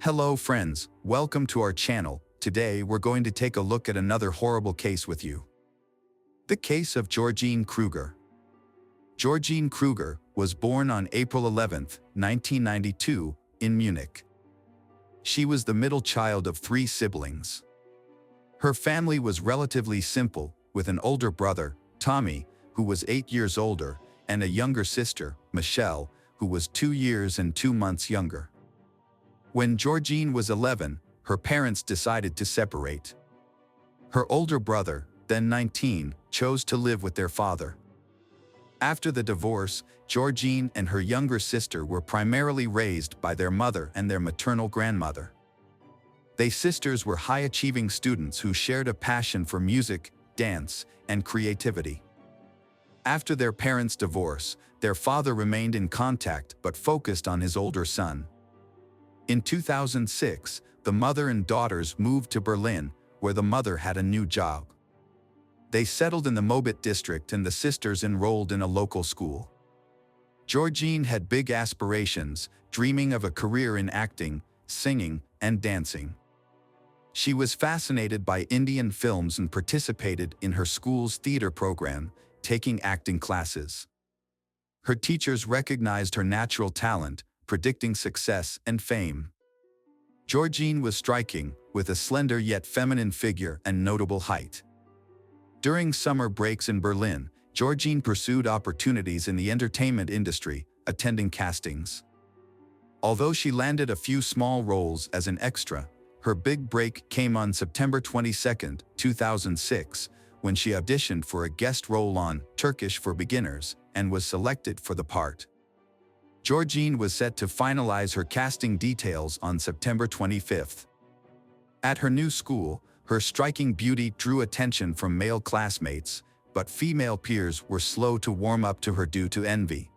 Hello friends, welcome to our channel. Today we're going to take a look at another horrible case with you. The case of Georgine Krüger. Georgine Krüger was born on April 11, 1992, in Munich. She was the middle child of 3 siblings. Her family was relatively simple, with an older brother, Tommy, who was 8 years older, and a younger sister, Michelle, who was 2 years and 2 months younger. When Georgine was 11, her parents decided to separate. Her older brother, then 19, chose to live with their father. After the divorce, Georgine and her younger sister were primarily raised by their mother and their maternal grandmother. They sisters were high-achieving students who shared a passion for music, dance, and creativity. After their parents' divorce, their father remained in contact but focused on his older son. In 2006, the mother and daughters moved to Berlin, where the mother had a new job. They settled in the Mobit district and the sisters enrolled in a local school. Georgine had big aspirations, dreaming of a career in acting, singing, and dancing. She was fascinated by Indian films and participated in her school's theater program, taking acting classes. Her teachers recognized her natural talent, predicting success and fame. Georgine was striking, with a slender yet feminine figure and notable height. During summer breaks in Berlin, Georgine pursued opportunities in the entertainment industry, attending castings. Although she landed a few small roles as an extra, her big break came on September 22, 2006, when she auditioned for a guest role on Turkish for Beginners and was selected for the part. Georgine was set to finalize her casting details on September 25. At her new school, her striking beauty drew attention from male classmates, but female peers were slow to warm up to her due to envy.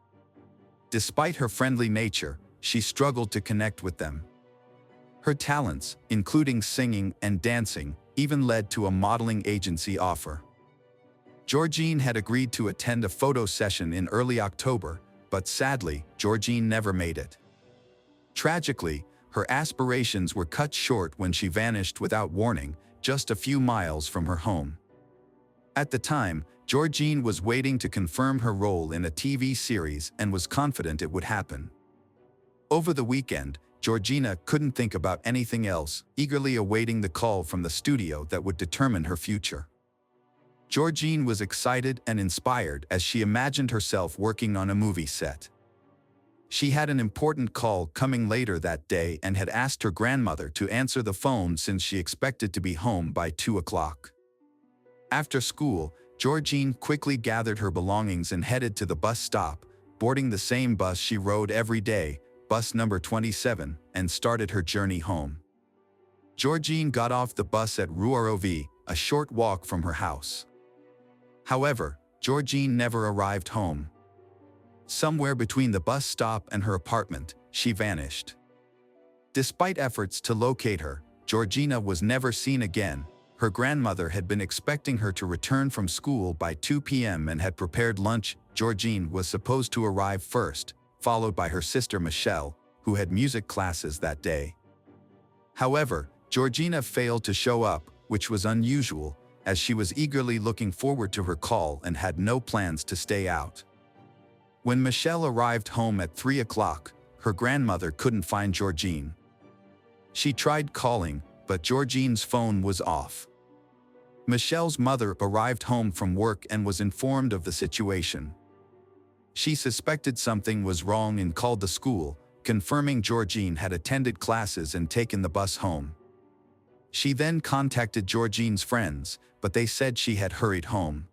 Despite her friendly nature, she struggled to connect with them. Her talents, including singing and dancing, even led to a modeling agency offer. Georgine had agreed to attend a photo session in early October, but sadly, Georgine never made it. Tragically, her aspirations were cut short when she vanished without warning, just a few miles from her home. At the time, Georgine was waiting to confirm her role in a TV series and was confident it would happen. Over the weekend, Georgina couldn't think about anything else, eagerly awaiting the call from the studio that would determine her future. Georgine was excited and inspired as she imagined herself working on a movie set. She had an important call coming later that day and had asked her grandmother to answer the phone since she expected to be home by 2 o'clock. After school, Georgine quickly gathered her belongings and headed to the bus stop, boarding the same bus she rode every day, bus number 27, and started her journey home. Georgine got off the bus at Ruarov, a short walk from her house. However, Georgine never arrived home. Somewhere between the bus stop and her apartment, she vanished. Despite efforts to locate her, Georgina was never seen again. Her grandmother had been expecting her to return from school by 2 p.m. and had prepared lunch. Georgine was supposed to arrive first, followed by her sister Michelle, who had music classes that day. However, Georgina failed to show up, which was unusual, as she was eagerly looking forward to her call and had no plans to stay out. When Michelle arrived home at 3 o'clock, her grandmother couldn't find Georgine. She tried calling, but Georgine's phone was off. Michelle's mother arrived home from work and was informed of the situation. She suspected something was wrong and called the school, confirming Georgine had attended classes and taken the bus home. She then contacted Georgine's friends, but they said she had hurried home.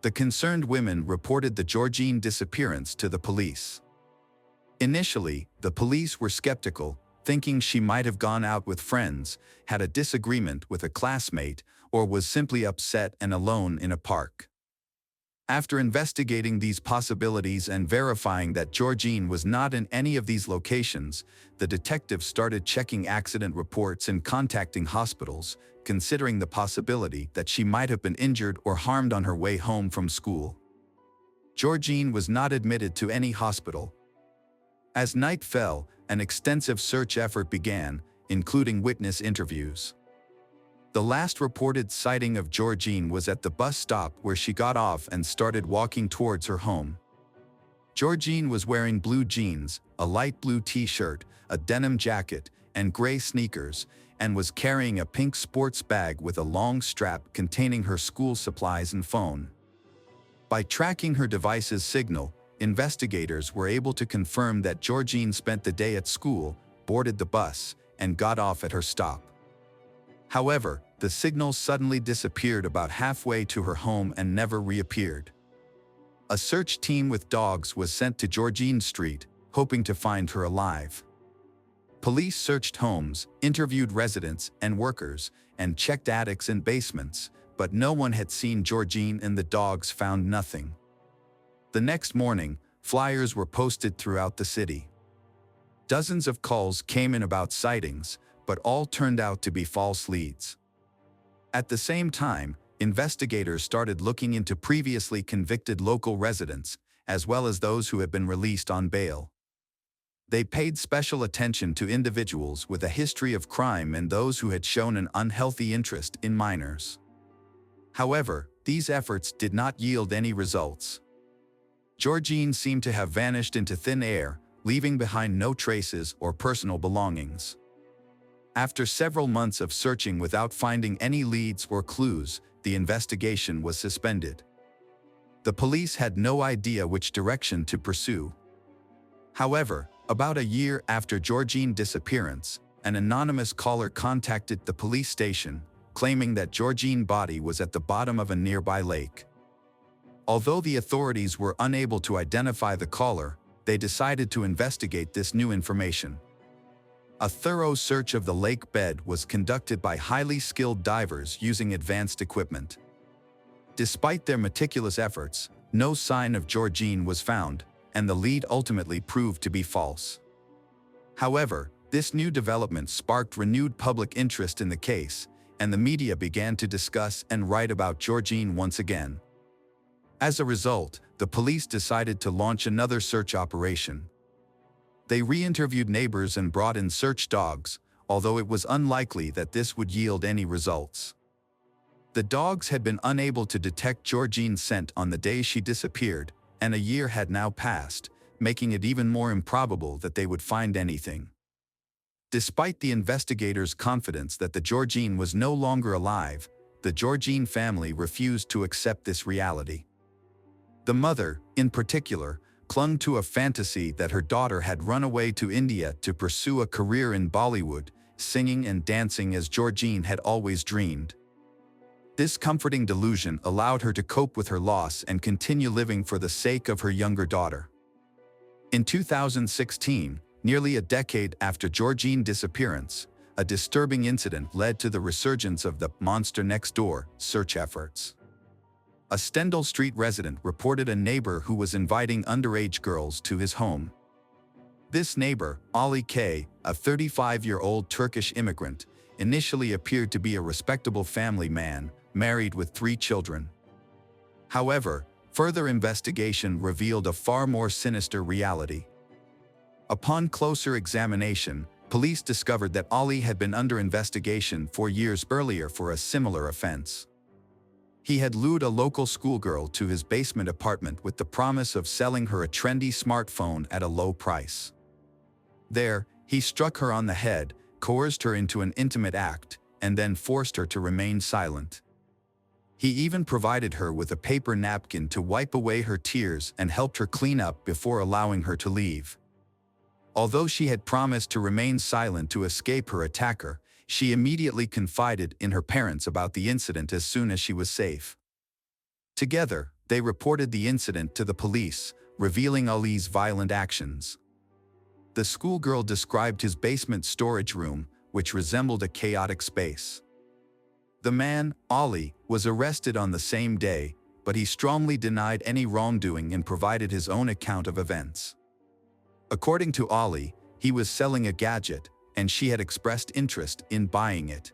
The concerned women reported the Georgine disappearance to the police. Initially, the police were skeptical, thinking she might have gone out with friends, had a disagreement with a classmate, or was simply upset and alone in a park. After investigating these possibilities and verifying that Georgine was not in any of these locations, the detectives started checking accident reports and contacting hospitals, considering the possibility that she might have been injured or harmed on her way home from school. Georgine was not admitted to any hospital. As night fell, an extensive search effort began, including witness interviews. The last reported sighting of Georgine was at the bus stop where she got off and started walking towards her home. Georgine was wearing blue jeans, a light blue t-shirt, a denim jacket, and gray sneakers, and was carrying a pink sports bag with a long strap containing her school supplies and phone. By tracking her device's signal, investigators were able to confirm that Georgine spent the day at school, boarded the bus, and got off at her stop. However, the signal suddenly disappeared about halfway to her home and never reappeared. A search team with dogs was sent to Georgine Street, hoping to find her alive. Police searched homes, interviewed residents and workers, and checked attics and basements, but no one had seen Georgine and the dogs found nothing. The next morning, flyers were posted throughout the city. Dozens of calls came in about sightings, but all turned out to be false leads. At the same time, investigators started looking into previously convicted local residents, as well as those who had been released on bail. They paid special attention to individuals with a history of crime and those who had shown an unhealthy interest in minors. However, these efforts did not yield any results. Georgine seemed to have vanished into thin air, leaving behind no traces or personal belongings. After several months of searching without finding any leads or clues, the investigation was suspended. The police had no idea which direction to pursue. However, about a year after Georgine's disappearance, an anonymous caller contacted the police station, claiming that Georgine's body was at the bottom of a nearby lake. Although the authorities were unable to identify the caller, they decided to investigate this new information. A thorough search of the lake bed was conducted by highly skilled divers using advanced equipment. Despite their meticulous efforts, no sign of Georgine was found, and the lead ultimately proved to be false. However, this new development sparked renewed public interest in the case, and the media began to discuss and write about Georgine once again. As a result, the police decided to launch another search operation. They re-interviewed neighbors and brought in search dogs, although it was unlikely that this would yield any results. The dogs had been unable to detect Georgine's scent on the day she disappeared, and a year had now passed, making it even more improbable that they would find anything. Despite the investigators' confidence that the Georgine was no longer alive, the Georgine family refused to accept this reality. The mother, in particular, clung to a fantasy that her daughter had run away to India to pursue a career in Bollywood, singing and dancing as Georgine had always dreamed. This comforting delusion allowed her to cope with her loss and continue living for the sake of her younger daughter. In 2016, nearly a decade after Georgine's disappearance, a disturbing incident led to the resurgence of the "monster next door" search efforts. A Stendhal Street resident reported a neighbor who was inviting underage girls to his home. This neighbor, Ali K., a 35-year-old Turkish immigrant, initially appeared to be a respectable family man, married with 3 children. However, further investigation revealed a far more sinister reality. Upon closer examination, police discovered that Ali had been under investigation 4 years earlier for a similar offense. He had lured a local schoolgirl to his basement apartment with the promise of selling her a trendy smartphone at a low price. There, he struck her on the head, coerced her into an intimate act, and then forced her to remain silent. He even provided her with a paper napkin to wipe away her tears and helped her clean up before allowing her to leave. Although she had promised to remain silent to escape her attacker, she immediately confided in her parents about the incident as soon as she was safe. Together, they reported the incident to the police, revealing Ali's violent actions. The schoolgirl described his basement storage room, which resembled a chaotic space. The man, Ali, was arrested on the same day, but he strongly denied any wrongdoing and provided his own account of events. According to Ali, he was selling a gadget, and she had expressed interest in buying it.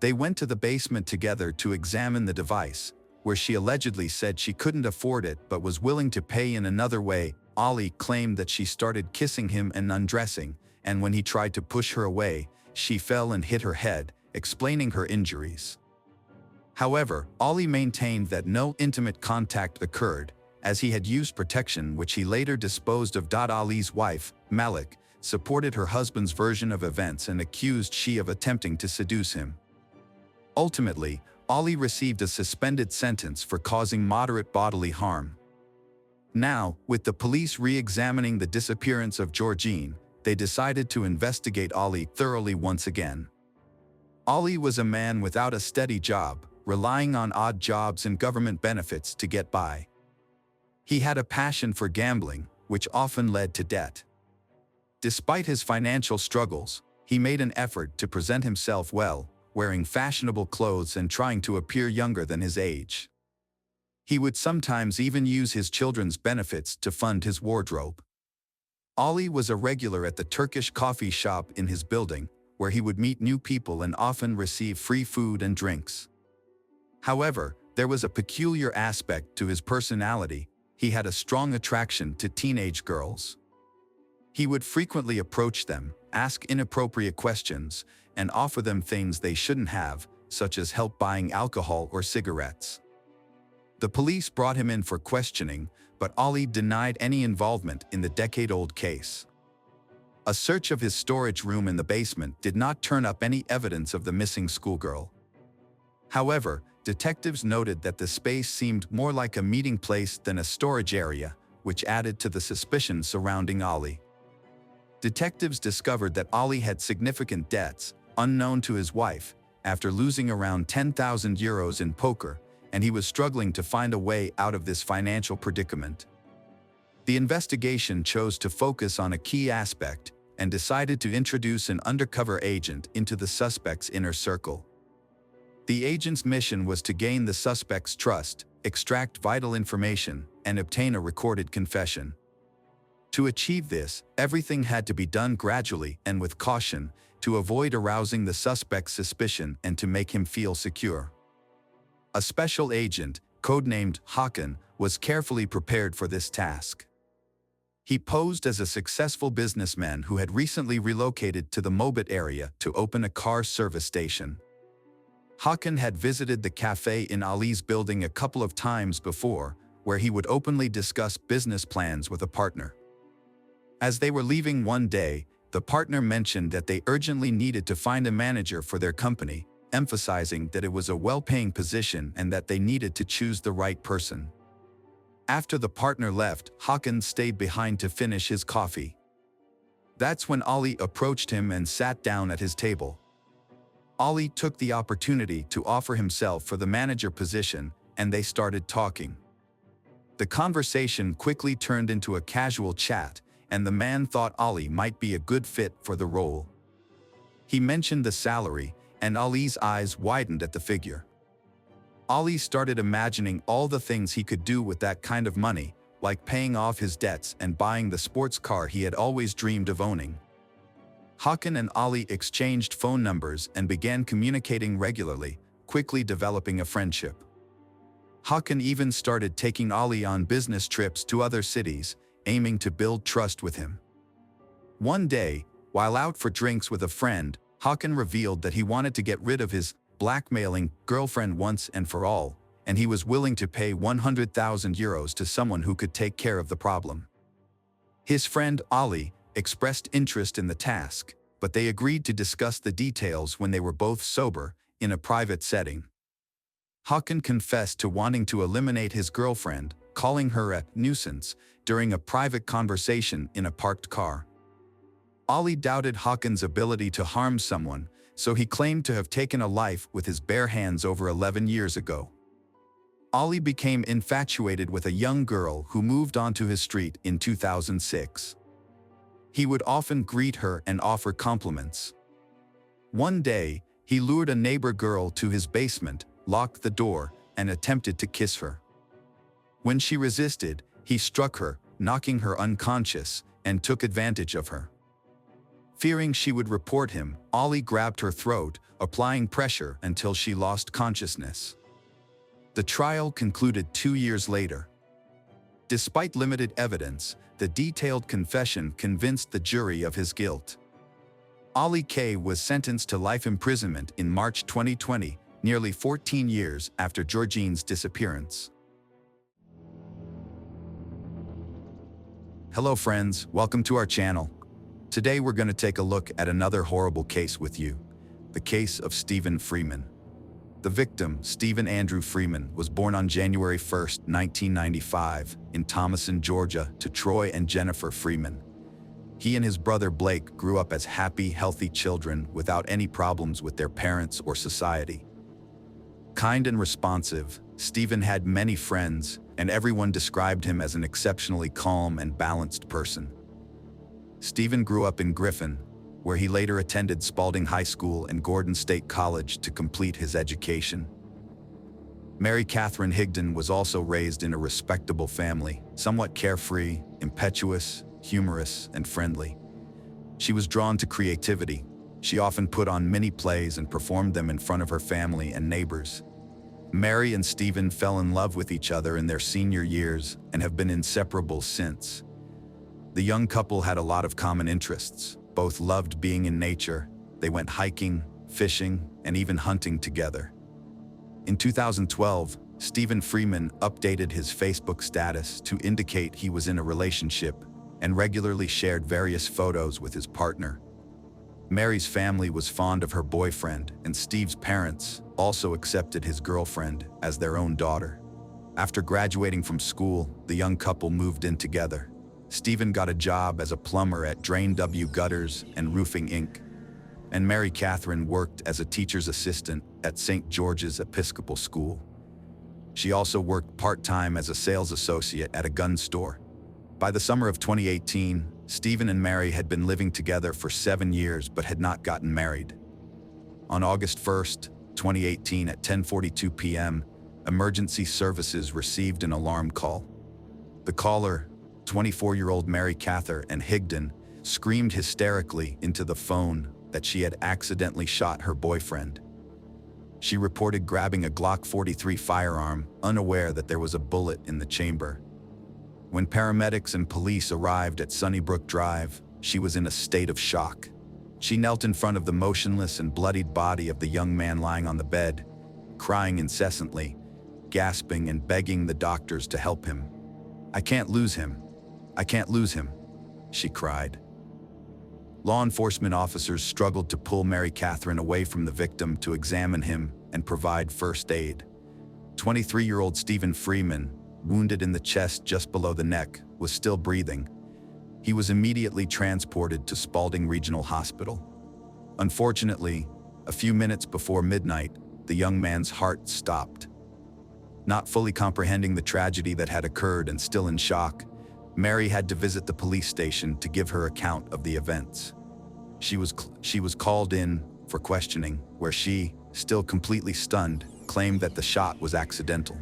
They went to the basement together to examine the device, where she allegedly said she couldn't afford it but was willing to pay in another way. Ali claimed that she started kissing him and undressing, and when he tried to push her away, she fell and hit her head, explaining her injuries. However, Ali maintained that no intimate contact occurred, as he had used protection which he later disposed of. Ali's wife, Malik, supported her husband's version of events and accused she of attempting to seduce him. Ultimately, Ali received a suspended sentence for causing moderate bodily harm. Now, with the police re-examining the disappearance of Georgine, they decided to investigate Ali thoroughly once again. Ali was a man without a steady job, relying on odd jobs and government benefits to get by. He had a passion for gambling, which often led to debt. Despite his financial struggles, he made an effort to present himself well, wearing fashionable clothes and trying to appear younger than his age. He would sometimes even use his children's benefits to fund his wardrobe. Ali was a regular at the Turkish coffee shop in his building, where he would meet new people and often receive free food and drinks. However, there was a peculiar aspect to his personality. He had a strong attraction to teenage girls. He would frequently approach them, ask inappropriate questions, and offer them things they shouldn't have, such as help buying alcohol or cigarettes. The police brought him in for questioning, but Ali denied any involvement in the decade-old case. A search of his storage room in the basement did not turn up any evidence of the missing schoolgirl. However, detectives noted that the space seemed more like a meeting place than a storage area, which added to the suspicion surrounding Ali. Detectives discovered that Ali had significant debts, unknown to his wife, after losing around 10,000 euros in poker, and he was struggling to find a way out of this financial predicament. The investigation chose to focus on a key aspect and decided to introduce an undercover agent into the suspect's inner circle. The agent's mission was to gain the suspect's trust, extract vital information, and obtain a recorded confession. To achieve this, everything had to be done gradually and with caution, to avoid arousing the suspect's suspicion and to make him feel secure. A special agent, codenamed Hakan, was carefully prepared for this task. He posed as a successful businessman who had recently relocated to the Mobit area to open a car service station. Hakan had visited the cafe in Ali's building a couple of times before, where he would openly discuss business plans with a partner. As they were leaving one day, the partner mentioned that they urgently needed to find a manager for their company, emphasizing that it was a well-paying position and that they needed to choose the right person. After the partner left, Hakan stayed behind to finish his coffee. That's when Ali approached him and sat down at his table. Ali took the opportunity to offer himself for the manager position, and they started talking. The conversation quickly turned into a casual chat, and the man thought Ali might be a good fit for the role. He mentioned the salary, and Ali's eyes widened at the figure. Ali started imagining all the things he could do with that kind of money, like paying off his debts and buying the sports car he had always dreamed of owning. Hakan and Ali exchanged phone numbers and began communicating regularly, quickly developing a friendship. Hakan even started taking Ali on business trips to other cities, aiming to build trust with him. One day, while out for drinks with a friend, Hakan revealed that he wanted to get rid of his blackmailing girlfriend once and for all, and he was willing to pay 100,000 euros to someone who could take care of the problem. His friend Ali expressed interest in the task, but they agreed to discuss the details when they were both sober, in a private setting. Hakan confessed to wanting to eliminate his girlfriend, calling her a nuisance, during a private conversation in a parked car. Ali doubted Hakan's ability to harm someone, so he claimed to have taken a life with his bare hands over 11 years ago. Ali became infatuated with a young girl who moved onto his street in 2006. He would often greet her and offer compliments. One day, he lured a neighbor girl to his basement, locked the door, and attempted to kiss her. When she resisted, he struck her, knocking her unconscious, and took advantage of her. Fearing she would report him, Ali grabbed her throat, applying pressure until she lost consciousness. The trial concluded 2 years later. Despite limited evidence, The detailed confession convinced the jury of his guilt. Ali K. was sentenced to life imprisonment in March 2020, nearly 14 years after Georgine's disappearance. Hello friends, welcome to our channel. Today we're going to take a look at another horrible case with you, the case of Stephen Freeman. The victim, Stephen Andrew Freeman, was born on January 1, 1995, in Thomason, Georgia, to Troy and Jennifer Freeman. He and his brother Blake grew up as happy, healthy children without any problems with their parents or society. Kind and responsive, Stephen had many friends, and everyone described him as an exceptionally calm and balanced person. Stephen grew up in Griffin, where he later attended Spalding High School and Gordon State College to complete his education. Mary Catherine Higdon was also raised in a respectable family, somewhat carefree, impetuous, humorous, and friendly. She was drawn to creativity. She often put on mini plays and performed them in front of her family and neighbors. Mary and Stephen fell in love with each other in their senior years and have been inseparable since. The young couple had a lot of common interests. Both loved being in nature. They went hiking, fishing, and even hunting together. In 2012, Stephen Freeman updated his Facebook status to indicate he was in a relationship and regularly shared various photos with his partner. Mary's family was fond of her boyfriend, and Steve's parents also accepted his girlfriend as their own daughter. After graduating from school, the young couple moved in together. Stephen got a job as a plumber at Drain W Gutters and Roofing Inc., and Mary Catherine worked as a teacher's assistant at St. George's Episcopal School. She also worked part-time as a sales associate at a gun store. By the summer of 2018, Stephen and Mary had been living together for 7 years but had not gotten married. On August 1st, 2018 at 10:42 p.m., emergency services received an alarm call. The caller, 24-year-old Mary Catherine Higdon, screamed hysterically into the phone that she had accidentally shot her boyfriend. She reported grabbing a Glock 43 firearm, unaware that there was a bullet in the chamber. When paramedics and police arrived at Sunnybrook Drive, she was in a state of shock. She knelt in front of the motionless and bloodied body of the young man lying on the bed, crying incessantly, gasping and begging the doctors to help him. "I can't lose him. I can't lose him," she cried. Law enforcement officers struggled to pull Mary Catherine away from the victim to examine him and provide first aid. 23-year-old Stephen Freeman, wounded in the chest just below the neck, was still breathing. He was immediately transported to Spalding Regional Hospital. Unfortunately, a few minutes before midnight, the young man's heart stopped. Not fully comprehending the tragedy that had occurred and still in shock, Mary had to visit the police station to give her account of the events. She was called in for questioning, where she, still completely stunned, claimed that the shot was accidental.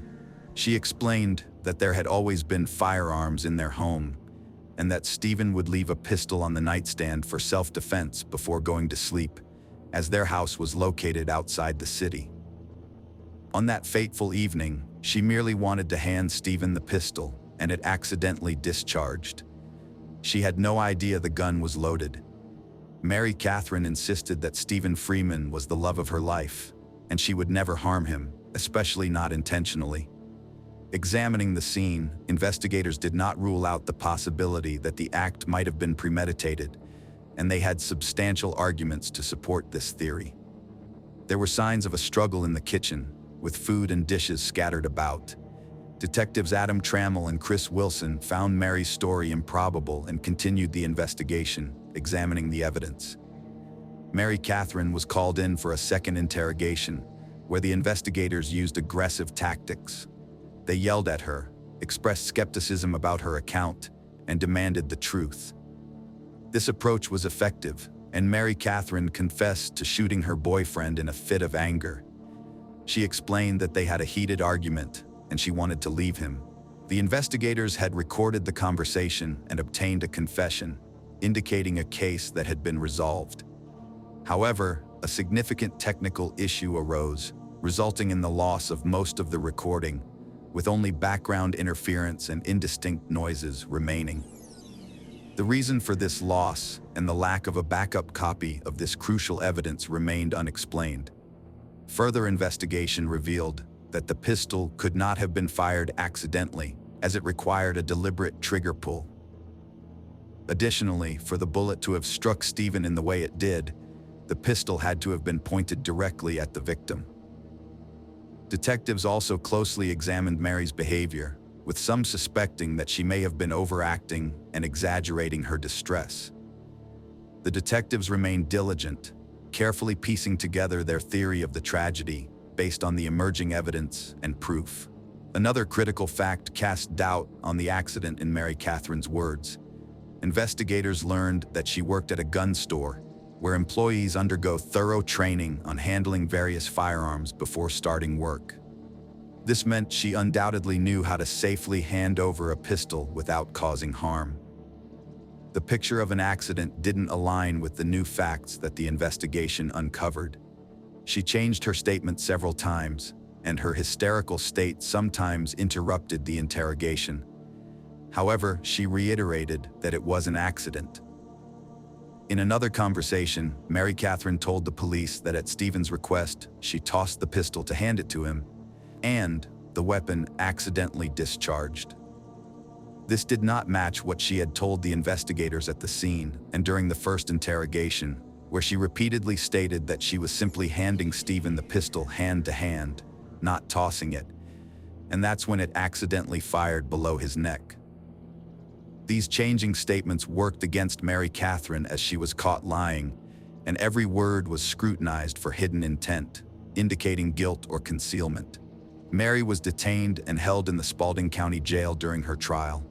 She explained that there had always been firearms in their home, and that Stephen would leave a pistol on the nightstand for self-defense before going to sleep, as their house was located outside the city. On that fateful evening, she merely wanted to hand Stephen the pistol, and it accidentally discharged. She had no idea the gun was loaded. Mary Catherine insisted that Stephen Freeman was the love of her life, and she would never harm him, especially not intentionally. Examining the scene, investigators did not rule out the possibility that the act might have been premeditated, and they had substantial arguments to support this theory. There were signs of a struggle in the kitchen, with food and dishes scattered about. Detectives Adam Trammell and Chris Wilson found Mary's story improbable and continued the investigation, examining the evidence. Mary Catherine was called in for a second interrogation, where the investigators used aggressive tactics. They yelled at her, expressed skepticism about her account, and demanded the truth. This approach was effective, and Mary Catherine confessed to shooting her boyfriend in a fit of anger. She explained that they had a heated argument, and she wanted to leave him. The investigators had recorded the conversation and obtained a confession, indicating a case that had been resolved. However, a significant technical issue arose, resulting in the loss of most of the recording, with only background interference and indistinct noises remaining. The reason for this loss and the lack of a backup copy of this crucial evidence remained unexplained. Further investigation revealed that the pistol could not have been fired accidentally, as it required a deliberate trigger pull. Additionally, for the bullet to have struck Stephen in the way it did, the pistol had to have been pointed directly at the victim. Detectives also closely examined Mary's behavior, with some suspecting that she may have been overacting and exaggerating her distress. The detectives remained diligent, carefully piecing together their theory of the tragedy based on the emerging evidence and proof. Another critical fact cast doubt on the accident in Mary Catherine's words. Investigators learned that she worked at a gun store, where employees undergo thorough training on handling various firearms before starting work. This meant she undoubtedly knew how to safely hand over a pistol without causing harm. The picture of an accident didn't align with the new facts that the investigation uncovered. She changed her statement several times, and her hysterical state sometimes interrupted the interrogation. However, she reiterated that it was an accident. In another conversation, Mary Catherine told the police that at Stephen's request, she tossed the pistol to hand it to him, and the weapon accidentally discharged. This did not match what she had told the investigators at the scene and during the first interrogation, where she repeatedly stated that she was simply handing Stephen the pistol hand to hand, not tossing it, and that's when it accidentally fired below his neck. These changing statements worked against Mary Catherine as she was caught lying, and every word was scrutinized for hidden intent, indicating guilt or concealment. Mary was detained and held in the Spalding County Jail during her trial.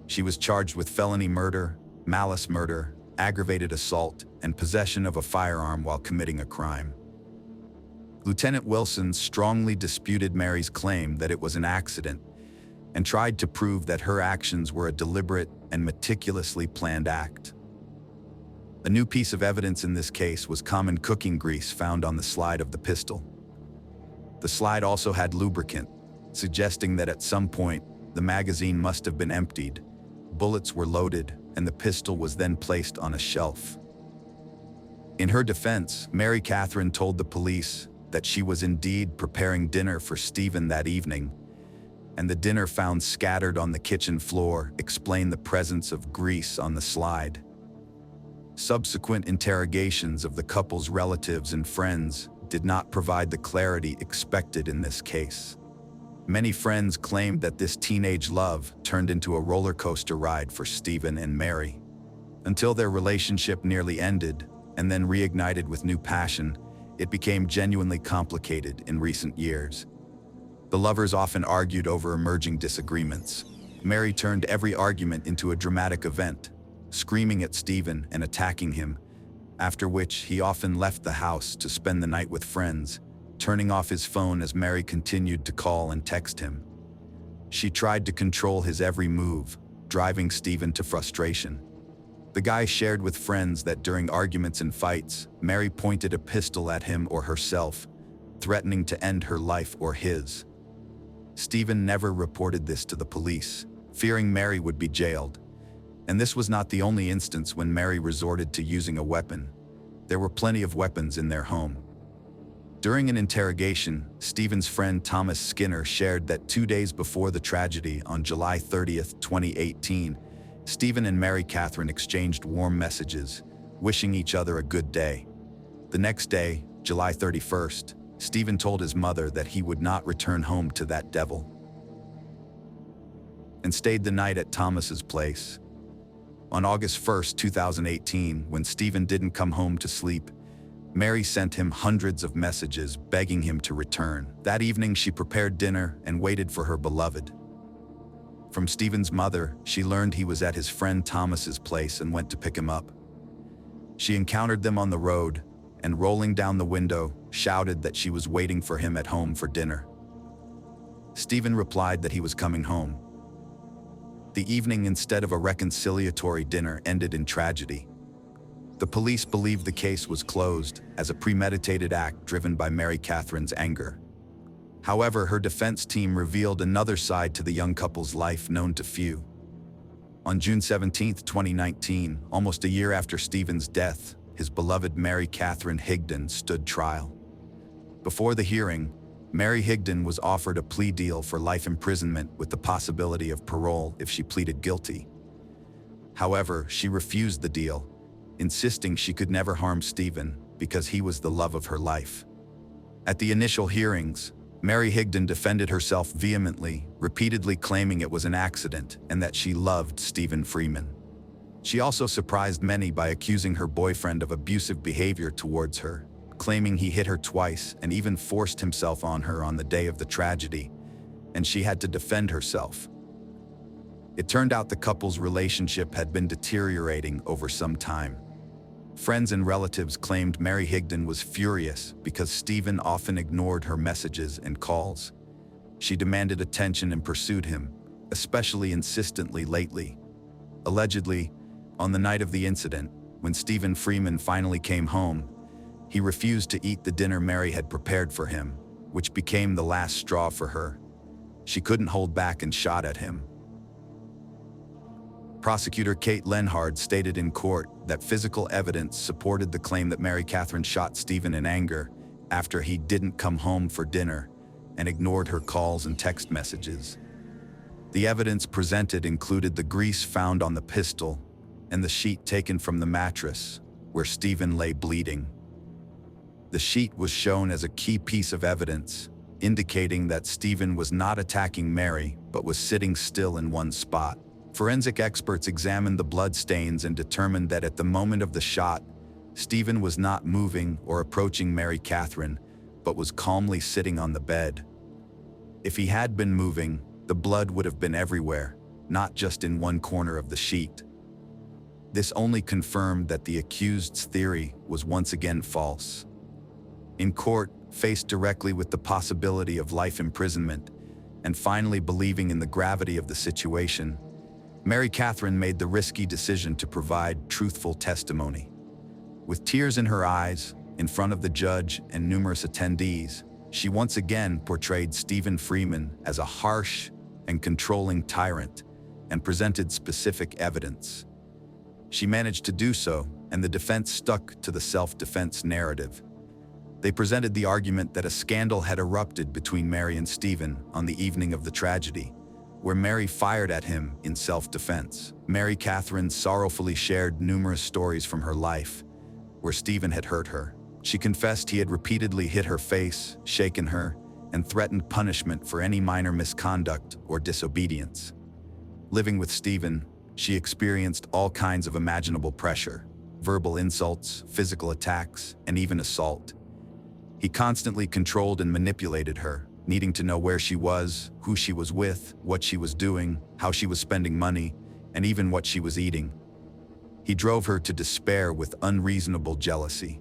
She was charged with felony murder, malice murder, aggravated assault, and possession of a firearm while committing a crime. Lieutenant Wilson strongly disputed Mary's claim that it was an accident and tried to prove that her actions were a deliberate and meticulously planned act. A new piece of evidence in this case was common cooking grease found on the slide of the pistol. The slide also had lubricant, suggesting that at some point, the magazine must have been emptied, bullets were loaded, and the pistol was then placed on a shelf. In her defense, Mary Catherine told the police that she was indeed preparing dinner for Stephen that evening, and the dinner found scattered on the kitchen floor explained the presence of grease on the slide. Subsequent interrogations of the couple's relatives and friends did not provide the clarity expected in this case. Many friends claimed that this teenage love turned into a roller coaster ride for Stephen and Mary, until their relationship nearly ended and then reignited with new passion. It became genuinely complicated in recent years. The lovers often argued over emerging disagreements. Mary turned every argument into a dramatic event, screaming at Stephen and attacking him, after which he often left the house to spend the night with friends, turning off his phone as Mary continued to call and text him. She tried to control his every move, driving Stephen to frustration. The guy shared with friends that during arguments and fights, Mary pointed a pistol at him or herself, threatening to end her life or his. Stephen never reported this to the police, fearing Mary would be jailed. And this was not the only instance when Mary resorted to using a weapon. There were plenty of weapons in their home. During an interrogation, Stephen's friend Thomas Skinner shared that 2 days before the tragedy on July 30th, 2018, Stephen and Mary Catherine exchanged warm messages, wishing each other a good day. The next day, July 31st, Stephen told his mother that he would not return home to that devil, and stayed the night at Thomas's place. On August 1st, 2018, when Stephen didn't come home to sleep, Mary sent him hundreds of messages begging him to return. That evening, she prepared dinner and waited for her beloved. From Stephen's mother, she learned he was at his friend Thomas's place and went to pick him up. She encountered them on the road and, rolling down the window, shouted that she was waiting for him at home for dinner. Stephen replied that he was coming home. The evening, instead of a reconciliatory dinner, ended in tragedy. The police believed the case was closed as a premeditated act driven by Mary Catherine's anger. However, her defense team revealed another side to the young couple's life known to few. On June 17, 2019, almost a year after Stephen's death, his beloved Mary Catherine Higdon stood trial. Before the hearing, Mary Higdon was offered a plea deal for life imprisonment with the possibility of parole if she pleaded guilty. However, she refused the deal, insisting she could never harm Stephen because he was the love of her life. At the initial hearings, Mary Higdon defended herself vehemently, repeatedly claiming it was an accident and that she loved Stephen Freeman. She also surprised many by accusing her boyfriend of abusive behavior towards her, claiming he hit her twice and even forced himself on her on the day of the tragedy, and she had to defend herself. It turned out the couple's relationship had been deteriorating over some time. Friends and relatives claimed Mary Higdon was furious because Stephen often ignored her messages and calls. She demanded attention and pursued him, especially insistently lately. Allegedly, on the night of the incident, when Stephen Freeman finally came home, he refused to eat the dinner Mary had prepared for him, which became the last straw for her. She couldn't hold back and shot at him. Prosecutor Kate Lenhard stated in court that physical evidence supported the claim that Mary Catherine shot Stephen in anger after he didn't come home for dinner and ignored her calls and text messages. The evidence presented included the grease found on the pistol and the sheet taken from the mattress where Stephen lay bleeding. The sheet was shown as a key piece of evidence, indicating that Stephen was not attacking Mary but was sitting still in one spot. Forensic experts examined the blood stains and determined that at the moment of the shot, Stephen was not moving or approaching Mary Catherine, but was calmly sitting on the bed. If he had been moving, the blood would have been everywhere, not just in one corner of the sheet. This only confirmed that the accused's theory was once again false. In court, faced directly with the possibility of life imprisonment, and finally believing in the gravity of the situation, Mary Catherine made the risky decision to provide truthful testimony. With tears in her eyes, in front of the judge and numerous attendees, she once again portrayed Stephen Freeman as a harsh and controlling tyrant and presented specific evidence. She managed to do so, and the defense stuck to the self-defense narrative. They presented the argument that a scandal had erupted between Mary and Stephen on the evening of the tragedy, where Mary fired at him in self-defense. Mary Catherine sorrowfully shared numerous stories from her life, where Stephen had hurt her. She confessed he had repeatedly hit her face, shaken her, and threatened punishment for any minor misconduct or disobedience. Living with Stephen, she experienced all kinds of imaginable pressure: verbal insults, physical attacks, and even assault. He constantly controlled and manipulated her, needing to know where she was, who she was with, what she was doing, how she was spending money, and even what she was eating. He drove her to despair with unreasonable jealousy.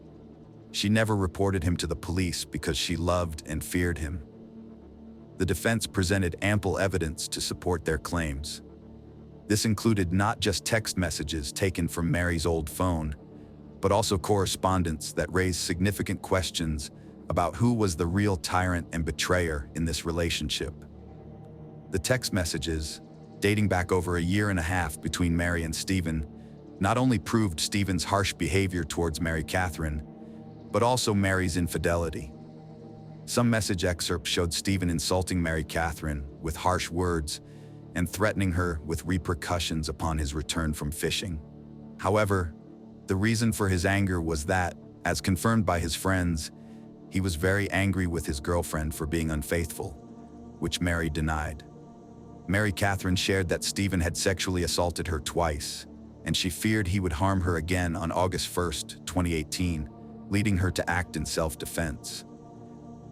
She never reported him to the police because she loved and feared him. The defense presented ample evidence to support their claims. This included not just text messages taken from Mary's old phone, but also correspondence that raised significant questions about who was the real tyrant and betrayer in this relationship. The text messages, dating back over a year and a half between Mary and Stephen, not only proved Stephen's harsh behavior towards Mary Catherine, but also Mary's infidelity. Some message excerpts showed Stephen insulting Mary Catherine with harsh words and threatening her with repercussions upon his return from fishing. However, the reason for his anger was that, as confirmed by his friends, he was very angry with his girlfriend for being unfaithful, which Mary denied. Mary Catherine shared that Stephen had sexually assaulted her twice, and she feared he would harm her again on August 1, 2018, leading her to act in self-defense.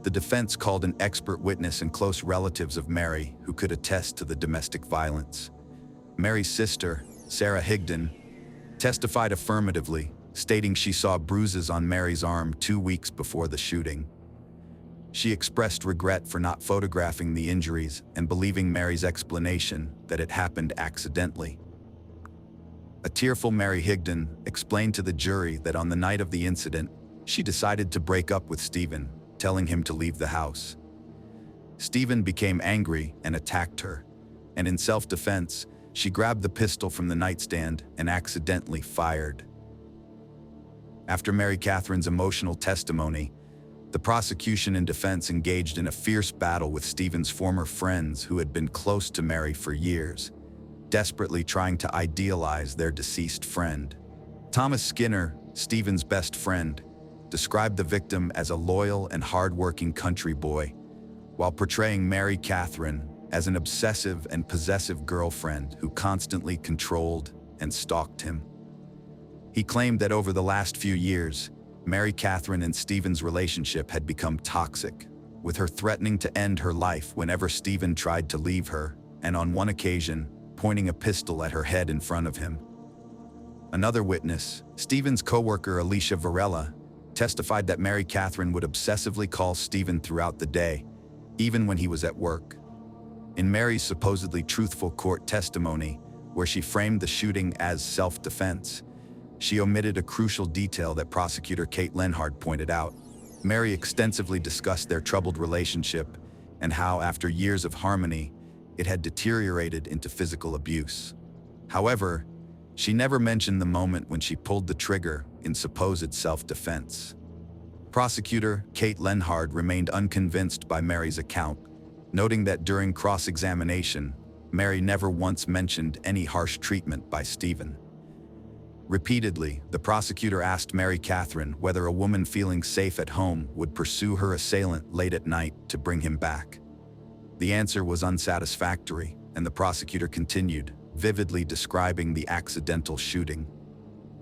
The defense called an expert witness and close relatives of Mary who could attest to the domestic violence. Mary's sister, Sarah Higdon, testified affirmatively, stating she saw bruises on Mary's arm 2 weeks before the shooting. She expressed regret for not photographing the injuries and believing Mary's explanation that it happened accidentally. A tearful Mary Higdon explained to the jury that on the night of the incident, she decided to break up with Stephen, telling him to leave the house. Stephen became angry and attacked her, and in self-defense, she grabbed the pistol from the nightstand and accidentally fired. After Mary Catherine's emotional testimony, the prosecution and defense engaged in a fierce battle with Stephen's former friends who had been close to Mary for years, desperately trying to idealize their deceased friend. Thomas Skinner, Stephen's best friend, described the victim as a loyal and hard-working country boy, while portraying Mary Catherine as an obsessive and possessive girlfriend who constantly controlled and stalked him. He claimed that over the last few years, Mary Catherine and Stephen's relationship had become toxic, with her threatening to end her life whenever Stephen tried to leave her, and on one occasion, pointing a pistol at her head in front of him. Another witness, Stephen's co-worker Alicia Varela, testified that Mary Catherine would obsessively call Stephen throughout the day, even when he was at work. In Mary's supposedly truthful court testimony, where she framed the shooting as self-defense, she omitted a crucial detail that prosecutor Kate Lenhard pointed out. Mary extensively discussed their troubled relationship and how, after years of harmony, it had deteriorated into physical abuse. However, she never mentioned the moment when she pulled the trigger in supposed self-defense. Prosecutor Kate Lenhard remained unconvinced by Mary's account, noting that during cross-examination, Mary never once mentioned any harsh treatment by Stephen. Repeatedly, the prosecutor asked Mary Catherine whether a woman feeling safe at home would pursue her assailant late at night to bring him back. The answer was unsatisfactory, and the prosecutor continued, vividly describing the accidental shooting.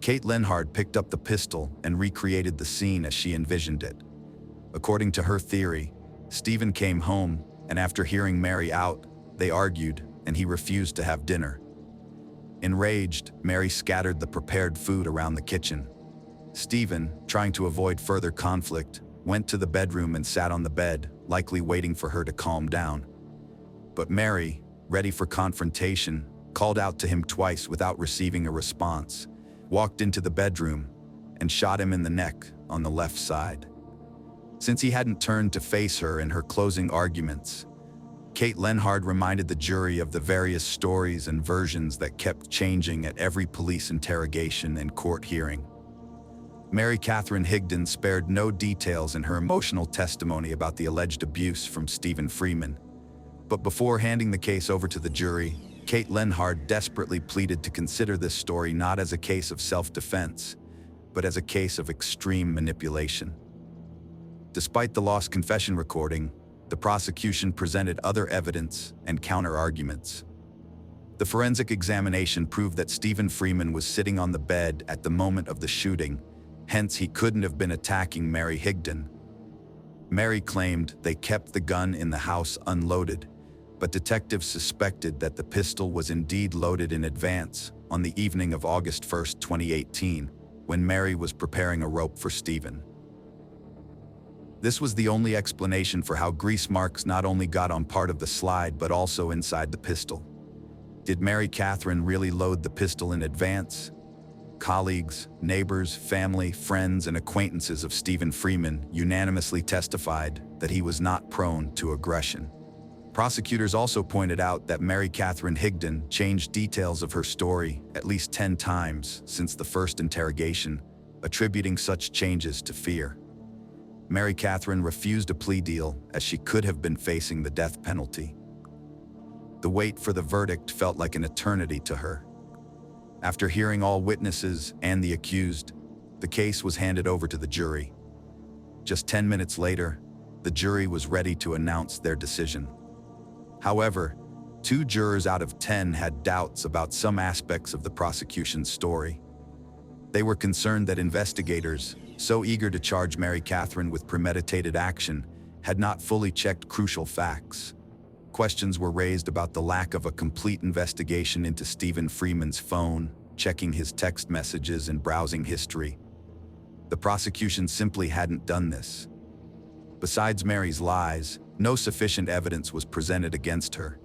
Kate Lenhard picked up the pistol and recreated the scene as she envisioned it. According to her theory, Stephen came home, and after hearing Mary out, they argued, and he refused to have dinner. Enraged, Mary scattered the prepared food around the kitchen. Stephen, trying to avoid further conflict, went to the bedroom and sat on the bed, likely waiting for her to calm down. But Mary, ready for confrontation, called out to him twice without receiving a response, walked into the bedroom, and shot him in the neck on the left side. Since he hadn't turned to face her in her closing arguments, Kate Lenhard reminded the jury of the various stories and versions that kept changing at every police interrogation and court hearing. Mary Catherine Higdon spared no details in her emotional testimony about the alleged abuse from Stephen Freeman. But before handing the case over to the jury, Kate Lenhard desperately pleaded to consider this story not as a case of self-defense, but as a case of extreme manipulation. Despite the lost confession recording, the prosecution presented other evidence and counter-arguments. The forensic examination proved that Stephen Freeman was sitting on the bed at the moment of the shooting, hence he couldn't have been attacking Mary Higdon. Mary claimed they kept the gun in the house unloaded, but detectives suspected that the pistol was indeed loaded in advance on the evening of August 1, 2018, when Mary was preparing a rope for Stephen. This was the only explanation for how grease marks not only got on part of the slide but also inside the pistol. Did Mary Catherine really load the pistol in advance? Colleagues, neighbors, family, friends, and acquaintances of Stephen Freeman unanimously testified that he was not prone to aggression. Prosecutors also pointed out that Mary Catherine Higdon changed details of her story at least 10 times since the first interrogation, attributing such changes to fear. Mary Catherine refused a plea deal as she could have been facing the death penalty. The wait for the verdict felt like an eternity to her. After hearing all witnesses and the accused, the case was handed over to the jury. Just 10 minutes later, the jury was ready to announce their decision. However, 2 jurors out of 10 had doubts about some aspects of the prosecution's story. They were concerned that investigators, so eager to charge Mary Catherine with premeditated action, had not fully checked crucial facts. Questions were raised about the lack of a complete investigation into Stephen Freeman's phone, checking his text messages and browsing history. The prosecution simply hadn't done this. Besides Mary's lies, no sufficient evidence was presented against her.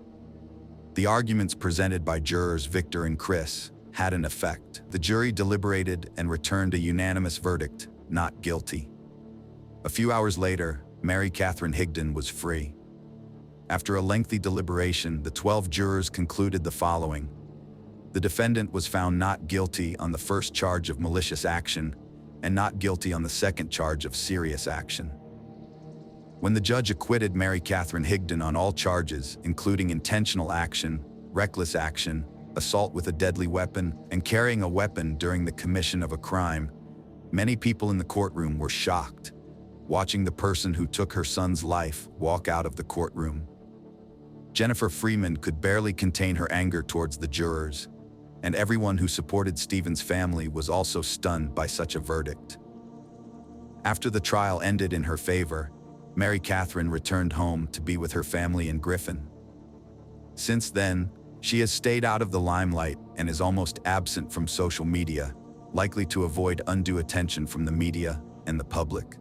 The arguments presented by jurors Victor and Chris had an effect. The jury deliberated and returned a unanimous verdict, not guilty. A few hours later, Mary Catherine Higdon was free. After a lengthy deliberation, the 12 jurors concluded the following: The defendant was found not guilty on the first charge of malicious action and not guilty on the second charge of serious action. When the judge acquitted Mary Catherine Higdon on all charges, including intentional action, reckless action, assault with a deadly weapon, and carrying a weapon during the commission of a crime, many people in the courtroom were shocked, watching the person who took her son's life walk out of the courtroom. Jennifer Freeman could barely contain her anger towards the jurors, and everyone who supported Stephen's family was also stunned by such a verdict. After the trial ended in her favor, Mary Catherine returned home to be with her family in Griffin. Since then, she has stayed out of the limelight and is almost absent from social media, likely to avoid undue attention from the media and the public.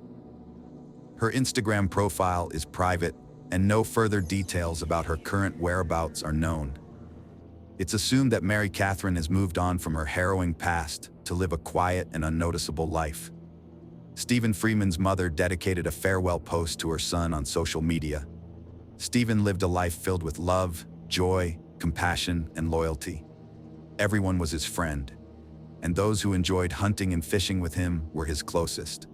Her Instagram profile is private, and no further details about her current whereabouts are known. It's assumed that Mary Catherine has moved on from her harrowing past to live a quiet and unnoticeable life. Stephen Freeman's mother dedicated a farewell post to her son on social media. Stephen lived a life filled with love, joy, compassion, and loyalty. Everyone was his friend, and those who enjoyed hunting and fishing with him were his closest.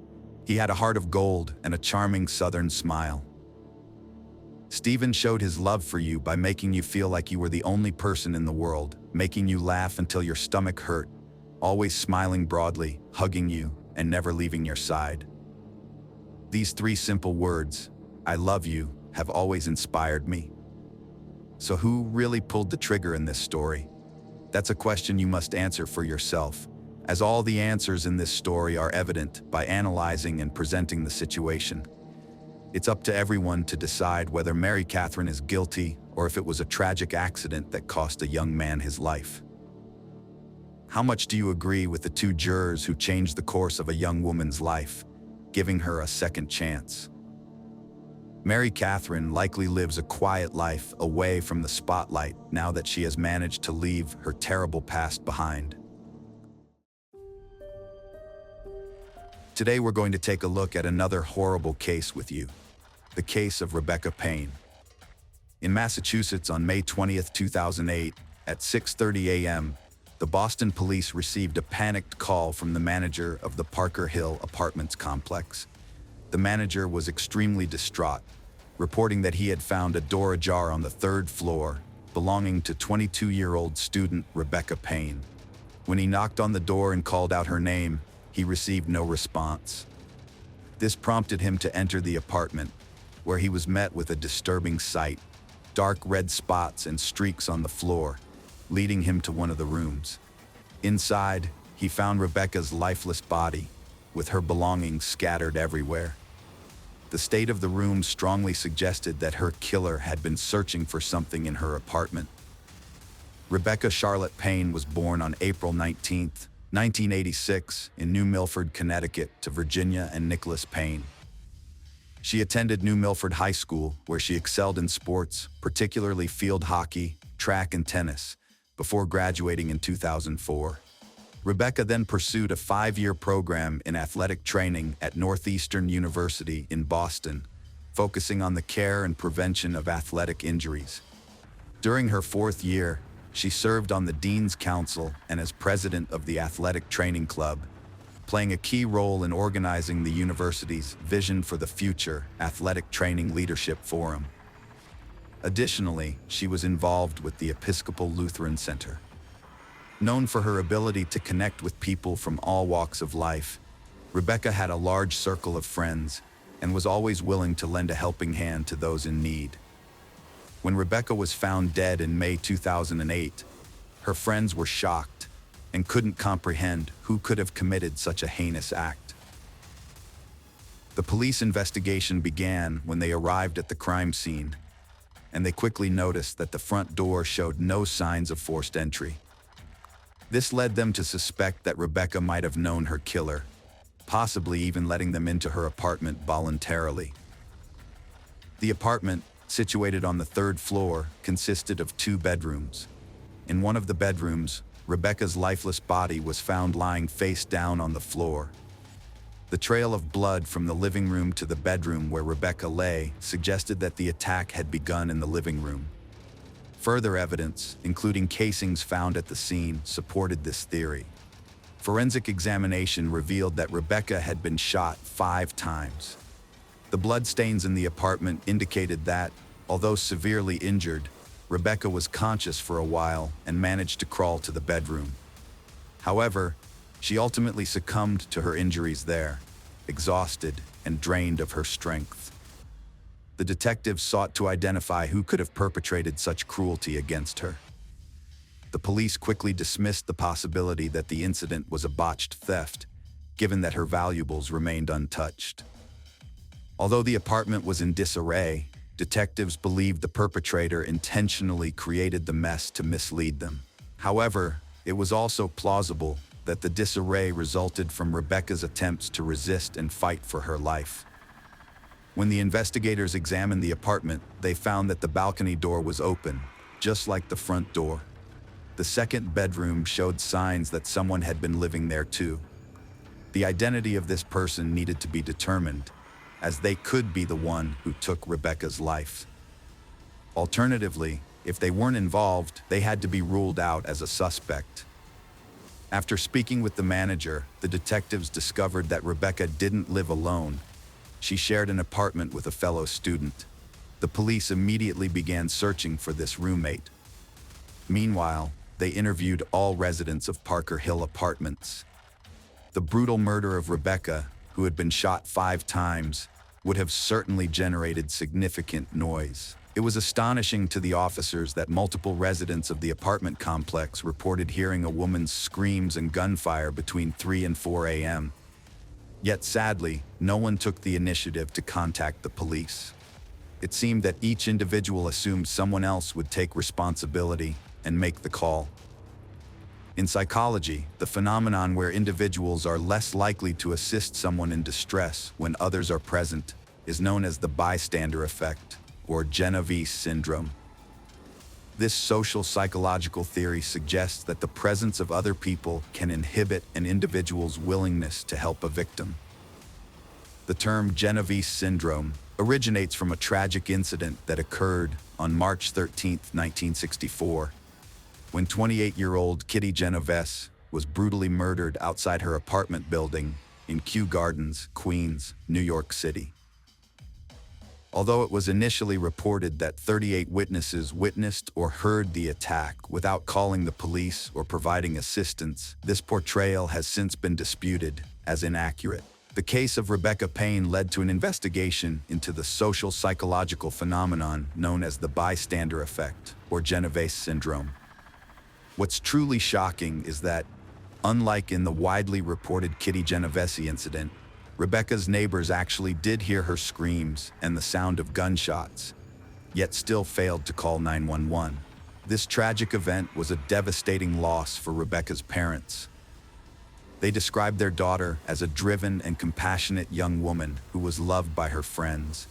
He had a heart of gold and a charming southern smile. Stephen showed his love for you by making you feel like you were the only person in the world, making you laugh until your stomach hurt, always smiling broadly, hugging you, and never leaving your side. These three simple words, "I love you," have always inspired me. So who really pulled the trigger in this story? That's a question you must answer for yourself, as all the answers in this story are evident by analyzing and presenting the situation. It's up to everyone to decide whether Mary Catherine is guilty or if it was a tragic accident that cost a young man his life. How much do you agree with the two jurors who changed the course of a young woman's life, giving her a second chance? Mary Catherine likely lives a quiet life away from the spotlight now that she has managed to leave her terrible past behind. Today we're going to take a look at another horrible case with you. The case of Rebecca Payne. In Massachusetts on May 20th, 2008, at 6:30 a.m., the Boston police received a panicked call from the manager of the Parker Hill Apartments complex. The manager was extremely distraught, reporting that he had found a door ajar on the third floor, belonging to 22-year-old student Rebecca Payne. When he knocked on the door and called out her name, he received no response. This prompted him to enter the apartment, where he was met with a disturbing sight: dark red spots and streaks on the floor, leading him to one of the rooms. Inside, he found Rebecca's lifeless body, with her belongings scattered everywhere. The state of the room strongly suggested that her killer had been searching for something in her apartment. Rebecca Charlotte Payne was born on April 19, 1986, in New Milford, Connecticut, to Virginia and Nicholas Payne. She attended New Milford High School, where she excelled in sports, particularly field hockey, track, and tennis, before graduating in 2004. Rebecca then pursued a 5-year program in athletic training at Northeastern University in Boston, focusing on the care and prevention of athletic injuries. During her 4th year, she served on the Dean's Council and as president of the Athletic Training Club, playing a key role in organizing the university's Vision for the Future Athletic Training Leadership Forum. Additionally, she was involved with the Episcopal Lutheran Center. Known for her ability to connect with people from all walks of life, Rebecca had a large circle of friends and was always willing to lend a helping hand to those in need. When Rebecca was found dead in May 2008, her friends were shocked and couldn't comprehend who could have committed such a heinous act. The police investigation began when they arrived at the crime scene, and they quickly noticed that the front door showed no signs of forced entry. This led them to suspect that Rebecca might have known her killer, possibly even letting them into her apartment voluntarily. The apartment, situated on the 3rd floor, consisted of 2 bedrooms. In one of the bedrooms, Rebecca's lifeless body was found lying face down on the floor. The trail of blood from the living room to the bedroom where Rebecca lay suggested that the attack had begun in the living room. Further evidence, including casings found at the scene, supported this theory. Forensic examination revealed that Rebecca had been shot 5 times. The bloodstains in the apartment indicated that, although severely injured, Rebecca was conscious for a while and managed to crawl to the bedroom. However, she ultimately succumbed to her injuries there, exhausted and drained of her strength. The detectives sought to identify who could have perpetrated such cruelty against her. The police quickly dismissed the possibility that the incident was a botched theft, given that her valuables remained untouched. Although the apartment was in disarray, detectives believed the perpetrator intentionally created the mess to mislead them. However, it was also plausible that the disarray resulted from Rebecca's attempts to resist and fight for her life. When the investigators examined the apartment, they found that the balcony door was open, just like the front door. The second bedroom showed signs that someone had been living there too. The identity of this person needed to be determined, as they could be the one who took Rebecca's life. Alternatively, if they weren't involved, they had to be ruled out as a suspect. After speaking with the manager, the detectives discovered that Rebecca didn't live alone. She shared an apartment with a fellow student. The police immediately began searching for this roommate. Meanwhile, they interviewed all residents of Parker Hill Apartments. The brutal murder of Rebecca, who had been shot 5 times, would have certainly generated significant noise. It was astonishing to the officers that multiple residents of the apartment complex reported hearing a woman's screams and gunfire between 3 and 4 a.m. Yet sadly, no one took the initiative to contact the police. It seemed that each individual assumed someone else would take responsibility and make the call. In psychology, the phenomenon where individuals are less likely to assist someone in distress when others are present is known as the bystander effect, or Genovese syndrome. This social psychological theory suggests that the presence of other people can inhibit an individual's willingness to help a victim. The term Genovese syndrome originates from a tragic incident that occurred on March 13, 1964, when 28-year-old Kitty Genovese was brutally murdered outside her apartment building in Kew Gardens, Queens, New York City. Although it was initially reported that 38 witnesses witnessed or heard the attack without calling the police or providing assistance, this portrayal has since been disputed as inaccurate. The case of Rebecca Payne led to an investigation into the social psychological phenomenon known as the bystander effect, or Genovese syndrome. What's truly shocking is that, unlike in the widely reported Kitty Genovese incident, Rebecca's neighbors actually did hear her screams and the sound of gunshots, yet still failed to call 911. This tragic event was a devastating loss for Rebecca's parents. They described their daughter as a driven and compassionate young woman who was loved by her friends.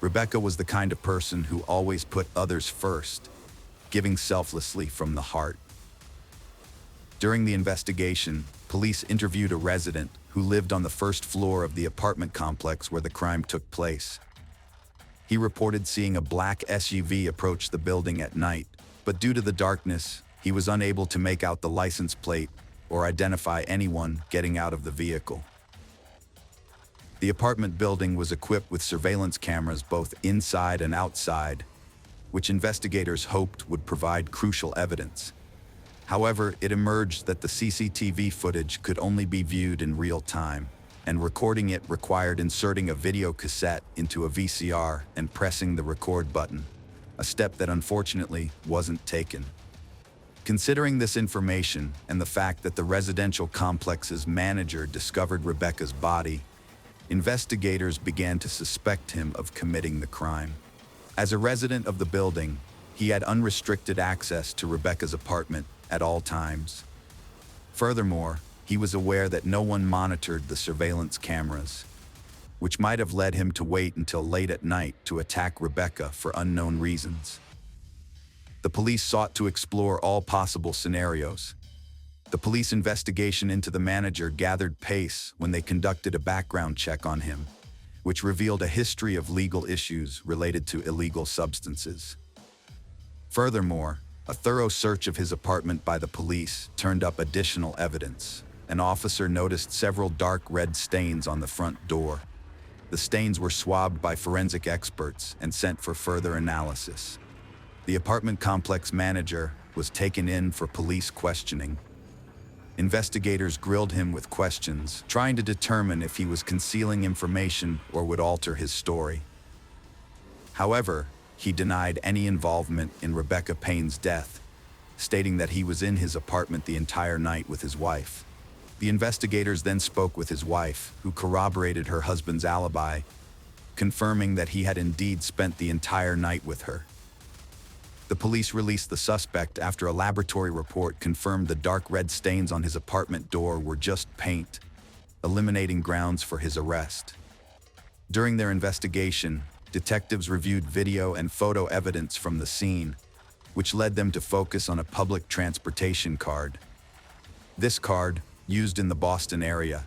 Rebecca was the kind of person who always put others first, giving selflessly from the heart. During the investigation, police interviewed a resident who lived on the first floor of the apartment complex where the crime took place. He reported seeing a black SUV approach the building at night, but due to the darkness, he was unable to make out the license plate or identify anyone getting out of the vehicle. The apartment building was equipped with surveillance cameras both inside and outside, which investigators hoped would provide crucial evidence. However, it emerged that the CCTV footage could only be viewed in real time, and recording it required inserting a video cassette into a VCR and pressing the record button, a step that unfortunately wasn't taken. Considering this information and the fact that the residential complex's manager discovered Rebecca's body, investigators began to suspect him of committing the crime. As a resident of the building, he had unrestricted access to Rebecca's apartment at all times. Furthermore, he was aware that no one monitored the surveillance cameras, which might have led him to wait until late at night to attack Rebecca for unknown reasons. The police sought to explore all possible scenarios. The police investigation into the manager gathered pace when they conducted a background check on him, which revealed a history of legal issues related to illegal substances. Furthermore, a thorough search of his apartment by the police turned up additional evidence. An officer noticed several dark red stains on the front door. The stains were swabbed by forensic experts and sent for further analysis. The apartment complex manager was taken in for police questioning. Investigators grilled him with questions, trying to determine if he was concealing information or would alter his story. However, he denied any involvement in Rebecca Payne's death, stating that he was in his apartment the entire night with his wife. The investigators then spoke with his wife, who corroborated her husband's alibi, confirming that he had indeed spent the entire night with her. The police released the suspect after a laboratory report confirmed the dark red stains on his apartment door were just paint, eliminating grounds for his arrest. During their investigation, detectives reviewed video and photo evidence from the scene, which led them to focus on a public transportation card. This card, used in the Boston area,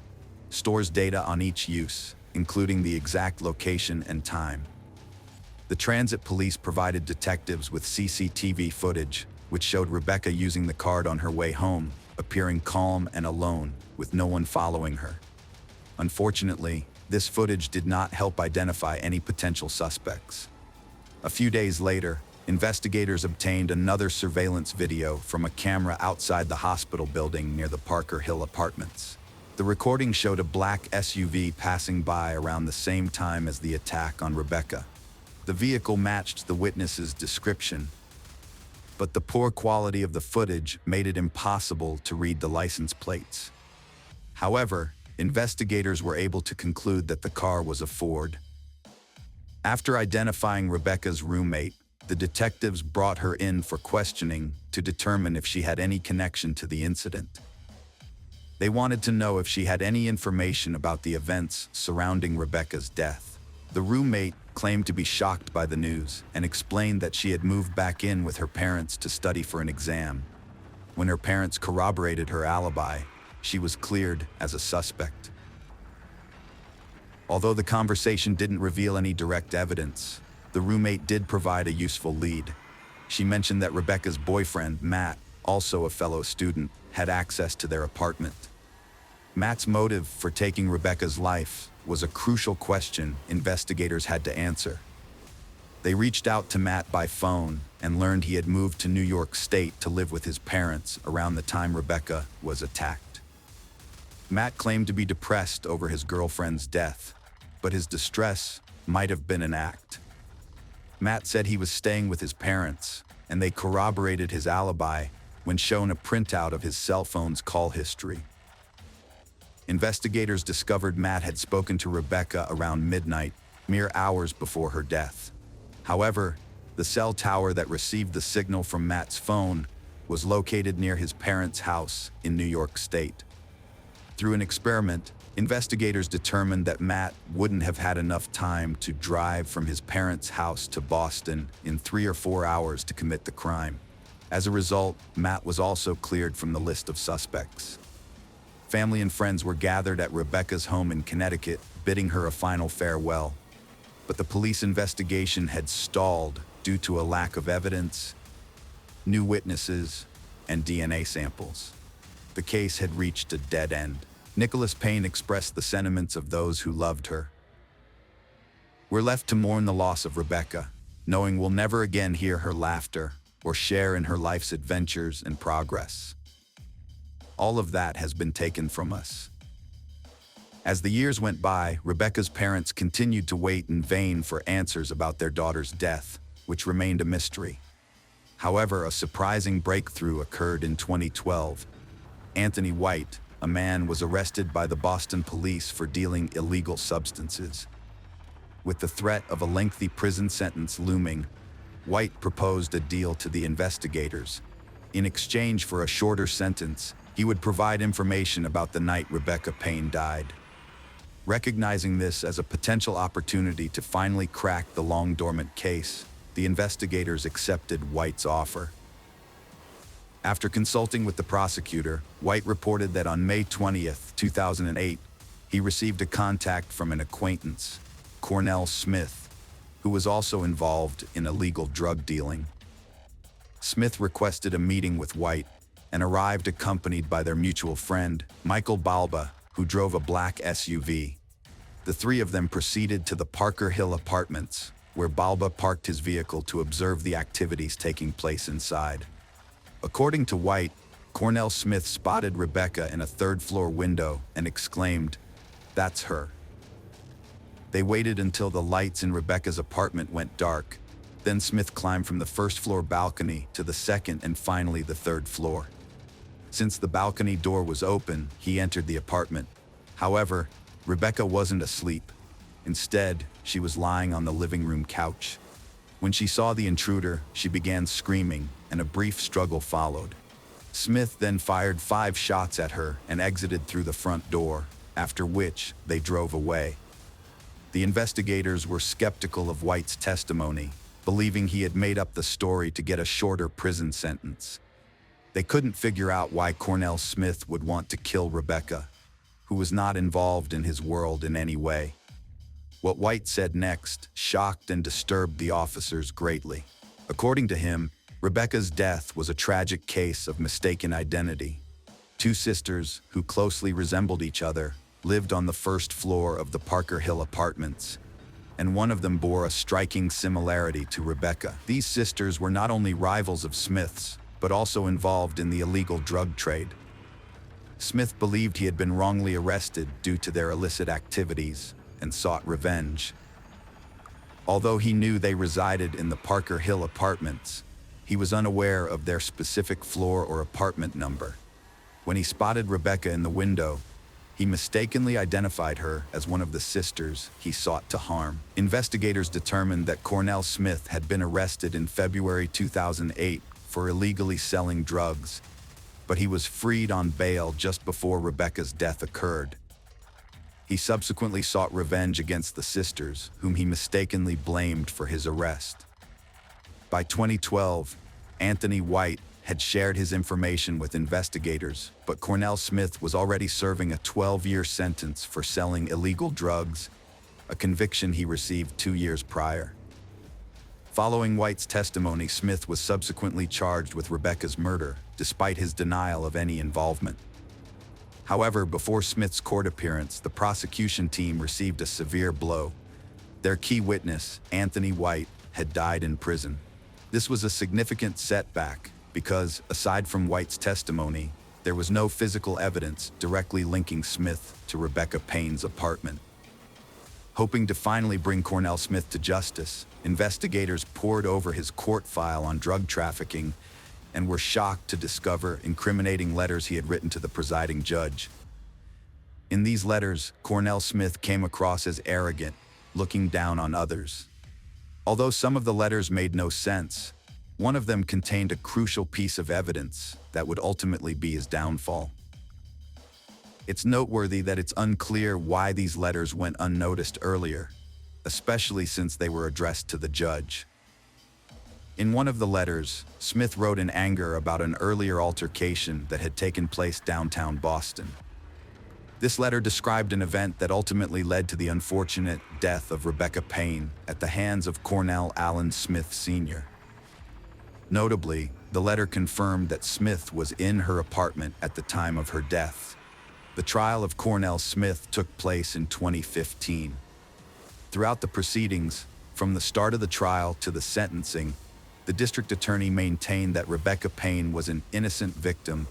stores data on each use, including the exact location and time. The transit police provided detectives with CCTV footage, which showed Rebecca using the card on her way home, appearing calm and alone, with no one following her. Unfortunately, this footage did not help identify any potential suspects. A few days later, investigators obtained another surveillance video from a camera outside the hospital building near the Parker Hill Apartments. The recording showed a black SUV passing by around the same time as the attack on Rebecca. The vehicle matched the witness's description, but the poor quality of the footage made it impossible to read the license plates. However, investigators were able to conclude that the car was a Ford. After identifying Rebecca's roommate, the detectives brought her in for questioning to determine if she had any connection to the incident. They wanted to know if she had any information about the events surrounding Rebecca's death. The roommate claimed to be shocked by the news and explained that she had moved back in with her parents to study for an exam. When her parents corroborated her alibi, she was cleared as a suspect. Although the conversation didn't reveal any direct evidence, the roommate did provide a useful lead. She mentioned that Rebecca's boyfriend, Matt, also a fellow student, had access to their apartment. Matt's motive for taking Rebecca's life was a crucial question investigators had to answer. They reached out to Matt by phone and learned he had moved to New York State to live with his parents around the time Rebecca was attacked. Matt claimed to be depressed over his girlfriend's death, but his distress might have been an act. Matt said he was staying with his parents, and they corroborated his alibi when shown a printout of his cell phone's call history. Investigators discovered Matt had spoken to Rebecca around midnight, mere hours before her death. However, the cell tower that received the signal from Matt's phone was located near his parents' house in New York State. Through an experiment, investigators determined that Matt wouldn't have had enough time to drive from his parents' house to Boston in 3 or 4 hours to commit the crime. As a result, Matt was also cleared from the list of suspects. Family and friends were gathered at Rebecca's home in Connecticut, bidding her a final farewell. But the police investigation had stalled due to a lack of evidence, new witnesses, and DNA samples. The case had reached a dead end. Nicholas Payne expressed the sentiments of those who loved her. "We're left to mourn the loss of Rebecca, knowing we'll never again hear her laughter or share in her life's adventures and progress. All of that has been taken from us." As the years went by, Rebecca's parents continued to wait in vain for answers about their daughter's death, which remained a mystery. However, a surprising breakthrough occurred in 2012. Anthony White, a man, was arrested by the Boston police for dealing illegal substances. With the threat of a lengthy prison sentence looming, White proposed a deal to the investigators. In exchange for a shorter sentence, he would provide information about the night Rebecca Payne died. Recognizing this as a potential opportunity to finally crack the long-dormant case, the investigators accepted White's offer. After consulting with the prosecutor, White reported that on May 20th, 2008, he received a contact from an acquaintance, Cornell Smith, who was also involved in illegal drug dealing. Smith requested a meeting with White and arrived accompanied by their mutual friend, Michael Balba, who drove a black SUV. The three of them proceeded to the Parker Hill apartments, where Balba parked his vehicle to observe the activities taking place inside. According to White, Cornell Smith spotted Rebecca in a third-floor window and exclaimed, "That's her." They waited until the lights in Rebecca's apartment went dark. Then Smith climbed from the first-floor balcony to the second and finally the third floor. Since the balcony door was open, he entered the apartment. However, Rebecca wasn't asleep. Instead, she was lying on the living room couch. When she saw the intruder, she began screaming, and a brief struggle followed. Smith then fired 5 shots at her and exited through the front door, after which they drove away. The investigators were skeptical of White's testimony, believing he had made up the story to get a shorter prison sentence. They couldn't figure out why Cornell Smith would want to kill Rebecca, who was not involved in his world in any way. What White said next shocked and disturbed the officers greatly. According to him, Rebecca's death was a tragic case of mistaken identity. 2 sisters, who closely resembled each other, lived on the first floor of the Parker Hill apartments, and one of them bore a striking similarity to Rebecca. These sisters were not only rivals of Smith's, but also involved in the illegal drug trade. Smith believed he had been wrongly arrested due to their illicit activities and sought revenge. Although he knew they resided in the Parker Hill apartments, he was unaware of their specific floor or apartment number. When he spotted Rebecca in the window, he mistakenly identified her as one of the sisters he sought to harm. Investigators determined that Cornell Smith had been arrested in February 2008 for illegally selling drugs, but he was freed on bail just before Rebecca's death occurred. He subsequently sought revenge against the sisters, whom he mistakenly blamed for his arrest. By 2012, Anthony White had shared his information with investigators, but Cornell Smith was already serving a 12-year sentence for selling illegal drugs, a conviction he received 2 years prior. Following White's testimony, Smith was subsequently charged with Rebecca's murder, despite his denial of any involvement. However, before Smith's court appearance, the prosecution team received a severe blow. Their key witness, Anthony White, had died in prison. This was a significant setback because, aside from White's testimony, there was no physical evidence directly linking Smith to Rebecca Payne's apartment. Hoping to finally bring Cornell Smith to justice, investigators pored over his court file on drug trafficking and were shocked to discover incriminating letters he had written to the presiding judge. In these letters, Cornell Smith came across as arrogant, looking down on others. Although some of the letters made no sense, one of them contained a crucial piece of evidence that would ultimately be his downfall. It's noteworthy that it's unclear why these letters went unnoticed earlier, especially since they were addressed to the judge. In one of the letters, Smith wrote in anger about an earlier altercation that had taken place downtown Boston. This letter described an event that ultimately led to the unfortunate death of Rebecca Payne at the hands of Cornell Allen Smith Sr. Notably, the letter confirmed that Smith was in her apartment at the time of her death. The trial of Cornell Smith took place in 2015. Throughout the proceedings, from the start of the trial to the sentencing, the district attorney maintained that Rebecca Payne was an innocent victim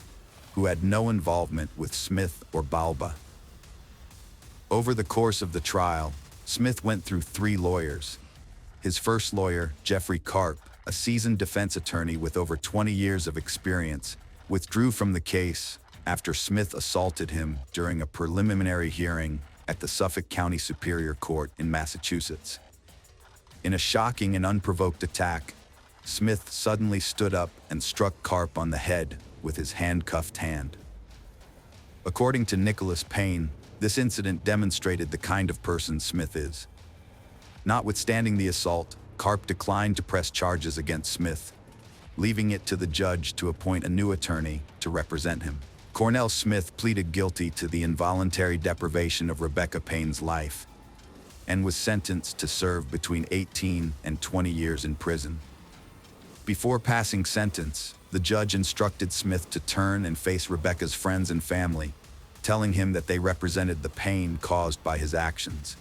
who had no involvement with Smith or Balba. Over the course of the trial, Smith went through 3 lawyers. His first lawyer, Jeffrey Karp, a seasoned defense attorney with over 20 years of experience, withdrew from the case after Smith assaulted him during a preliminary hearing at the Suffolk County Superior Court in Massachusetts. In a shocking and unprovoked attack, Smith suddenly stood up and struck Karp on the head with his handcuffed hand. According to Nicholas Payne, this incident demonstrated the kind of person Smith is. Notwithstanding the assault, Karp declined to press charges against Smith, leaving it to the judge to appoint a new attorney to represent him. Cornell Smith pleaded guilty to the involuntary deprivation of Rebecca Payne's life and was sentenced to serve between 18 and 20 years in prison. Before passing sentence, the judge instructed Smith to turn and face Rebecca's friends and family, telling him that they represented the pain caused by his actions.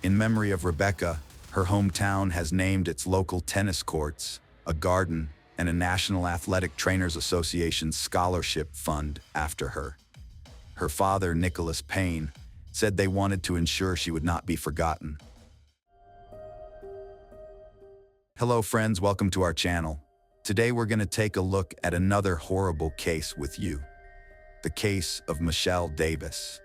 In memory of Rebecca, her hometown has named its local tennis courts, a garden, and a National Athletic Trainers Association scholarship fund after her. Her father, Nicholas Payne, said they wanted to ensure she would not be forgotten. Hello friends, welcome to our channel. Today we're going to take a look at another horrible case with you. The case of Michelle Davis.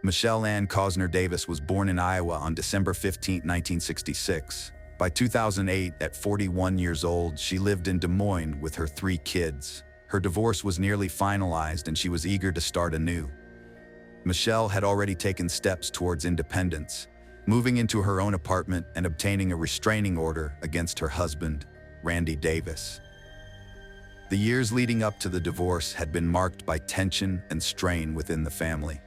Michelle Ann Cosner Davis was born in Iowa on December 15, 1966. By 2008, at 41 years old, she lived in Des Moines with her 3 kids. Her divorce was nearly finalized and she was eager to start anew. Michelle had already taken steps towards independence, moving into her own apartment and obtaining a restraining order against her husband, Randy Davis. The years leading up to the divorce had been marked by tension and strain within the family.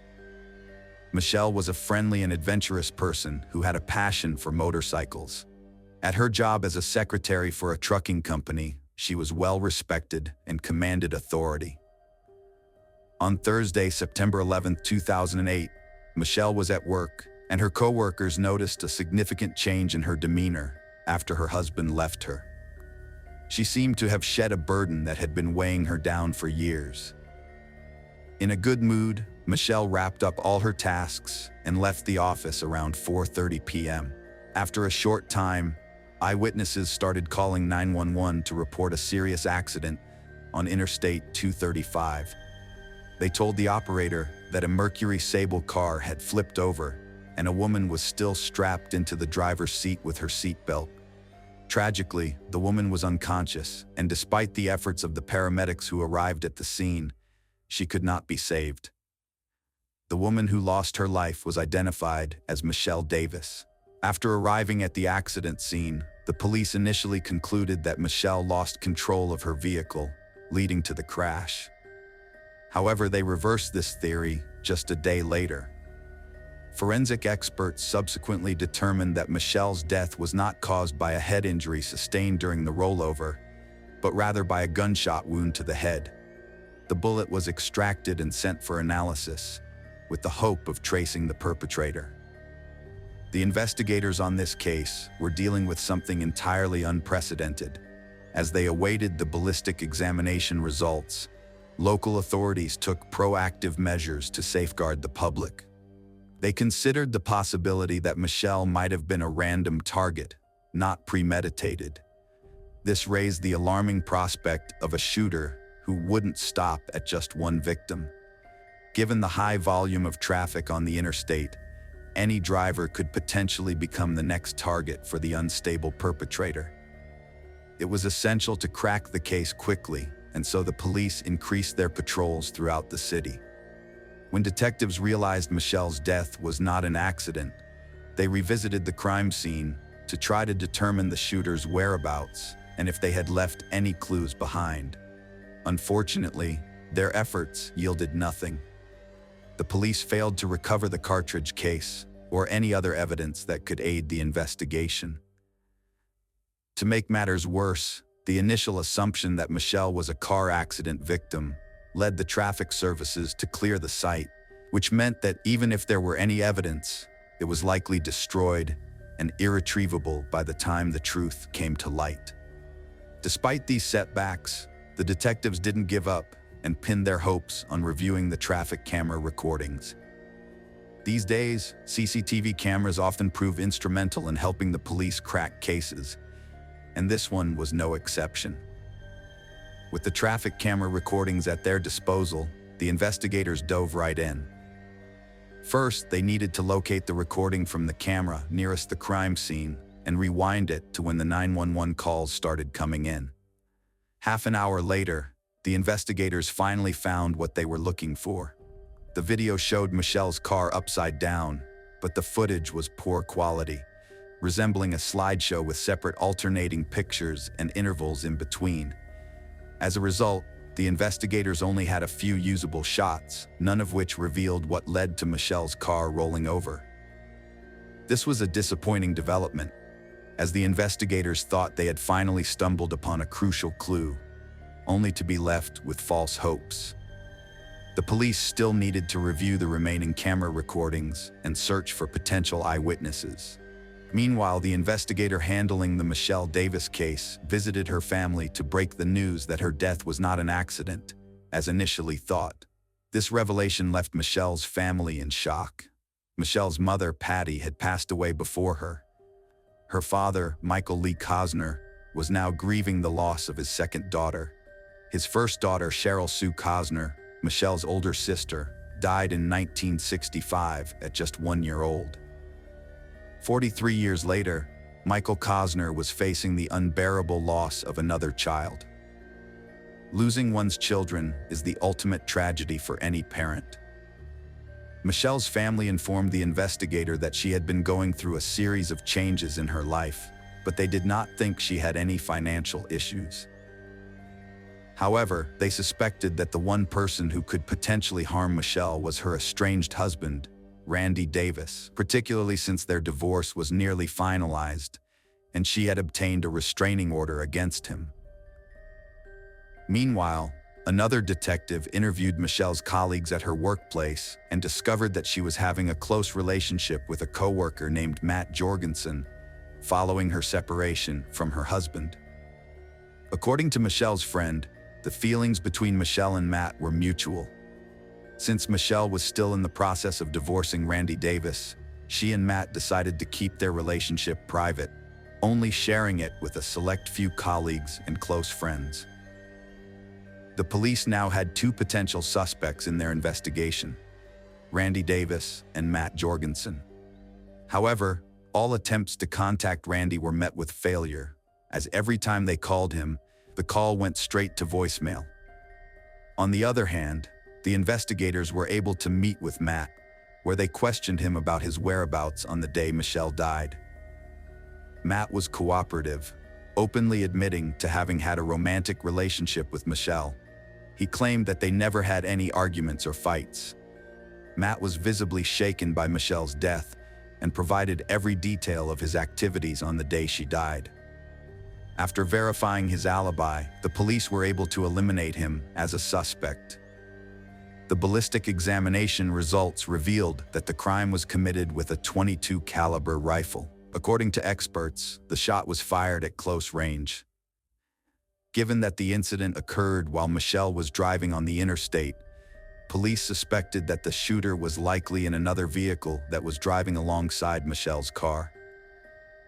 Michelle was a friendly and adventurous person who had a passion for motorcycles. At her job as a secretary for a trucking company, she was well respected and commanded authority. On Thursday, September 11, 2008, Michelle was at work, and her co-workers noticed a significant change in her demeanor after her husband left her. She seemed to have shed a burden that had been weighing her down for years. In a good mood, Michelle wrapped up all her tasks and left the office around 4:30 p.m. After a short time, eyewitnesses started calling 911 to report a serious accident on Interstate 235. They told the operator that a Mercury Sable car had flipped over and a woman was still strapped into the driver's seat with her seatbelt. Tragically, the woman was unconscious, and despite the efforts of the paramedics who arrived at the scene, she could not be saved. The woman who lost her life was identified as Michelle Davis. After arriving at the accident scene, the police initially concluded that Michelle lost control of her vehicle, leading to the crash. However, they reversed this theory just a day later. Forensic experts subsequently determined that Michelle's death was not caused by a head injury sustained during the rollover, but rather by a gunshot wound to the head. The bullet was extracted and sent for analysis, with the hope of tracing the perpetrator. The investigators on this case were dealing with something entirely unprecedented. As they awaited the ballistic examination results, local authorities took proactive measures to safeguard the public. They considered the possibility that Michelle might have been a random target, not premeditated. This raised the alarming prospect of a shooter who wouldn't stop at just one victim. Given the high volume of traffic on the interstate, any driver could potentially become the next target for the unstable perpetrator. It was essential to crack the case quickly, and so the police increased their patrols throughout the city. When detectives realized Michelle's death was not an accident, they revisited the crime scene to try to determine the shooter's whereabouts and if they had left any clues behind. Unfortunately, their efforts yielded nothing. The police failed to recover the cartridge case or any other evidence that could aid the investigation. To make matters worse, the initial assumption that Michelle was a car accident victim led the traffic services to clear the site, which meant that even if there were any evidence, it was likely destroyed and irretrievable by the time the truth came to light. Despite these setbacks, the detectives didn't give up and pinned their hopes on reviewing the traffic camera recordings. These days, CCTV cameras often prove instrumental in helping the police crack cases, and this one was no exception. With the traffic camera recordings at their disposal, the investigators dove right in. First, they needed to locate the recording from the camera nearest the crime scene and rewind it to when the 911 calls started coming in. Half an hour later, the investigators finally found what they were looking for. The video showed Michelle's car upside down, but the footage was poor quality, resembling a slideshow with separate alternating pictures and intervals in between. As a result, the investigators only had a few usable shots, none of which revealed what led to Michelle's car rolling over. This was a disappointing development. as the investigators thought they had finally stumbled upon a crucial clue, only to be left with false hopes. The police still needed to review the remaining camera recordings and search for potential eyewitnesses. Meanwhile, the investigator handling the Michelle Davis case visited her family to break the news that her death was not an accident, as initially thought. This revelation left Michelle's family in shock. Michelle's mother, Patty, had passed away before her. Her father, Michael Lee Cosner, was now grieving the loss of his second daughter. His first daughter, Cheryl Sue Cosner, Michelle's older sister, died in 1965 at just 1 year old. 43 years later, Michael Cosner was facing the unbearable loss of another child. Losing one's children is the ultimate tragedy for any parent. Michelle's family informed the investigator that she had been going through a series of changes in her life, but they did not think she had any financial issues. However, they suspected that the one person who could potentially harm Michelle was her estranged husband, Randy Davis, particularly since their divorce was nearly finalized, and she had obtained a restraining order against him. Meanwhile, another detective interviewed Michelle's colleagues at her workplace and discovered that she was having a close relationship with a coworker named Matt Jorgensen, following her separation from her husband. According to Michelle's friend, the feelings between Michelle and Matt were mutual. Since Michelle was still in the process of divorcing Randy Davis, she and Matt decided to keep their relationship private, only sharing it with a select few colleagues and close friends. The police now had two potential suspects in their investigation, Randy Davis and Matt Jorgensen. However, all attempts to contact Randy were met with failure, as every time they called him, the call went straight to voicemail. On the other hand, the investigators were able to meet with Matt, where they questioned him about his whereabouts on the day Michelle died. Matt was cooperative, openly admitting to having had a romantic relationship with Michelle. He claimed that they never had any arguments or fights. Matt was visibly shaken by Michelle's death and provided every detail of his activities on the day she died. After verifying his alibi, the police were able to eliminate him as a suspect. The ballistic examination results revealed that the crime was committed with a .22 caliber rifle. According to experts, the shot was fired at close range. Given that the incident occurred while Michelle was driving on the interstate, police suspected that the shooter was likely in another vehicle that was driving alongside Michelle's car.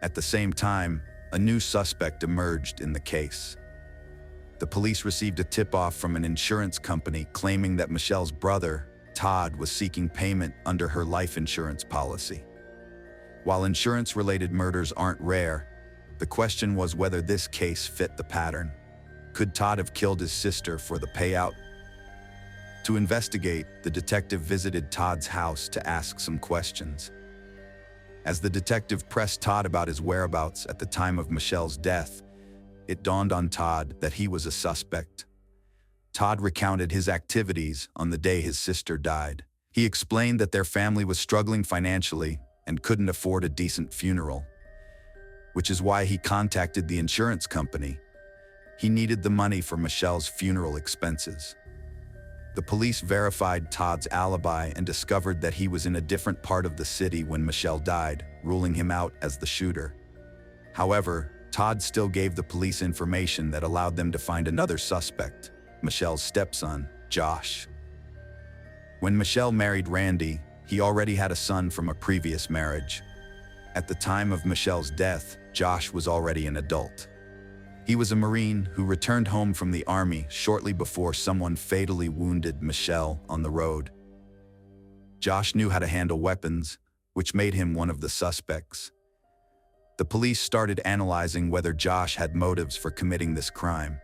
At the same time, a new suspect emerged in the case. The police received a tip-off from an insurance company claiming that Michelle's brother, Todd, was seeking payment under her life insurance policy. While insurance-related murders aren't rare, the question was whether this case fit the pattern. Could Todd have killed his sister for the payout? To investigate, the detective visited Todd's house to ask some questions. As the detective pressed Todd about his whereabouts at the time of Michelle's death, it dawned on Todd that he was a suspect. Todd recounted his activities on the day his sister died. He explained that their family was struggling financially and couldn't afford a decent funeral, which is why he contacted the insurance company. He needed the money for Michelle's funeral expenses. The police verified Todd's alibi and discovered that he was in a different part of the city when Michelle died, ruling him out as the shooter. However, Todd still gave the police information that allowed them to find another suspect, Michelle's stepson, Josh. When Michelle married Randy, he already had a son from a previous marriage. At the time of Michelle's death, Josh was already an adult. He was a Marine who returned home from the Army shortly before someone fatally wounded Michelle on the road. Josh knew how to handle weapons, which made him one of the suspects. The police started analyzing whether Josh had motives for committing this crime.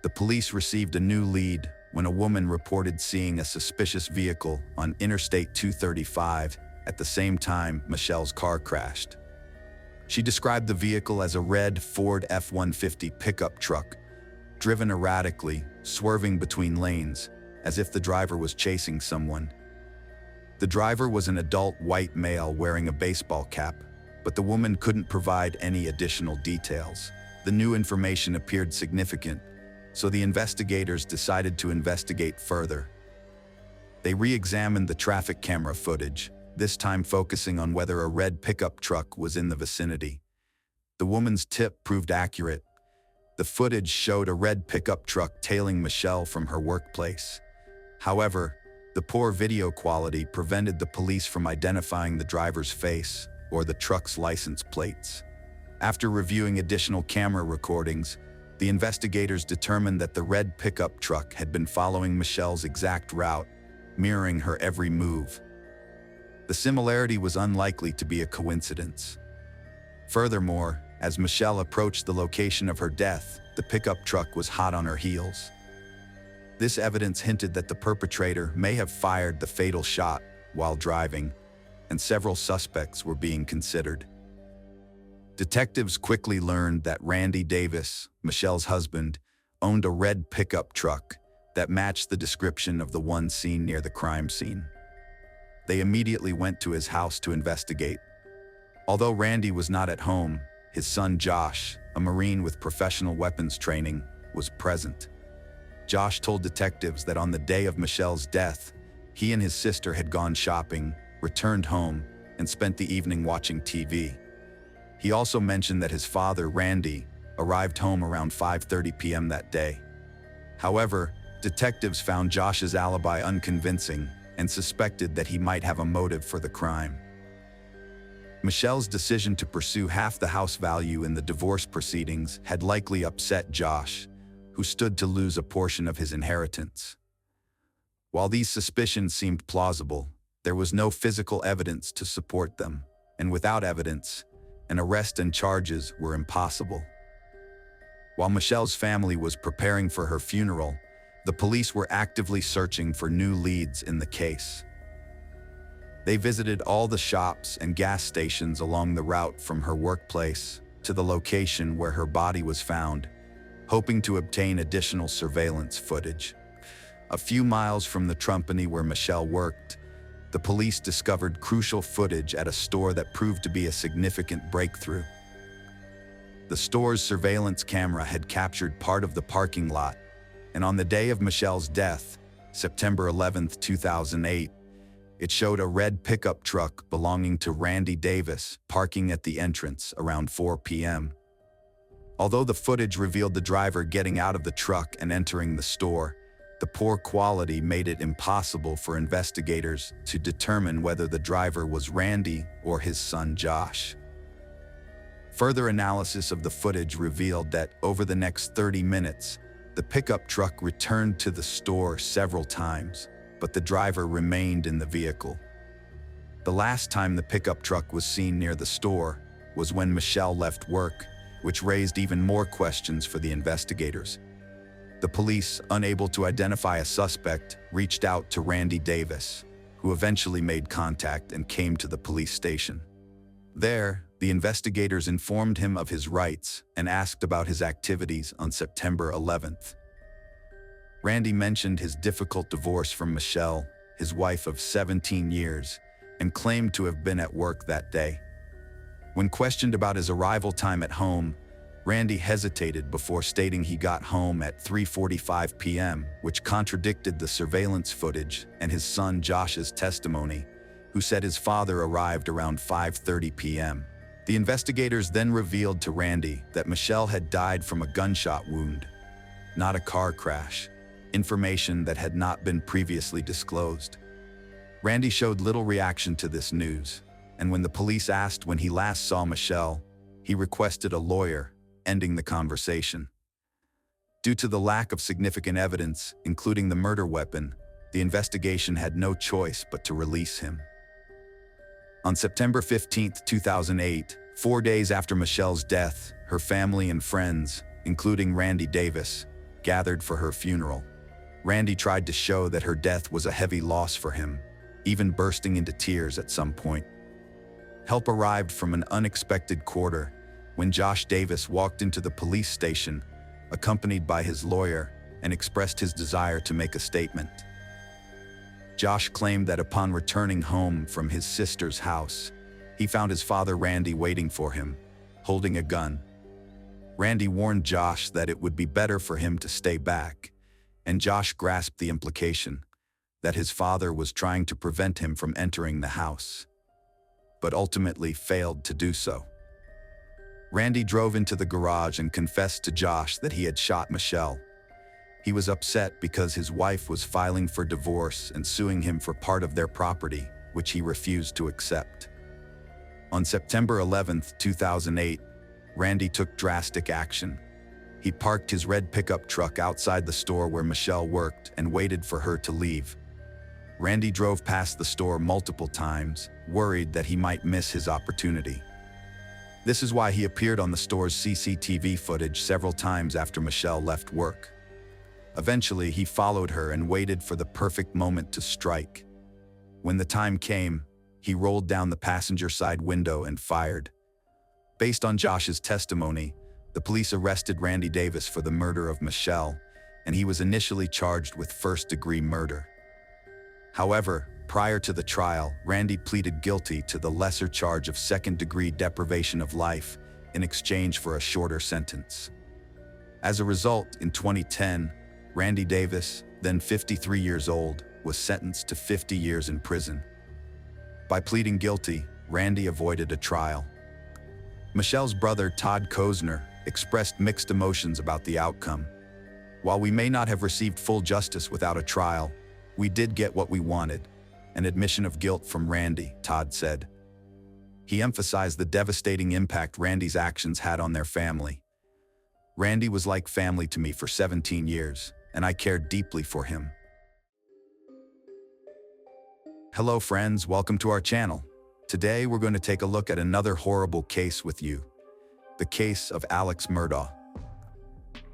The police received a new lead when a woman reported seeing a suspicious vehicle on Interstate 235 at the same time Michelle's car crashed. She described the vehicle as a red Ford F-150 pickup truck, driven erratically, swerving between lanes, as if the driver was chasing someone. The driver was an adult white male wearing a baseball cap, but the woman couldn't provide any additional details. The new information appeared significant, so the investigators decided to investigate further. They re-examined the traffic camera footage, this time focusing on whether a red pickup truck was in the vicinity. The woman's tip proved accurate. The footage showed a red pickup truck tailing Michelle from her workplace. However, the poor video quality prevented the police from identifying the driver's face or the truck's license plates. After reviewing additional camera recordings, the investigators determined that the red pickup truck had been following Michelle's exact route, mirroring her every move. The similarity was unlikely to be a coincidence. Furthermore, as Michelle approached the location of her death, the pickup truck was hot on her heels. This evidence hinted that the perpetrator may have fired the fatal shot while driving, and several suspects were being considered. Detectives quickly learned that Randy Davis, Michelle's husband, owned a red pickup truck that matched the description of the one seen near the crime scene. They immediately went to his house to investigate. Although Randy was not at home, his son Josh, a Marine with professional weapons training, was present. Josh told detectives that on the day of Michelle's death, he and his sister had gone shopping, returned home, and spent the evening watching TV. He also mentioned that his father, Randy, arrived home around 5:30 p.m. that day. However, detectives found Josh's alibi unconvincing and suspected that he might have a motive for the crime. Michelle's decision to pursue half the house value in the divorce proceedings had likely upset Josh, who stood to lose a portion of his inheritance. While these suspicions seemed plausible, there was no physical evidence to support them, and without evidence, an arrest and charges were impossible. While Michelle's family was preparing for her funeral, the police were actively searching for new leads in the case. They visited all the shops and gas stations along the route from her workplace to the location where her body was found, hoping to obtain additional surveillance footage. A few miles from the company where Michelle worked, the police discovered crucial footage at a store that proved to be a significant breakthrough. The store's surveillance camera had captured part of the parking lot, and on the day of Michelle's death, September 11, 2008, it showed a red pickup truck belonging to Randy Davis parking at the entrance around 4 p.m. Although the footage revealed the driver getting out of the truck and entering the store, the poor quality made it impossible for investigators to determine whether the driver was Randy or his son Josh. Further analysis of the footage revealed that over the next 30 minutes, the pickup truck returned to the store several times, but the driver remained in the vehicle. The last time the pickup truck was seen near the store was when Michelle left work, which raised even more questions for the investigators. The police, unable to identify a suspect, reached out to Randy Davis, who eventually made contact and came to the police station. There, the investigators informed him of his rights and asked about his activities on September 11th. Randy mentioned his difficult divorce from Michelle, his wife of 17 years, and claimed to have been at work that day. When questioned about his arrival time at home, Randy hesitated before stating he got home at 3:45 p.m., which contradicted the surveillance footage and his son Josh's testimony, who said his father arrived around 5:30 p.m. The investigators then revealed to Randy that Michelle had died from a gunshot wound, not a car crash, information that had not been previously disclosed. Randy showed little reaction to this news, and when the police asked when he last saw Michelle, he requested a lawyer, ending the conversation. Due to the lack of significant evidence, including the murder weapon, the investigation had no choice but to release him. On September 15, 2008, 4 days after Michelle's death, her family and friends, including Randy Davis, gathered for her funeral. Randy tried to show that her death was a heavy loss for him, even bursting into tears at some point. Help arrived from an unexpected quarter when Josh Davis walked into the police station, accompanied by his lawyer, and expressed his desire to make a statement. Josh claimed that upon returning home from his sister's house, He found his father Randy waiting for him, holding a gun. Randy warned Josh that it would be better for him to stay back, and Josh grasped the implication that his father was trying to prevent him from entering the house, but ultimately failed to do so. Randy drove into the garage and confessed to Josh that he had shot Michelle. He was upset because his wife was filing for divorce and suing him for part of their property, which he refused to accept. On September 11, 2008, Randy took drastic action. He parked his red pickup truck outside the store where Michelle worked and waited for her to leave. Randy drove past the store multiple times, worried that he might miss his opportunity. This is why he appeared on the store's CCTV footage several times after Michelle left work. Eventually, he followed her and waited for the perfect moment to strike. When the time came, he rolled down the passenger side window and fired. Based on Josh's testimony, the police arrested Randy Davis for the murder of Michelle, and he was initially charged with first-degree murder. However, prior to the trial, Randy pleaded guilty to the lesser charge of second-degree deprivation of life in exchange for a shorter sentence. As a result, in 2010, Randy Davis, then 53 years old, was sentenced to 50 years in prison. By pleading guilty, Randy avoided a trial. Michelle's brother, Todd Kozner, expressed mixed emotions about the outcome. While we may not have received full justice without a trial, we did get what we wanted, an admission of guilt from Randy, Todd said. He emphasized the devastating impact Randy's actions had on their family. Randy was like family to me for 17 years, and I cared deeply for him. Hello friends, welcome to our channel. Today we're going to take a look at another horrible case with you. The case of Alex Murdaugh.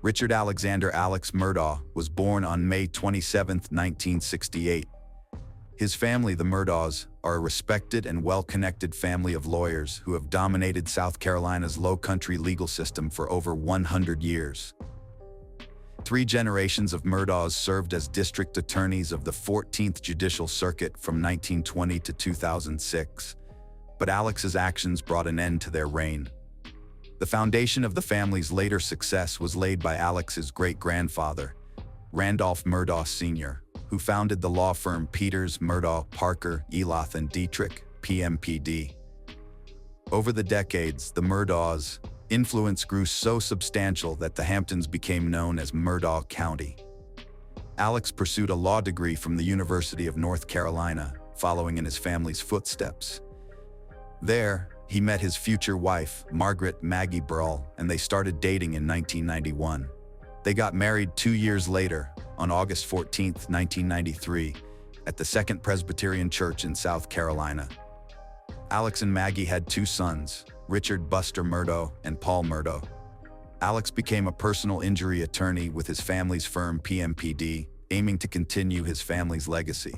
Richard Alexander Alex Murdaugh was born on May 27, 1968. His family, the Murdaughs, are a respected and well-connected family of lawyers who have dominated South Carolina's low-country legal system for over 100 years. 3 generations of Murdaughs served as district attorneys of the 14th Judicial Circuit from 1920 to 2006, but Alex's actions brought an end to their reign. The foundation of the family's later success was laid by Alex's great-grandfather, Randolph Murdaugh Sr., who founded the law firm Peters, Murdaugh, Parker, Eloth and Dietrich, PMPD. Over the decades, the Murdaughs' influence grew so substantial that the Hamptons became known as Murdaugh County. Alex pursued a law degree from the University of North Carolina, following in his family's footsteps. There, he met his future wife, Margaret Maggie Burrell, and they started dating in 1991. They got married 2 years later, on August 14, 1993, at the Second Presbyterian Church in South Carolina. Alex and Maggie had 2 sons, Richard Buster Murdaugh and Paul Murdaugh. Alex became a personal injury attorney with his family's firm PMPD, aiming to continue his family's legacy.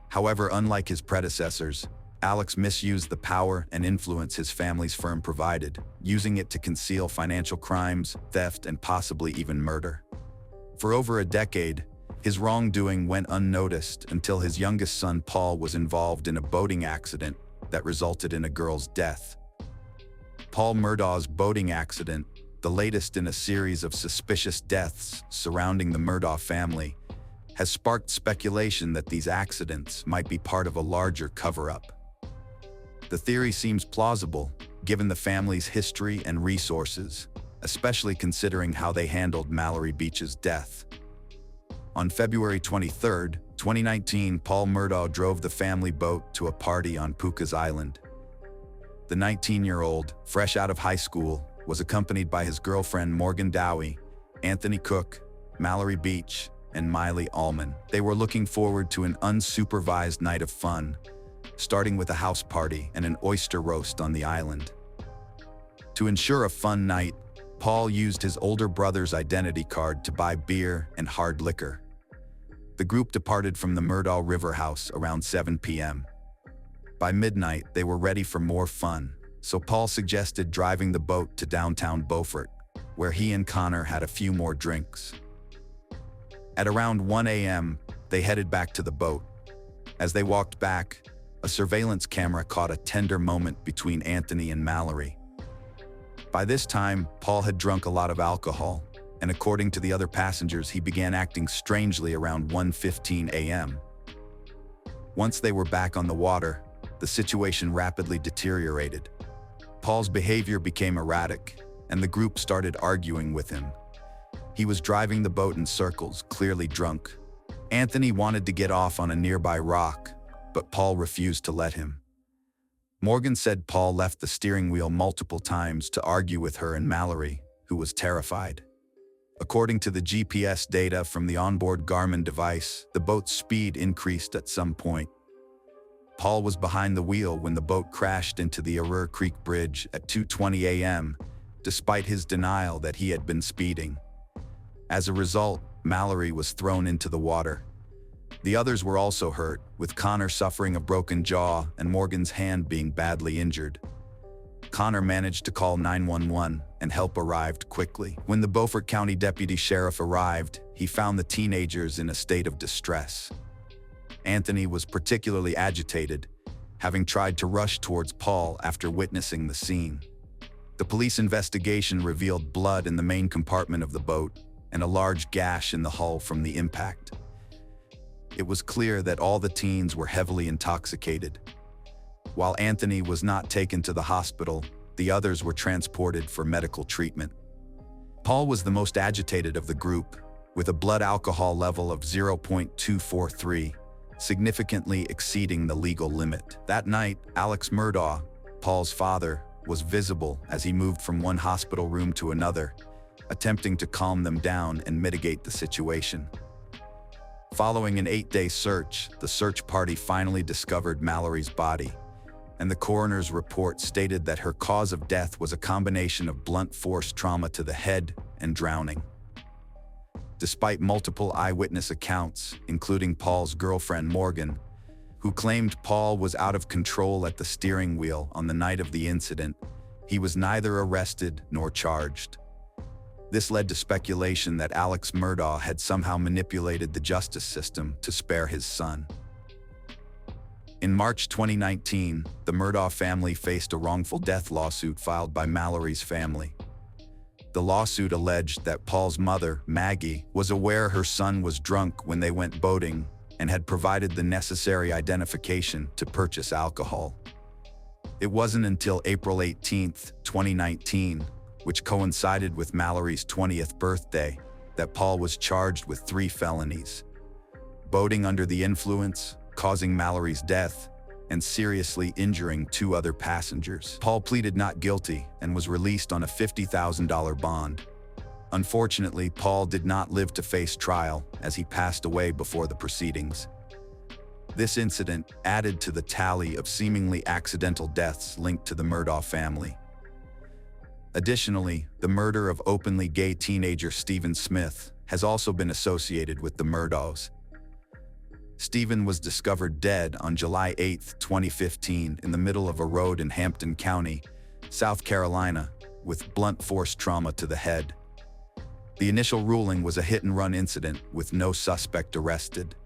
However, unlike his predecessors, Alex misused the power and influence his family's firm provided, using it to conceal financial crimes, theft, and possibly even murder. For over a decade, his wrongdoing went unnoticed until his youngest son Paul was involved in a boating accident that resulted in a girl's death. Paul Murdaugh's boating accident, the latest in a series of suspicious deaths surrounding the Murdaugh family, has sparked speculation that these accidents might be part of a larger cover-up. The theory seems plausible, given the family's history and resources, especially considering how they handled Mallory Beach's death. On February 23, 2019, Paul Murdaugh drove the family boat to a party on Puka's Island. The 19-year-old, fresh out of high school, was accompanied by his girlfriend Morgan Dowie, Anthony Cook, Mallory Beach, and Miley Allman. They were looking forward to an unsupervised night of fun, starting with a house party and an oyster roast on the island. To ensure a fun night, Paul used his older brother's identity card to buy beer and hard liquor. The group departed from the Murdaugh River House around 7 p.m. By midnight, they were ready for more fun, so Paul suggested driving the boat to downtown Beaufort, where he and Connor had a few more drinks. At around 1 a.m., they headed back to the boat. As they walked back, a surveillance camera caught a tender moment between Anthony and Mallory. By this time, Paul had drunk a lot of alcohol, and according to the other passengers, he began acting strangely around 1:15 a.m. Once they were back on the water, the situation rapidly deteriorated. Paul's behavior became erratic, and the group started arguing with him. He was driving the boat in circles, clearly drunk. Anthony wanted to get off on a nearby rock, but Paul refused to let him. Morgan said Paul left the steering wheel multiple times to argue with her and Mallory, who was terrified. According to the GPS data from the onboard Garmin device, the boat's speed increased at some point. Paul was behind the wheel when the boat crashed into the Arur Creek Bridge at 2:20 a.m., despite his denial that he had been speeding. As a result, Mallory was thrown into the water. The others were also hurt, with Connor suffering a broken jaw and Morgan's hand being badly injured. Connor managed to call 911 and help arrived quickly. When the Beaufort County Deputy Sheriff arrived, he found the teenagers in a state of distress. Anthony was particularly agitated, having tried to rush towards Paul after witnessing the scene. The police investigation revealed blood in the main compartment of the boat and a large gash in the hull from the impact. It was clear that all the teens were heavily intoxicated. While Anthony was not taken to the hospital, the others were transported for medical treatment. Paul was the most agitated of the group, with a blood alcohol level of 0.243, significantly exceeding the legal limit. That night, Alex Murdaugh, Paul's father, was visible as he moved from one hospital room to another, attempting to calm them down and mitigate the situation. Following an 8-day search, the search party finally discovered Mallory's body, and the coroner's report stated that her cause of death was a combination of blunt force trauma to the head and drowning. Despite multiple eyewitness accounts, including Paul's girlfriend Morgan, who claimed Paul was out of control at the steering wheel on the night of the incident, he was neither arrested nor charged. This led to speculation that Alex Murdaugh had somehow manipulated the justice system to spare his son. In March 2019, the Murdaugh family faced a wrongful death lawsuit filed by Mallory's family. The lawsuit alleged that Paul's mother, Maggie, was aware her son was drunk when they went boating and had provided the necessary identification to purchase alcohol. It wasn't until April 18, 2019, which coincided with Mallory's 20th birthday, that Paul was charged with 3 felonies: boating under the influence, causing Mallory's death, and seriously injuring 2 other passengers. Paul pleaded not guilty and was released on a $50,000 bond. Unfortunately, Paul did not live to face trial as he passed away before the proceedings. This incident added to the tally of seemingly accidental deaths linked to the Murdaugh family. Additionally, the murder of openly gay teenager Stephen Smith has also been associated with the Murdaughs. Stephen was discovered dead on July 8, 2015, in the middle of a road in Hampton County, South Carolina, with blunt force trauma to the head. The initial ruling was a hit-and-run incident with no suspect arrested.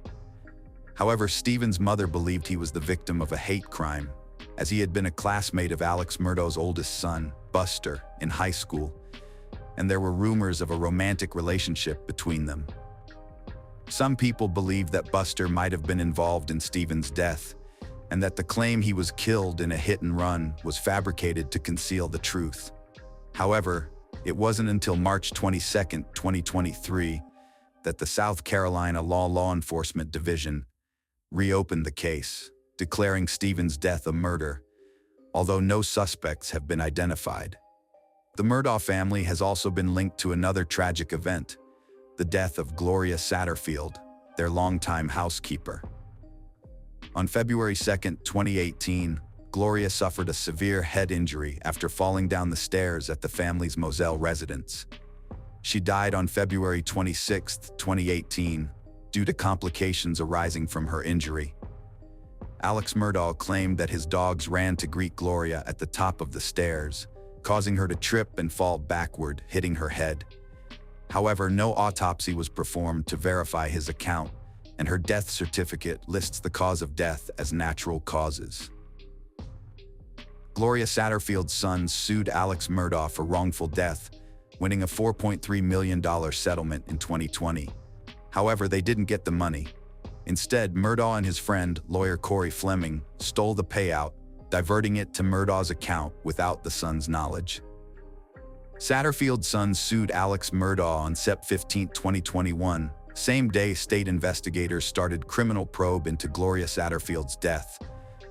However, Stephen's mother believed he was the victim of a hate crime, as he had been a classmate of Alex Murdaugh's oldest son, Buster, in high school, and there were rumors of a romantic relationship between them. Some people believe that Buster might have been involved in Stephen's death, and that the claim he was killed in a hit-and-run was fabricated to conceal the truth. However, it wasn't until March 22, 2023, that the South Carolina Law Enforcement Division reopened the case, declaring Stephen's death a murder, although no suspects have been identified. The Murdaugh family has also been linked to another tragic event, the death of Gloria Satterfield, their longtime housekeeper. On February 2, 2018, Gloria suffered a severe head injury after falling down the stairs at the family's Moselle residence. She died on February 26, 2018, due to complications arising from her injury. Alex Murdaugh claimed that his dogs ran to greet Gloria at the top of the stairs, causing her to trip and fall backward, hitting her head. However, no autopsy was performed to verify his account, and her death certificate lists the cause of death as natural causes. Gloria Satterfield's sons sued Alex Murdaugh for wrongful death, winning a $4.3 million settlement in 2020. However, they didn't get the money. Instead, Murdaugh and his friend, lawyer Corey Fleming, stole the payout, diverting it to Murdaugh's account without the sons' knowledge. Satterfield's sons sued Alex Murdaugh on September 15, 2021. Same day, state investigators started criminal probe into Gloria Satterfield's death,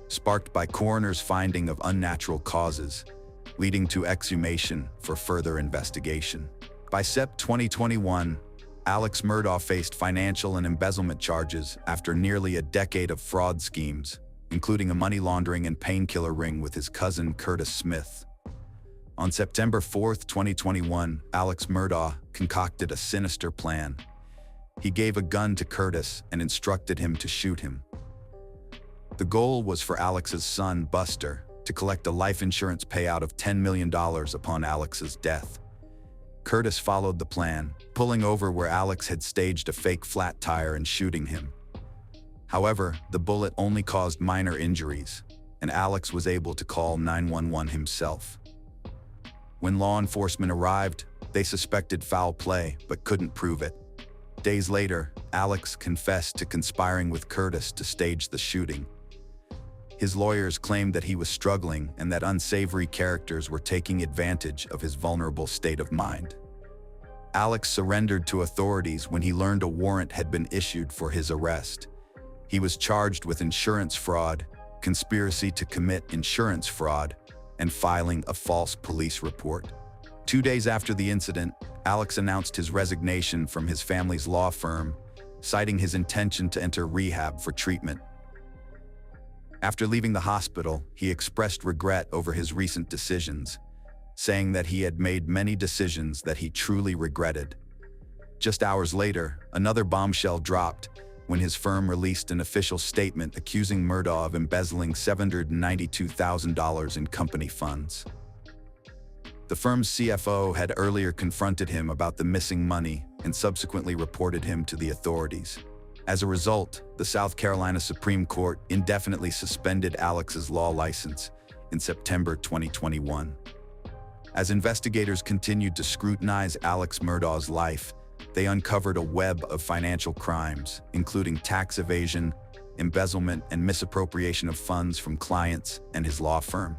sparked by coroner's finding of unnatural causes, leading to exhumation for further investigation. By September 2021, Alex Murdaugh faced financial and embezzlement charges after nearly a decade of fraud schemes, including a money laundering and painkiller ring with his cousin Curtis Smith. On September 4, 2021, Alex Murdaugh concocted a sinister plan. He gave a gun to Curtis and instructed him to shoot him. The goal was for Alex's son, Buster, to collect a life insurance payout of $10 million upon Alex's death. Curtis followed the plan, pulling over where Alex had staged a fake flat tire and shooting him. However, the bullet only caused minor injuries, and Alex was able to call 911 himself. When law enforcement arrived, they suspected foul play but couldn't prove it. Days later, Alex confessed to conspiring with Curtis to stage the shooting. His lawyers claimed that he was struggling and that unsavory characters were taking advantage of his vulnerable state of mind. Alex surrendered to authorities when he learned a warrant had been issued for his arrest. He was charged with insurance fraud, conspiracy to commit insurance fraud, and filing a false police report. 2 days after the incident, Alex announced his resignation from his family's law firm, citing his intention to enter rehab for treatment. After leaving the hospital, he expressed regret over his recent decisions, saying that he had made many decisions that he truly regretted. Just hours later, another bombshell dropped when his firm released an official statement accusing Murdaugh of embezzling $792,000 in company funds. The firm's CFO had earlier confronted him about the missing money and subsequently reported him to the authorities. As a result, the South Carolina Supreme Court indefinitely suspended Alex's law license in September 2021. As investigators continued to scrutinize Alex Murdaugh's life, they uncovered a web of financial crimes, including tax evasion, embezzlement, and misappropriation of funds from clients and his law firm.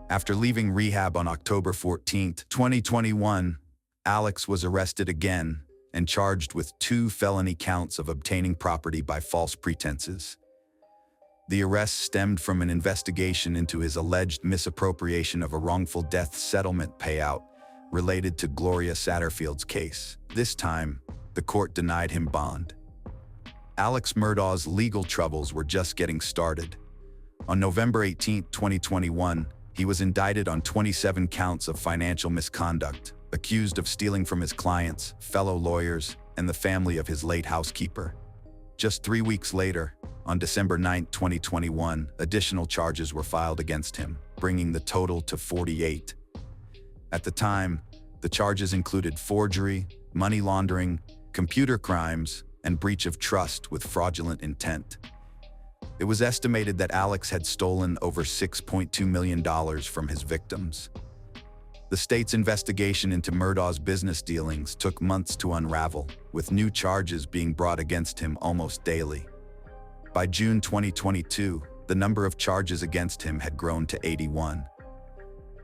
After leaving rehab on October 14, 2021, Alex was arrested again and charged with 2 felony counts of obtaining property by false pretenses. The arrest stemmed from an investigation into his alleged misappropriation of a wrongful death settlement payout related to Gloria Satterfield's case. This time, the court denied him bond. Alex Murdaugh's legal troubles were just getting started. On November 18, 2021, he was indicted on 27 counts of financial misconduct, accused of stealing from his clients, fellow lawyers, and the family of his late housekeeper. Just 3 weeks later, on December 9, 2021, additional charges were filed against him, bringing the total to 48. At the time, the charges included forgery, money laundering, computer crimes, and breach of trust with fraudulent intent. It was estimated that Alex had stolen over $6.2 million from his victims. The state's investigation into Murdaugh's business dealings took months to unravel, with new charges being brought against him almost daily. By June 2022, the number of charges against him had grown to 81.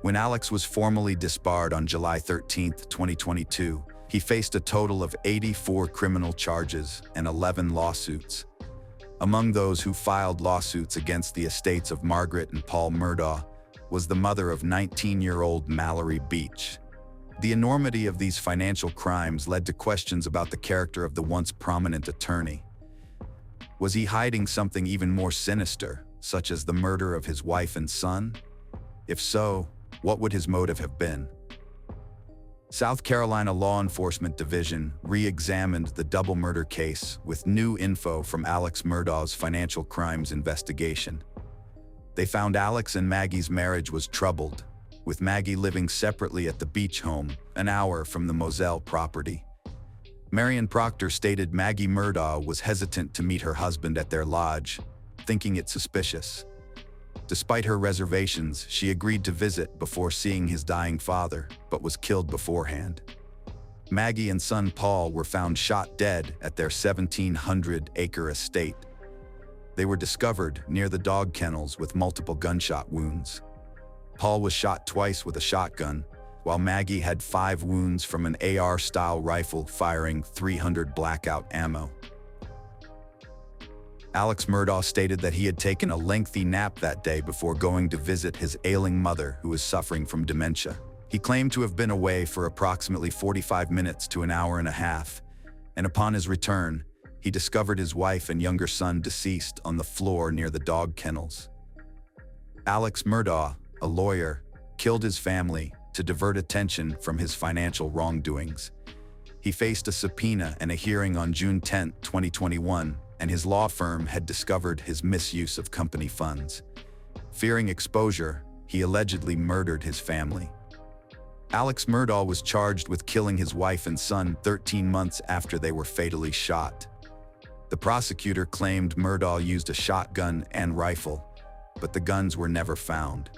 When Alex was formally disbarred on July 13, 2022, he faced a total of 84 criminal charges and 11 lawsuits. Among those who filed lawsuits against the estates of Margaret and Paul Murdaugh was the mother of 19-year-old Mallory Beach. The enormity of these financial crimes led to questions about the character of the once prominent attorney. Was he hiding something even more sinister, such as the murder of his wife and son? If so, what would his motive have been? South Carolina Law Enforcement Division re-examined the double murder case with new info from Alex Murdaugh's financial crimes investigation. They found Alex and Maggie's marriage was troubled, with Maggie living separately at the beach home, an hour from the Moselle property. Marion Proctor stated Maggie Murdaugh was hesitant to meet her husband at their lodge, thinking it suspicious. Despite her reservations, she agreed to visit before seeing his dying father, but was killed beforehand. Maggie and son Paul were found shot dead at their 1,700-acre estate. They were discovered near the dog kennels with multiple gunshot wounds. Paul was shot twice with a shotgun, while Maggie had 5 wounds from an AR-style rifle firing 300 blackout ammo. Alex Murdaugh stated that he had taken a lengthy nap that day before going to visit his ailing mother, who was suffering from dementia. He claimed to have been away for approximately 45 minutes to an hour and a half, and upon his return, he discovered his wife and younger son deceased on the floor near the dog kennels. Alex Murdaugh, a lawyer, killed his family to divert attention from his financial wrongdoings. He faced a subpoena and a hearing on June 10, 2021, and his law firm had discovered his misuse of company funds. Fearing exposure, he allegedly murdered his family. Alex Murdaugh was charged with killing his wife and son 13 months after they were fatally shot. The prosecutor claimed Murdaugh used a shotgun and rifle, but the guns were never found.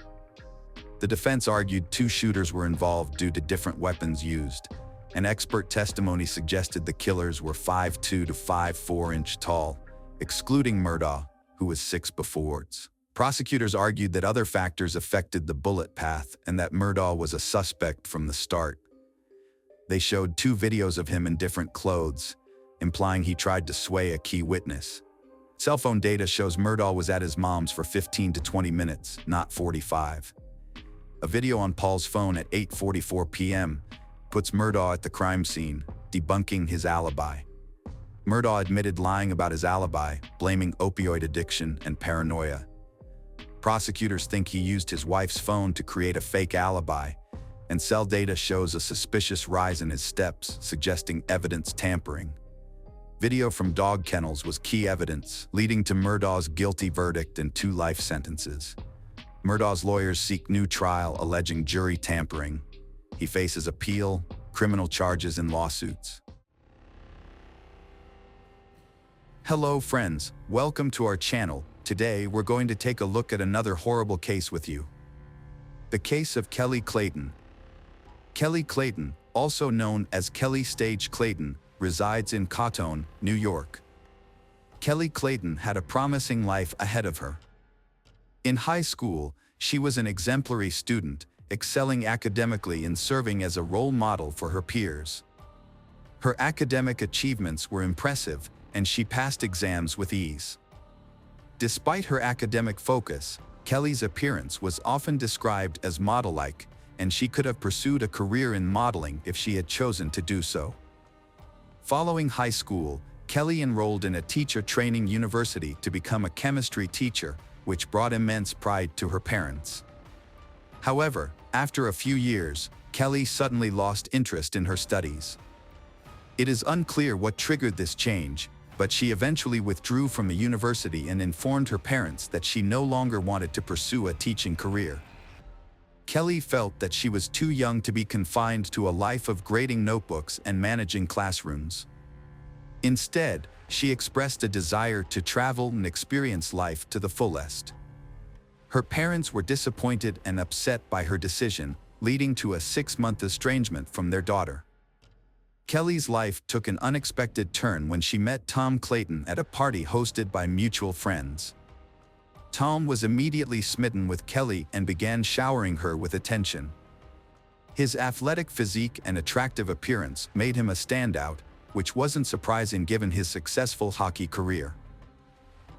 The defense argued 2 shooters were involved due to different weapons used, and expert testimony suggested the killers were 5'2" to 5'4" inch tall, excluding Murdaugh, who was 6'4". Prosecutors argued that other factors affected the bullet path and that Murdaugh was a suspect from the start. They showed 2 videos of him in different clothes, implying he tried to sway a key witness. Cell phone data shows Murdaugh was at his mom's for 15 to 20 minutes, not 45. A video on Paul's phone at 8:44 p.m. puts Murdaugh at the crime scene, debunking his alibi. Murdaugh admitted lying about his alibi, blaming opioid addiction and paranoia. Prosecutors think he used his wife's phone to create a fake alibi, and cell data shows a suspicious rise in his steps, suggesting evidence tampering. Video from dog kennels was key evidence, leading to Murdaugh's guilty verdict and 2 life sentences. Murdaugh's lawyers seek new trial alleging jury tampering. He faces appeal, criminal charges, and lawsuits. Hello friends, welcome to our channel. Today we're going to take a look at another horrible case with you. The case of Kelly Clayton. Kelly Clayton, also known as Kelly Stage Clayton, resides in Cotton, New York. Kelly Clayton had a promising life ahead of her. In high school, she was an exemplary student, excelling academically and serving as a role model for her peers. Her academic achievements were impressive, and she passed exams with ease. Despite her academic focus, Kelly's appearance was often described as model-like, and she could have pursued a career in modeling if she had chosen to do so. Following high school, Kelly enrolled in a teacher training university to become a chemistry teacher, which brought immense pride to her parents. However, after a few years, Kelly suddenly lost interest in her studies. It is unclear what triggered this change, but she eventually withdrew from the university and informed her parents that she no longer wanted to pursue a teaching career. Kelly felt that she was too young to be confined to a life of grading notebooks and managing classrooms. Instead, she expressed a desire to travel and experience life to the fullest. Her parents were disappointed and upset by her decision, leading to a 6-month estrangement from their daughter. Kelly's life took an unexpected turn when she met Tom Clayton at a party hosted by mutual friends. Tom was immediately smitten with Kelly and began showering her with attention. His athletic physique and attractive appearance made him a standout, which wasn't surprising given his successful hockey career.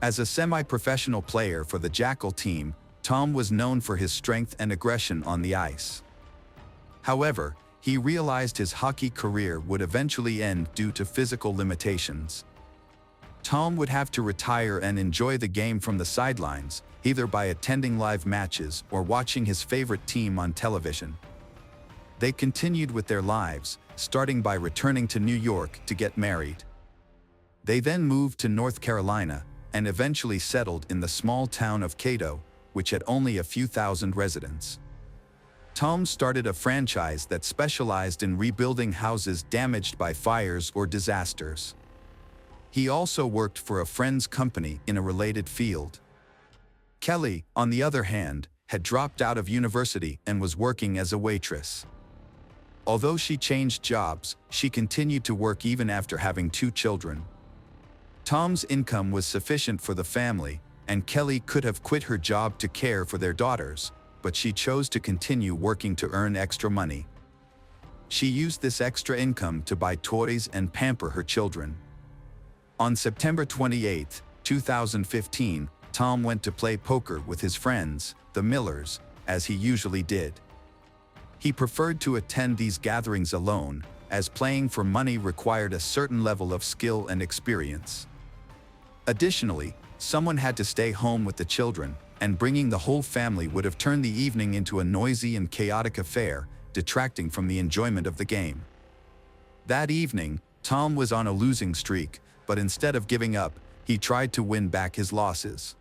As a semi-professional player for the Jackal team, Tom was known for his strength and aggression on the ice. However, he realized his hockey career would eventually end due to physical limitations. Tom would have to retire and enjoy the game from the sidelines, either by attending live matches or watching his favorite team on television. They continued with their lives, starting by returning to New York to get married. They then moved to North Carolina and eventually settled in the small town of Cato, which had only a few thousand residents. Tom started a franchise that specialized in rebuilding houses damaged by fires or disasters. He also worked for a friend's company in a related field. Kelly, on the other hand, had dropped out of university and was working as a waitress. Although she changed jobs, she continued to work even after having 2 children. Tom's income was sufficient for the family, and Kelly could have quit her job to care for their daughters, but she chose to continue working to earn extra money. She used this extra income to buy toys and pamper her children. On September 28, 2015, Tom went to play poker with his friends, the Millers, as he usually did. He preferred to attend these gatherings alone, as playing for money required a certain level of skill and experience. Additionally, someone had to stay home with the children, and bringing the whole family would have turned the evening into a noisy and chaotic affair, detracting from the enjoyment of the game. That evening, Tom was on a losing streak, but instead of giving up, he tried to win back his losses.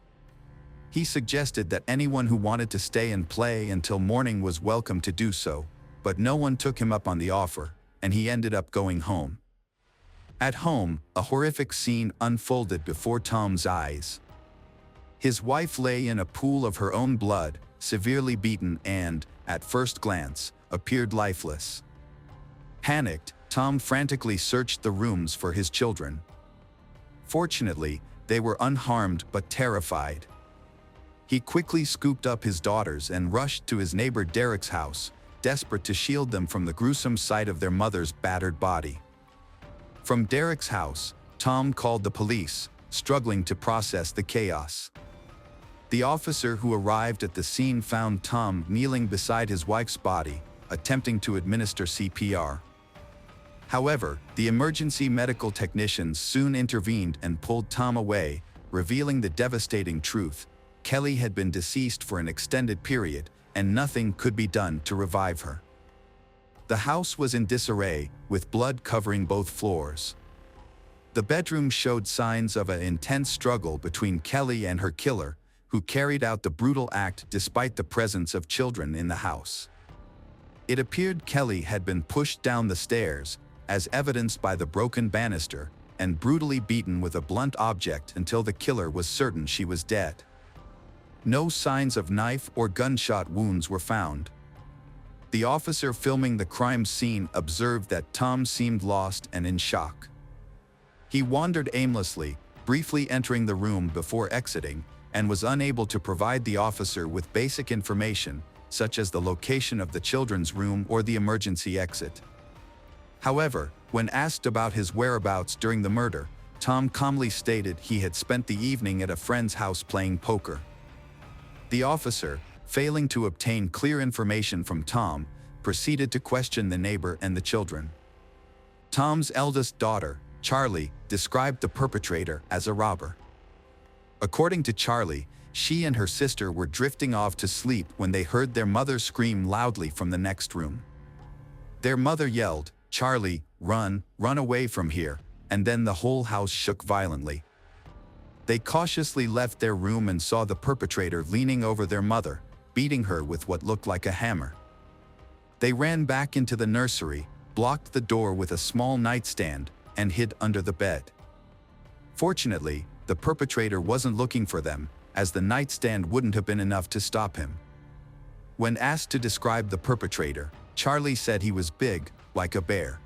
He suggested that anyone who wanted to stay and play until morning was welcome to do so, but no one took him up on the offer, and he ended up going home. At home, a horrific scene unfolded before Tom's eyes. His wife lay in a pool of her own blood, severely beaten and, at first glance, appeared lifeless. Panicked, Tom frantically searched the rooms for his children. Fortunately, they were unharmed but terrified. He quickly scooped up his daughters and rushed to his neighbor Derek's house, desperate to shield them from the gruesome sight of their mother's battered body. From Derek's house, Tom called the police, struggling to process the chaos. The officer who arrived at the scene found Tom kneeling beside his wife's body, attempting to administer CPR. However, the emergency medical technicians soon intervened and pulled Tom away, revealing the devastating truth: Kelly had been deceased for an extended period, and nothing could be done to revive her. The house was in disarray, with blood covering both floors. The bedroom showed signs of an intense struggle between Kelly and her killer, who carried out the brutal act despite the presence of children in the house. It appeared Kelly had been pushed down the stairs, as evidenced by the broken banister, and brutally beaten with a blunt object until the killer was certain she was dead. No signs of knife or gunshot wounds were found. The officer filming the crime scene observed that Tom seemed lost and in shock. He wandered aimlessly, briefly entering the room before exiting, and was unable to provide the officer with basic information, such as the location of the children's room or the emergency exit. However, when asked about his whereabouts during the murder, Tom calmly stated he had spent the evening at a friend's house playing poker. The officer, failing to obtain clear information from Tom, proceeded to question the neighbor and the children. Tom's eldest daughter, Charlie, described the perpetrator as a robber. According to Charlie, she and her sister were drifting off to sleep when they heard their mother scream loudly from the next room. Their mother yelled, "Charlie, run away from here," and then the whole house shook violently. They cautiously left their room and saw the perpetrator leaning over their mother, beating her with what looked like a hammer. They ran back into the nursery, blocked the door with a small nightstand, and hid under the bed. Fortunately, the perpetrator wasn't looking for them, as the nightstand wouldn't have been enough to stop him. When asked to describe the perpetrator, Charlie said he was big, like a bear.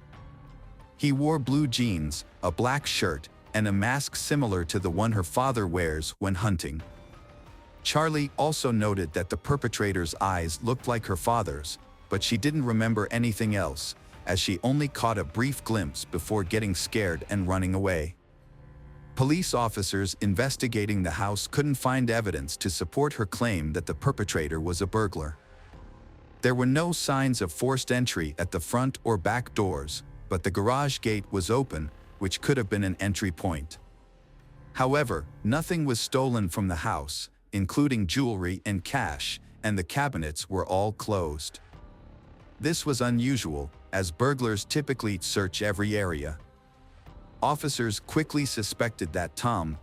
He wore blue jeans, a black shirt, and a mask similar to the one her father wears when hunting. Charlie also noted that the perpetrator's eyes looked like her father's, but she didn't remember anything else, as she only caught a brief glimpse before getting scared and running away. Police officers investigating the house couldn't find evidence to support her claim that the perpetrator was a burglar. There were no signs of forced entry at the front or back doors, but the garage gate was open, which could have been an entry point. However, nothing was stolen from the house, including jewelry and cash, and the cabinets were all closed. This was unusual, as burglars typically search every area. Officers quickly suspected that Tom,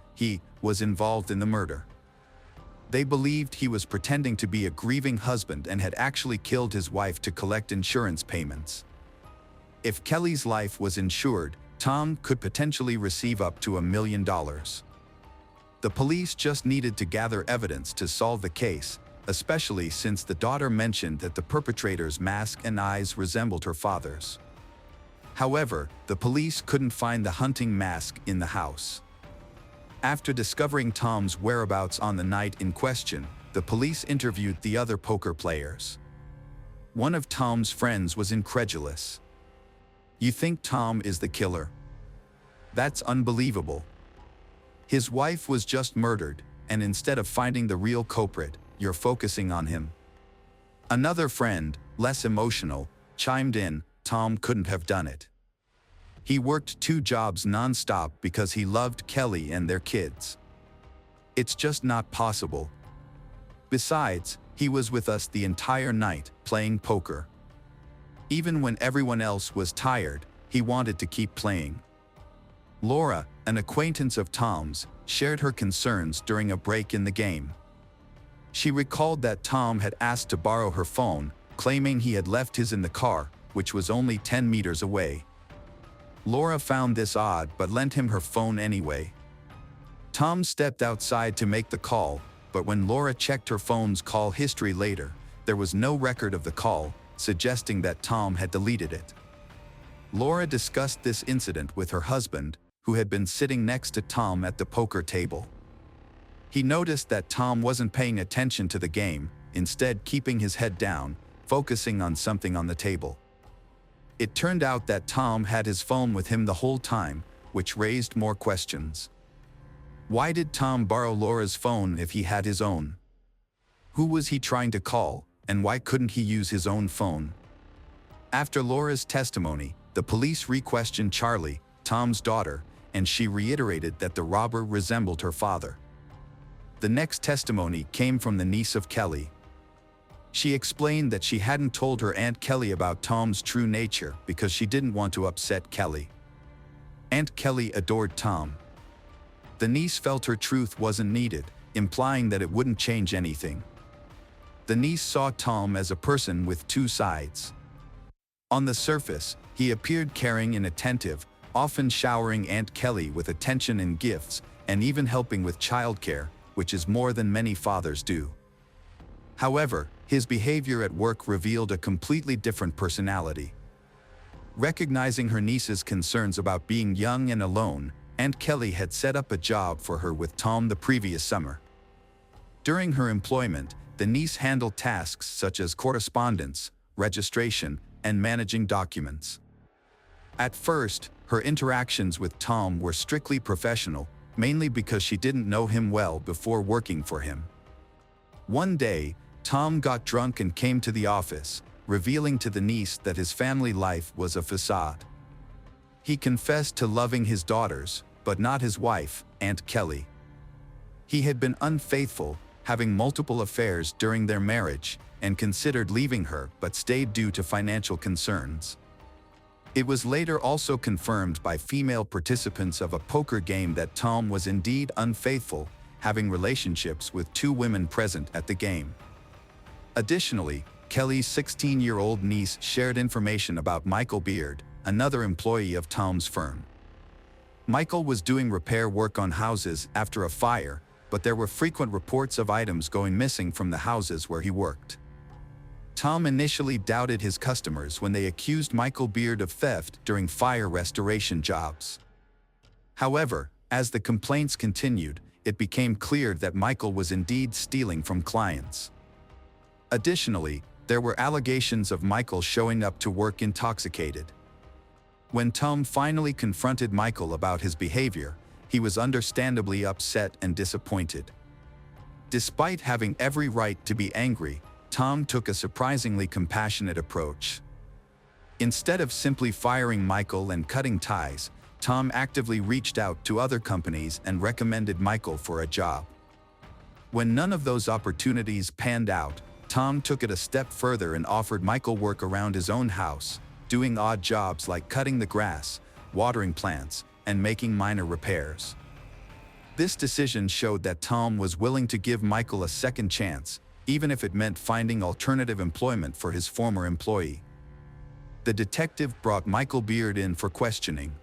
was involved in the murder. They believed he was pretending to be a grieving husband and had actually killed his wife to collect insurance payments. If Kelly's life was insured, Tom could potentially receive up to $1 million. The police just needed to gather evidence to solve the case, especially since the daughter mentioned that the perpetrator's mask and eyes resembled her father's. However, the police couldn't find the hunting mask in the house. After discovering Tom's whereabouts on the night in question, the police interviewed the other poker players. One of Tom's friends was incredulous. "You think Tom is the killer? That's unbelievable. His wife was just murdered, and instead of finding the real culprit, you're focusing on him." Another friend, less emotional, chimed in, "Tom couldn't have done it. He worked 2 jobs non-stop because he loved Kelly and their kids. It's just not possible. Besides, he was with us the entire night, playing poker. Even when everyone else was tired, he wanted to keep playing." Laura, an acquaintance of Tom's, shared her concerns during a break in the game. She recalled that Tom had asked to borrow her phone, claiming he had left his in the car, which was only 10 meters away. Laura found this odd but lent him her phone anyway. Tom stepped outside to make the call, but when Laura checked her phone's call history later, there was no record of the call, suggesting that Tom had deleted it. Laura discussed this incident with her husband, who had been sitting next to Tom at the poker table. He noticed that Tom wasn't paying attention to the game, instead keeping his head down, focusing on something on the table. It turned out that Tom had his phone with him the whole time, which raised more questions. Why did Tom borrow Laura's phone if he had his own? Who was he trying to call, and why couldn't he use his own phone? After Laura's testimony, the police re-questioned Charlie, Tom's daughter, and she reiterated that the robber resembled her father. The next testimony came from the niece of Kelly. She explained that she hadn't told her Aunt Kelly about Tom's true nature because she didn't want to upset Kelly. Aunt Kelly adored Tom. The niece felt her truth wasn't needed, implying that it wouldn't change anything. The niece saw Tom as a person with 2 sides. On the surface, he appeared caring and attentive, often showering Aunt Kelly with attention and gifts, and even helping with childcare, which is more than many fathers do. However, his behavior at work revealed a completely different personality. Recognizing her niece's concerns about being young and alone, Aunt Kelly had set up a job for her with Tom the previous summer. During her employment, the niece handled tasks such as correspondence, registration, and managing documents. At first, her interactions with Tom were strictly professional, mainly because she didn't know him well before working for him. One day, Tom got drunk and came to the office, revealing to the niece that his family life was a facade. He confessed to loving his daughters, but not his wife, Aunt Kelly. He had been unfaithful, having multiple affairs during their marriage, and considered leaving her but stayed due to financial concerns. It was later also confirmed by female participants of a poker game that Tom was indeed unfaithful, having relationships with 2 women present at the game. Additionally, Kelly's 16-year-old niece shared information about Michael Beard, another employee of Tom's firm. Michael was doing repair work on houses after a fire, but there were frequent reports of items going missing from the houses where he worked. Tom initially doubted his customers when they accused Michael Beard of theft during fire restoration jobs. However, as the complaints continued, it became clear that Michael was indeed stealing from clients. Additionally, there were allegations of Michael showing up to work intoxicated. When Tom finally confronted Michael about his behavior, he was understandably upset and disappointed. Despite having every right to be angry, Tom took a surprisingly compassionate approach. Instead of simply firing Michael and cutting ties, Tom actively reached out to other companies and recommended Michael for a job. When none of those opportunities panned out, Tom took it a step further and offered Michael work around his own house, doing odd jobs like cutting the grass, watering plants, and making minor repairs. This decision showed that Tom was willing to give Michael a second chance, even if it meant finding alternative employment for his former employee. The detective brought Michael Beard in for questioning.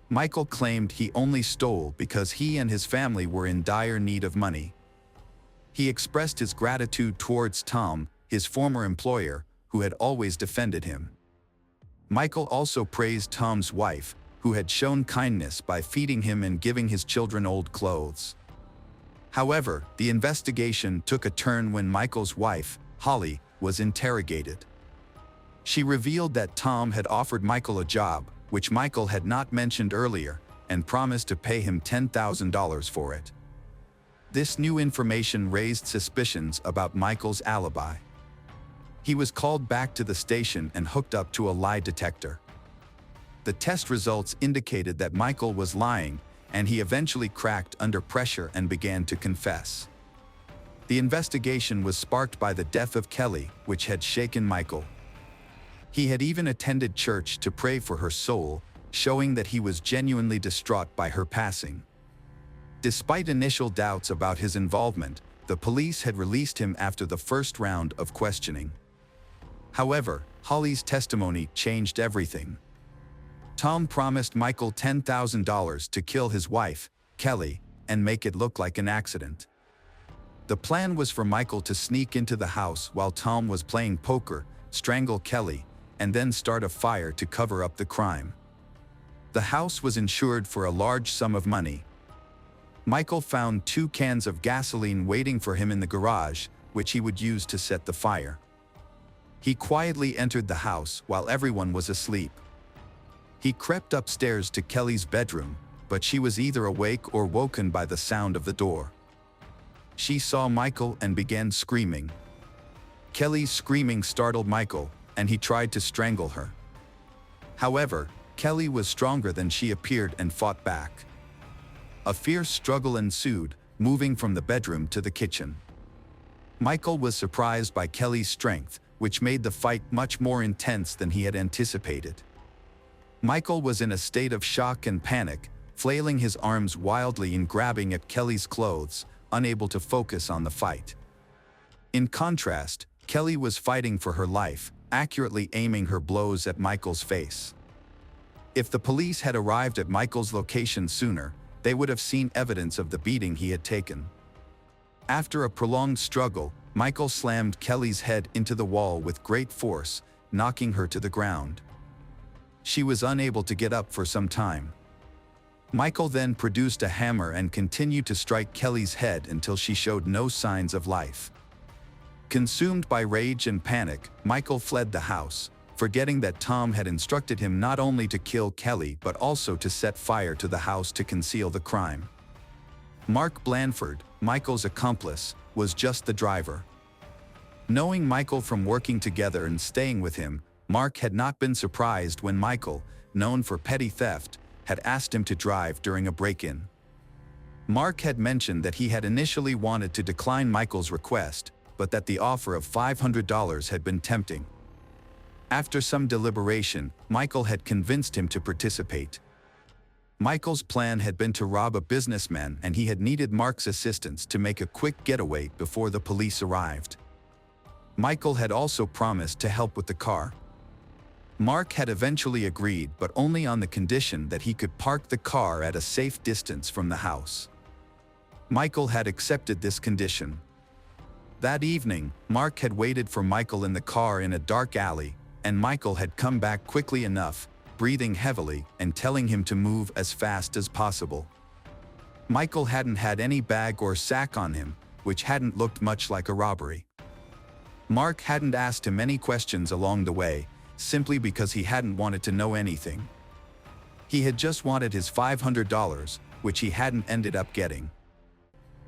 Michael claimed he only stole because he and his family were in dire need of money. He expressed his gratitude towards Tom, his former employer, who had always defended him. Michael also praised Tom's wife, who had shown kindness by feeding him and giving his children old clothes. However, the investigation took a turn when Michael's wife, Holly, was interrogated. She revealed that Tom had offered Michael a job, which Michael had not mentioned earlier, and promised to pay him $10,000 for it. This new information raised suspicions about Michael's alibi. He was called back to the station and hooked up to a lie detector. The test results indicated that Michael was lying, and he eventually cracked under pressure and began to confess. The investigation was sparked by the death of Kelly, which had shaken Michael. He had even attended church to pray for her soul, showing that he was genuinely distraught by her passing. Despite initial doubts about his involvement, the police had released him after the first round of questioning. However, Holly's testimony changed everything. Tom promised Michael $10,000 to kill his wife, Kelly, and make it look like an accident. The plan was for Michael to sneak into the house while Tom was playing poker, strangle Kelly, and then start a fire to cover up the crime. The house was insured for a large sum of money. Michael found 2 cans of gasoline waiting for him in the garage, which he would use to set the fire. He quietly entered the house while everyone was asleep. He crept upstairs to Kelly's bedroom, but she was either awake or woken by the sound of the door. She saw Michael and began screaming. Kelly's screaming startled Michael, and he tried to strangle her. However, Kelly was stronger than she appeared and fought back. A fierce struggle ensued, moving from the bedroom to the kitchen. Michael was surprised by Kelly's strength, which made the fight much more intense than he had anticipated. Michael was in a state of shock and panic, flailing his arms wildly and grabbing at Kelly's clothes, unable to focus on the fight. In contrast, Kelly was fighting for her life, accurately aiming her blows at Michael's face. If the police had arrived at Michael's location sooner, they would have seen evidence of the beating he had taken. After a prolonged struggle, Michael slammed Kelly's head into the wall with great force, knocking her to the ground. She was unable to get up for some time. Michael then produced a hammer and continued to strike Kelly's head until she showed no signs of life. Consumed by rage and panic, Michael fled the house, forgetting that Tom had instructed him not only to kill Kelly but also to set fire to the house to conceal the crime. Mark Blandford, Michael's accomplice, was just the driver. Knowing Michael from working together and staying with him, Mark had not been surprised when Michael, known for petty theft, had asked him to drive during a break-in. Mark had mentioned that he had initially wanted to decline Michael's request, but that the offer of $500 had been tempting. After some deliberation, Michael had convinced him to participate. Michael's plan had been to rob a businessman, and he had needed Mark's assistance to make a quick getaway before the police arrived. Michael had also promised to help with the car. Mark had eventually agreed, but only on the condition that he could park the car at a safe distance from the house. Michael had accepted this condition. That evening, Mark had waited for Michael in the car in a dark alley, and Michael had come back quickly enough, breathing heavily and telling him to move as fast as possible. Michael hadn't had any bag or sack on him, which hadn't looked much like a robbery. Mark hadn't asked him any questions along the way, simply because he hadn't wanted to know anything. He had just wanted his $500, which he hadn't ended up getting.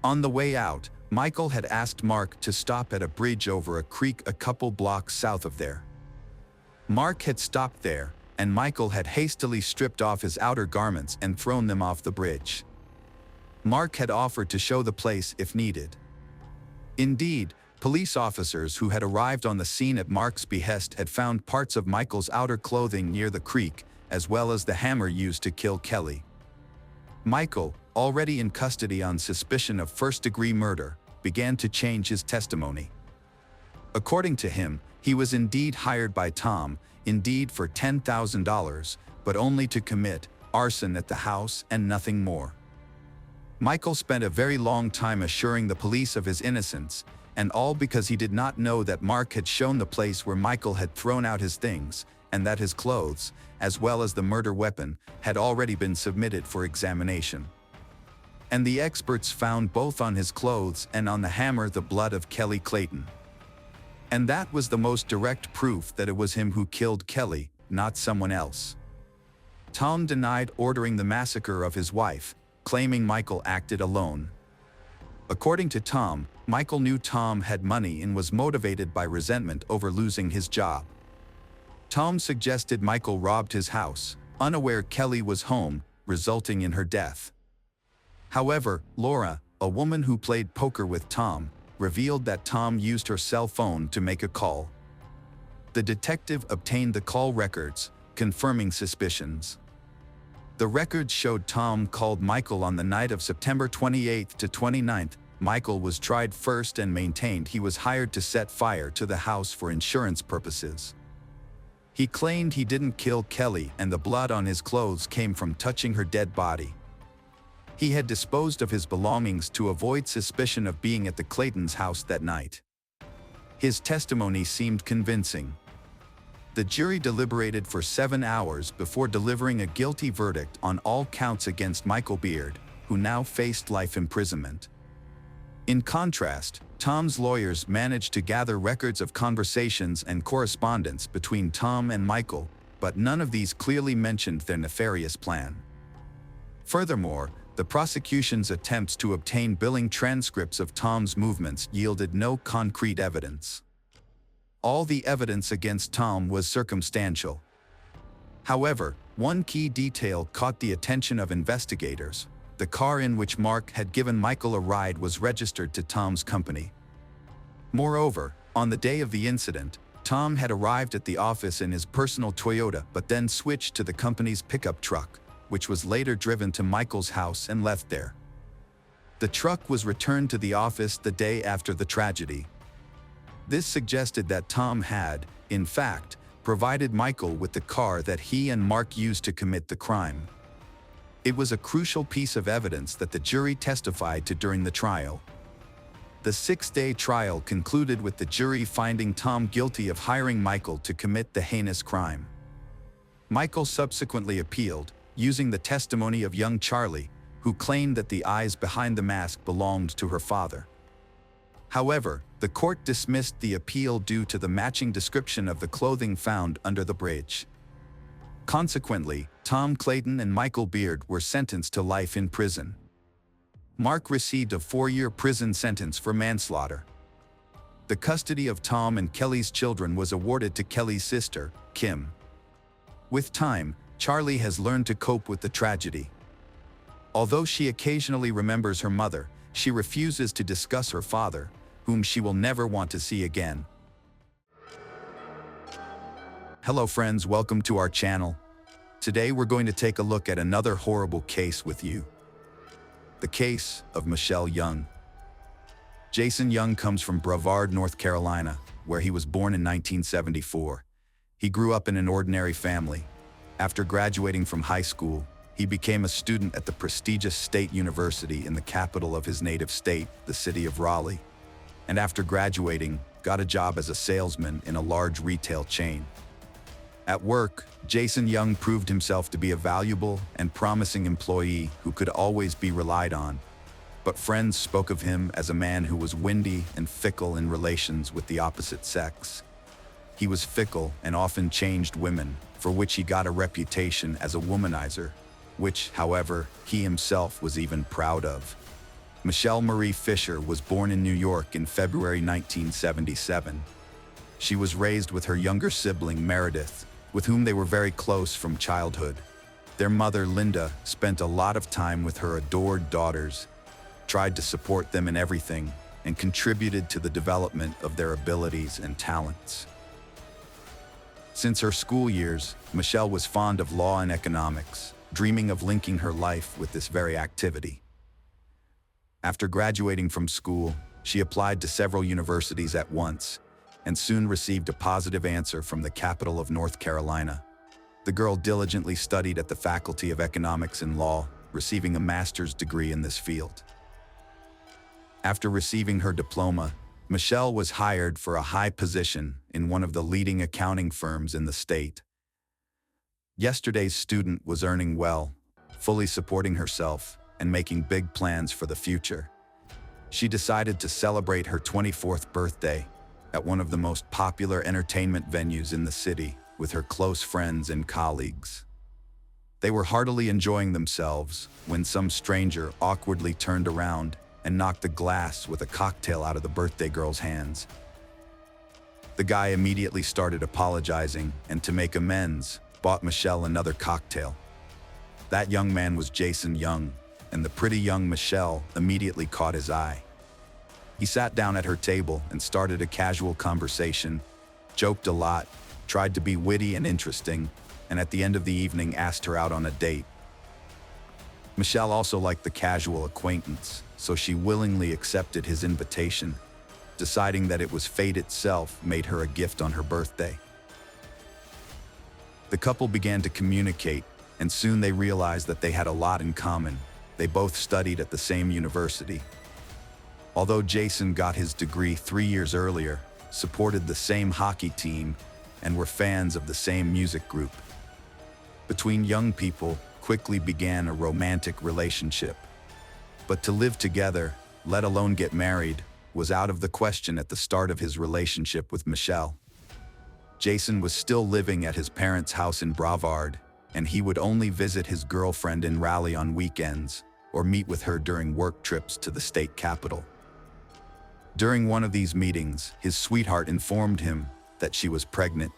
On the way out, Michael had asked Mark to stop at a bridge over a creek a couple blocks south of there. Mark had stopped there, and Michael had hastily stripped off his outer garments and thrown them off the bridge. Mark had offered to show the place if needed. Indeed, police officers who had arrived on the scene at Mark's behest had found parts of Michael's outer clothing near the creek, as well as the hammer used to kill Kelly. Michael, already in custody on suspicion of first-degree murder, began to change his testimony. According to him, he was indeed hired by Tom, indeed for $10,000, but only to commit arson at the house and nothing more. Michael spent a very long time assuring the police of his innocence, and all because he did not know that Mark had shown the place where Michael had thrown out his things, and that his clothes, as well as the murder weapon, had already been submitted for examination. And the experts found both on his clothes and on the hammer the blood of Kelly Clayton. And that was the most direct proof that it was him who killed Kelly, not someone else. Tom denied ordering the massacre of his wife, claiming Michael acted alone. According to Tom, Michael knew Tom had money and was motivated by resentment over losing his job. Tom suggested Michael robbed his house, unaware Kelly was home, resulting in her death. However, Laura, a woman who played poker with Tom, revealed that Tom used her cell phone to make a call. The detective obtained the call records, confirming suspicions. The records showed Tom called Michael on the night of September 28th to 29th. Michael was tried first and maintained he was hired to set fire to the house for insurance purposes. He claimed he didn't kill Kelly and the blood on his clothes came from touching her dead body. He had disposed of his belongings to avoid suspicion of being at the Claytons' house that night. His testimony seemed convincing. The jury deliberated for 7 hours before delivering a guilty verdict on all counts against Michael Beard, who now faced life imprisonment. In contrast, Tom's lawyers managed to gather records of conversations and correspondence between Tom and Michael, but none of these clearly mentioned their nefarious plan. Furthermore, the prosecution's attempts to obtain billing transcripts of Tom's movements yielded no concrete evidence. All the evidence against Tom was circumstantial. However, one key detail caught the attention of investigators. The car in which Mark had given Michael a ride was registered to Tom's company. Moreover, on the day of the incident, Tom had arrived at the office in his personal Toyota but then switched to the company's pickup truck, which was later driven to Michael's house and left there. The truck was returned to the office the day after the tragedy. This suggested that Tom had, in fact, provided Michael with the car that he and Mark used to commit the crime. It was a crucial piece of evidence that the jury testified to during the trial. The 6-day trial concluded with the jury finding Tom guilty of hiring Michael to commit the heinous crime. Michael subsequently appealed, using the testimony of young Charlie, who claimed that the eyes behind the mask belonged to her father. However, the court dismissed the appeal due to the matching description of the clothing found under the bridge. Consequently, Tom Clayton and Michael Beard were sentenced to life in prison. Mark received a 4-year prison sentence for manslaughter. The custody of Tom and Kelly's children was awarded to Kelly's sister, Kim. With time, Charlie has learned to cope with the tragedy. Although she occasionally remembers her mother, she refuses to discuss her father, whom she will never want to see again. Hello friends, welcome to our channel. Today we're going to take a look at another horrible case with you. The case of Michelle Young. Jason Young comes from Brevard, North Carolina, where he was born in 1974. He grew up in an ordinary family. After graduating from high school, he became a student at the prestigious State University in the capital of his native state, the city of Raleigh. And after graduating, got a job as a salesman in a large retail chain. At work, Jason Young proved himself to be a valuable and promising employee who could always be relied on. But friends spoke of him as a man who was windy and fickle in relations with the opposite sex. He was fickle and often changed women, for which he got a reputation as a womanizer, which, however, he himself was even proud of. Michelle Marie Fisher was born in New York in February 1977. She was raised with her younger sibling, Meredith, with whom they were very close from childhood. Their mother, Linda, spent a lot of time with her adored daughters, tried to support them in everything, and contributed to the development of their abilities and talents. Since her school years, Michelle was fond of law and economics, dreaming of linking her life with this very activity. After graduating from school, she applied to several universities at once and soon received a positive answer from the capital of North Carolina. The girl diligently studied at the Faculty of Economics and Law, receiving a master's degree in this field. After receiving her diploma, Michelle was hired for a high position in one of the leading accounting firms in the state. Yesterday's student was earning well, fully supporting herself and making big plans for the future. She decided to celebrate her 24th birthday at one of the most popular entertainment venues in the city with her close friends and colleagues. They were heartily enjoying themselves when some stranger awkwardly turned around and knocked a glass with a cocktail out of the birthday girl's hands. The guy immediately started apologizing and, to make amends, bought Michelle another cocktail. That young man was Jason Young, and the pretty young Michelle immediately caught his eye. He sat down at her table and started a casual conversation, joked a lot, tried to be witty and interesting, and at the end of the evening asked her out on a date. Michelle also liked the casual acquaintance, so she willingly accepted his invitation, deciding that it was fate itself made her a gift on her birthday. The couple began to communicate, and soon they realized that they had a lot in common. They both studied at the same university. Although Jason got his degree 3 years earlier, supported the same hockey team, and were fans of the same music group. Between young people quickly began a romantic relationship. But to live together, let alone get married, was out of the question at the start of his relationship with Michelle. Jason was still living at his parents' house in Brevard, and he would only visit his girlfriend in Raleigh on weekends or meet with her during work trips to the state capital. During one of these meetings, his sweetheart informed him that she was pregnant.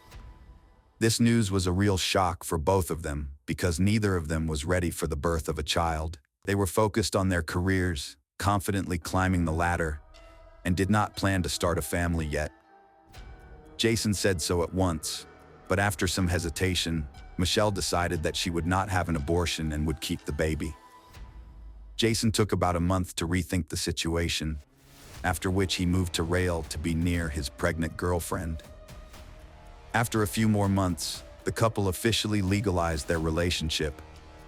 This news was a real shock for both of them because neither of them was ready for the birth of a child. They were focused on their careers, confidently climbing the ladder, and did not plan to start a family yet. Jason said so at once, but after some hesitation, Michelle decided that she would not have an abortion and would keep the baby. Jason took about a month to rethink the situation, after which he moved to Raleigh to be near his pregnant girlfriend. After a few more months, the couple officially legalized their relationship,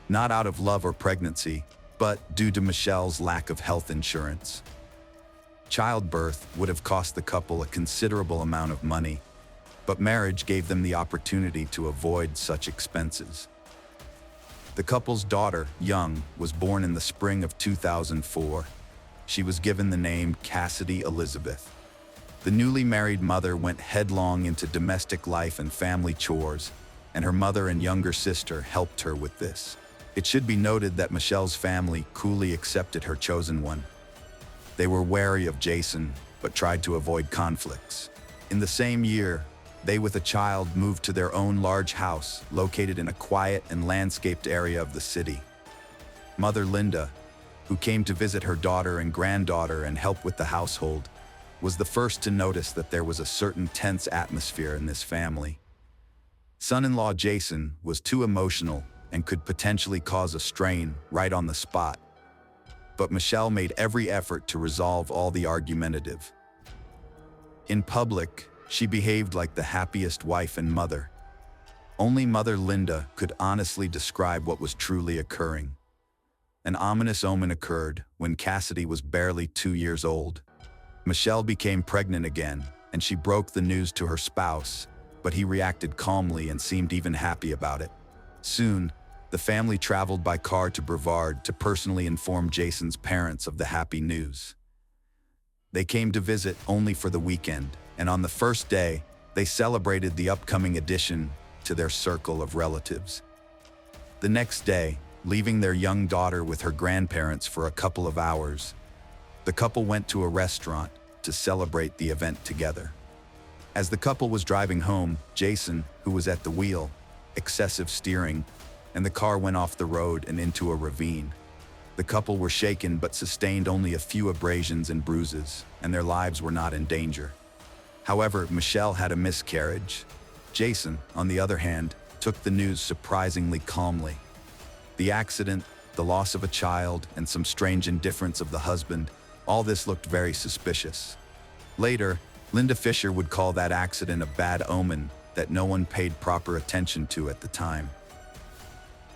not out of love or pregnancy, but due to Michelle's lack of health insurance. Childbirth would have cost the couple a considerable amount of money, but marriage gave them the opportunity to avoid such expenses. The couple's daughter, Young, was born in the spring of 2004. She was given the name Cassidy Elizabeth. The newly married mother went headlong into domestic life and family chores, and her mother and younger sister helped her with this. It should be noted that Michelle's family coolly accepted her chosen one. They were wary of Jason, but tried to avoid conflicts. In the same year, they with a child moved to their own large house located in a quiet and landscaped area of the city. Mother Linda, who came to visit her daughter and granddaughter and help with the household, was the first to notice that there was a certain tense atmosphere in this family. Son-in-law Jason was too emotional and could potentially cause a strain right on the spot. But Michelle made every effort to resolve all the argumentative. In public, she behaved like the happiest wife and mother. Only Mother Linda could honestly describe what was truly occurring. An ominous omen occurred when Cassidy was barely 2 years old. Michelle became pregnant again, and she broke the news to her spouse, but he reacted calmly and seemed even happy about it. Soon, the family traveled by car to Brevard to personally inform Jason's parents of the happy news. They came to visit only for the weekend, and on the first day, they celebrated the upcoming addition to their circle of relatives. The next day, leaving their young daughter with her grandparents for a couple of hours, the couple went to a restaurant to celebrate the event together. As the couple was driving home, Jason, who was at the wheel, excessive steering, and the car went off the road and into a ravine. The couple were shaken but sustained only a few abrasions and bruises, and their lives were not in danger. However, Michelle had a miscarriage. Jason, on the other hand, took the news surprisingly calmly. The accident, the loss of a child, and some strange indifference of the husband, all this looked very suspicious. Later, Linda Fisher would call that accident a bad omen that no one paid proper attention to at the time.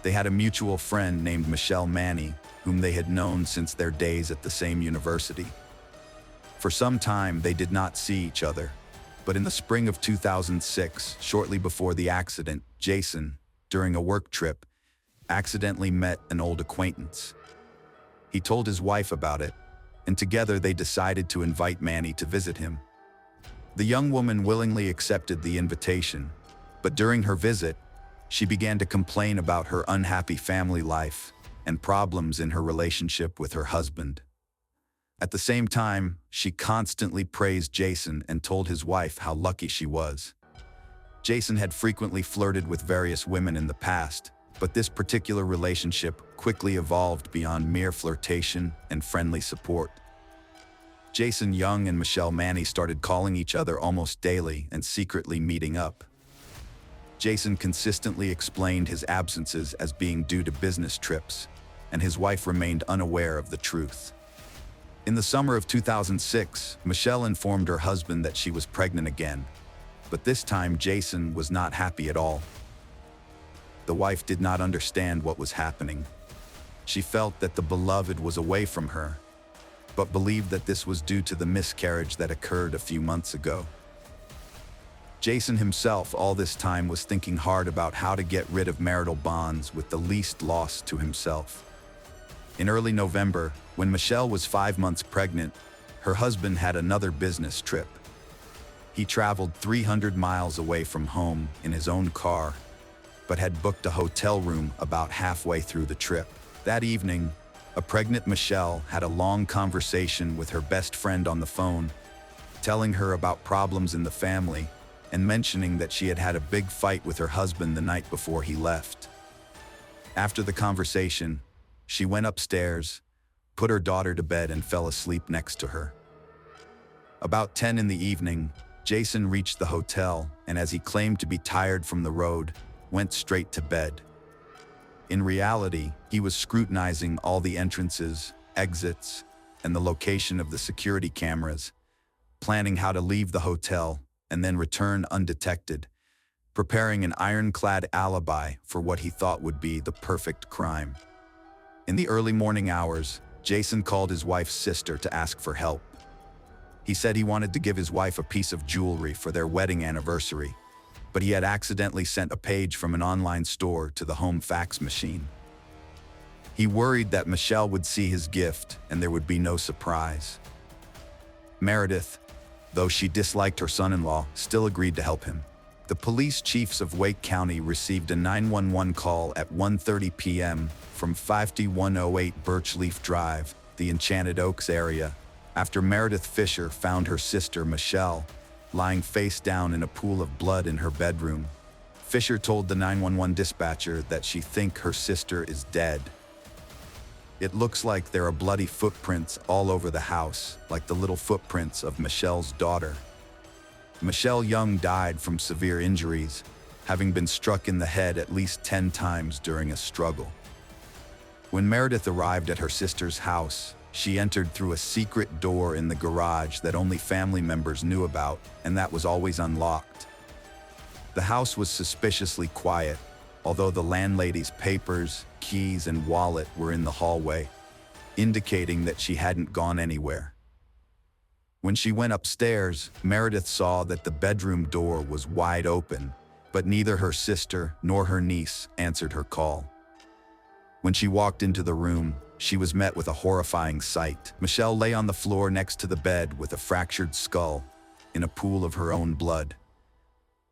They had a mutual friend named Michelle Manny, whom they had known since their days at the same university. For some time, they did not see each other, but in the spring of 2006, shortly before the accident, Jason, during a work trip, accidentally met an old acquaintance. He told his wife about it, and together they decided to invite Manny to visit him. The young woman willingly accepted the invitation, but during her visit, she began to complain about her unhappy family life and problems in her relationship with her husband. At the same time, she constantly praised Jason and told his wife how lucky she was. Jason had frequently flirted with various women in the past, but this particular relationship quickly evolved beyond mere flirtation and friendly support. Jason Young and Michelle Manny started calling each other almost daily and secretly meeting up. Jason consistently explained his absences as being due to business trips, and his wife remained unaware of the truth. In the summer of 2006, Michelle informed her husband that she was pregnant again, but this time Jason was not happy at all. The wife did not understand what was happening. She felt that the beloved was away from her, but believed that this was due to the miscarriage that occurred a few months ago. Jason himself all this time was thinking hard about how to get rid of marital bonds with the least loss to himself. In early November, when Michelle was 5 months pregnant, her husband had another business trip. He traveled 300 miles away from home in his own car, but had booked a hotel room about halfway through the trip. That evening, a pregnant Michelle had a long conversation with her best friend on the phone, telling her about problems in the family and mentioning that she had had a big fight with her husband the night before he left. After the conversation, she went upstairs, put her daughter to bed and fell asleep next to her. About 10 in the evening, Jason reached the hotel and, as he claimed to be tired from the road, went straight to bed. In reality, he was scrutinizing all the entrances, exits, and the location of the security cameras, planning how to leave the hotel and then return undetected, preparing an ironclad alibi for what he thought would be the perfect crime. In the early morning hours, Jason called his wife's sister to ask for help. He said he wanted to give his wife a piece of jewelry for their wedding anniversary, but he had accidentally sent a page from an online store to the home fax machine. He worried that Michelle would see his gift and there would be no surprise. Meredith, though she disliked her son-in-law, still agreed to help him. The police chiefs of Wake County received a 911 call at 1:30 p.m. from 5108 Birchleaf Drive, the Enchanted Oaks area, after Meredith Fisher found her sister Michelle lying face down in a pool of blood in her bedroom. Fisher told the 911 dispatcher that she thinks her sister is dead. It looks like there are bloody footprints all over the house, like the little footprints of Michelle's daughter. Michelle Young died from severe injuries, having been struck in the head at least 10 times during a struggle. When Meredith arrived at her sister's house, she entered through a secret door in the garage that only family members knew about, and that was always unlocked. The house was suspiciously quiet, although the landlady's papers, keys, and wallet were in the hallway, indicating that she hadn't gone anywhere. When she went upstairs, Meredith saw that the bedroom door was wide open, but neither her sister nor her niece answered her call. When she walked into the room, she was met with a horrifying sight. Michelle lay on the floor next to the bed with a fractured skull, in a pool of her own blood.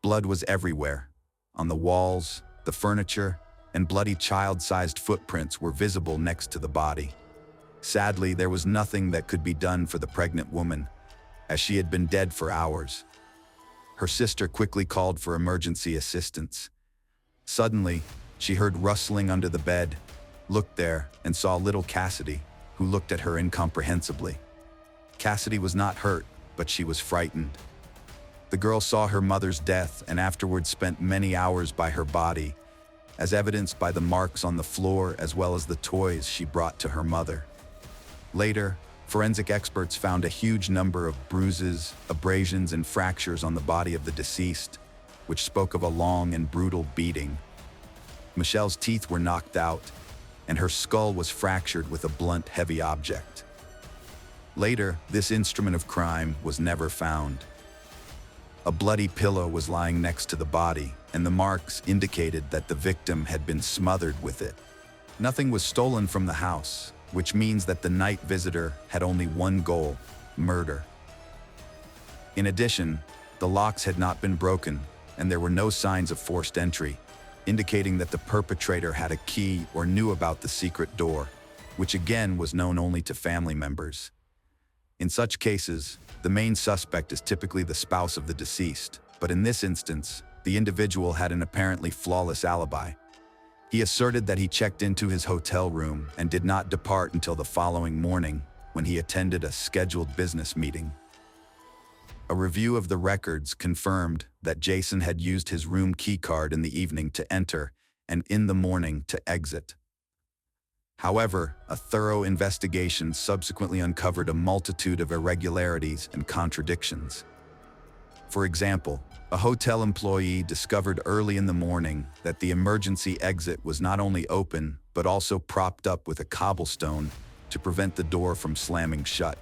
Blood was everywhere. On the walls, the furniture, and bloody child-sized footprints were visible next to the body. Sadly, there was nothing that could be done for the pregnant woman, as she had been dead for hours. Her sister quickly called for emergency assistance. Suddenly, she heard rustling under the bed, looked there, and saw little Cassidy, who looked at her incomprehensibly. Cassidy was not hurt, but she was frightened. The girl saw her mother's death and afterwards spent many hours by her body, as evidenced by the marks on the floor as well as the toys she brought to her mother. Later, forensic experts found a huge number of bruises, abrasions, and fractures on the body of the deceased, which spoke of a long and brutal beating. Michelle's teeth were knocked out, and her skull was fractured with a blunt, heavy object. Later, this instrument of crime was never found. A bloody pillow was lying next to the body, and the marks indicated that the victim had been smothered with it. Nothing was stolen from the house, which means that the night visitor had only one goal: murder. In addition, the locks had not been broken, and there were no signs of forced entry, indicating that the perpetrator had a key or knew about the secret door, which again was known only to family members. In such cases, the main suspect is typically the spouse of the deceased, but in this instance, the individual had an apparently flawless alibi. He asserted that he checked into his hotel room and did not depart until the following morning, when he attended a scheduled business meeting. A review of the records confirmed that Jason had used his room keycard in the evening to enter and in the morning to exit. However, a thorough investigation subsequently uncovered a multitude of irregularities and contradictions. For example, a hotel employee discovered early in the morning that the emergency exit was not only open, but also propped up with a cobblestone to prevent the door from slamming shut.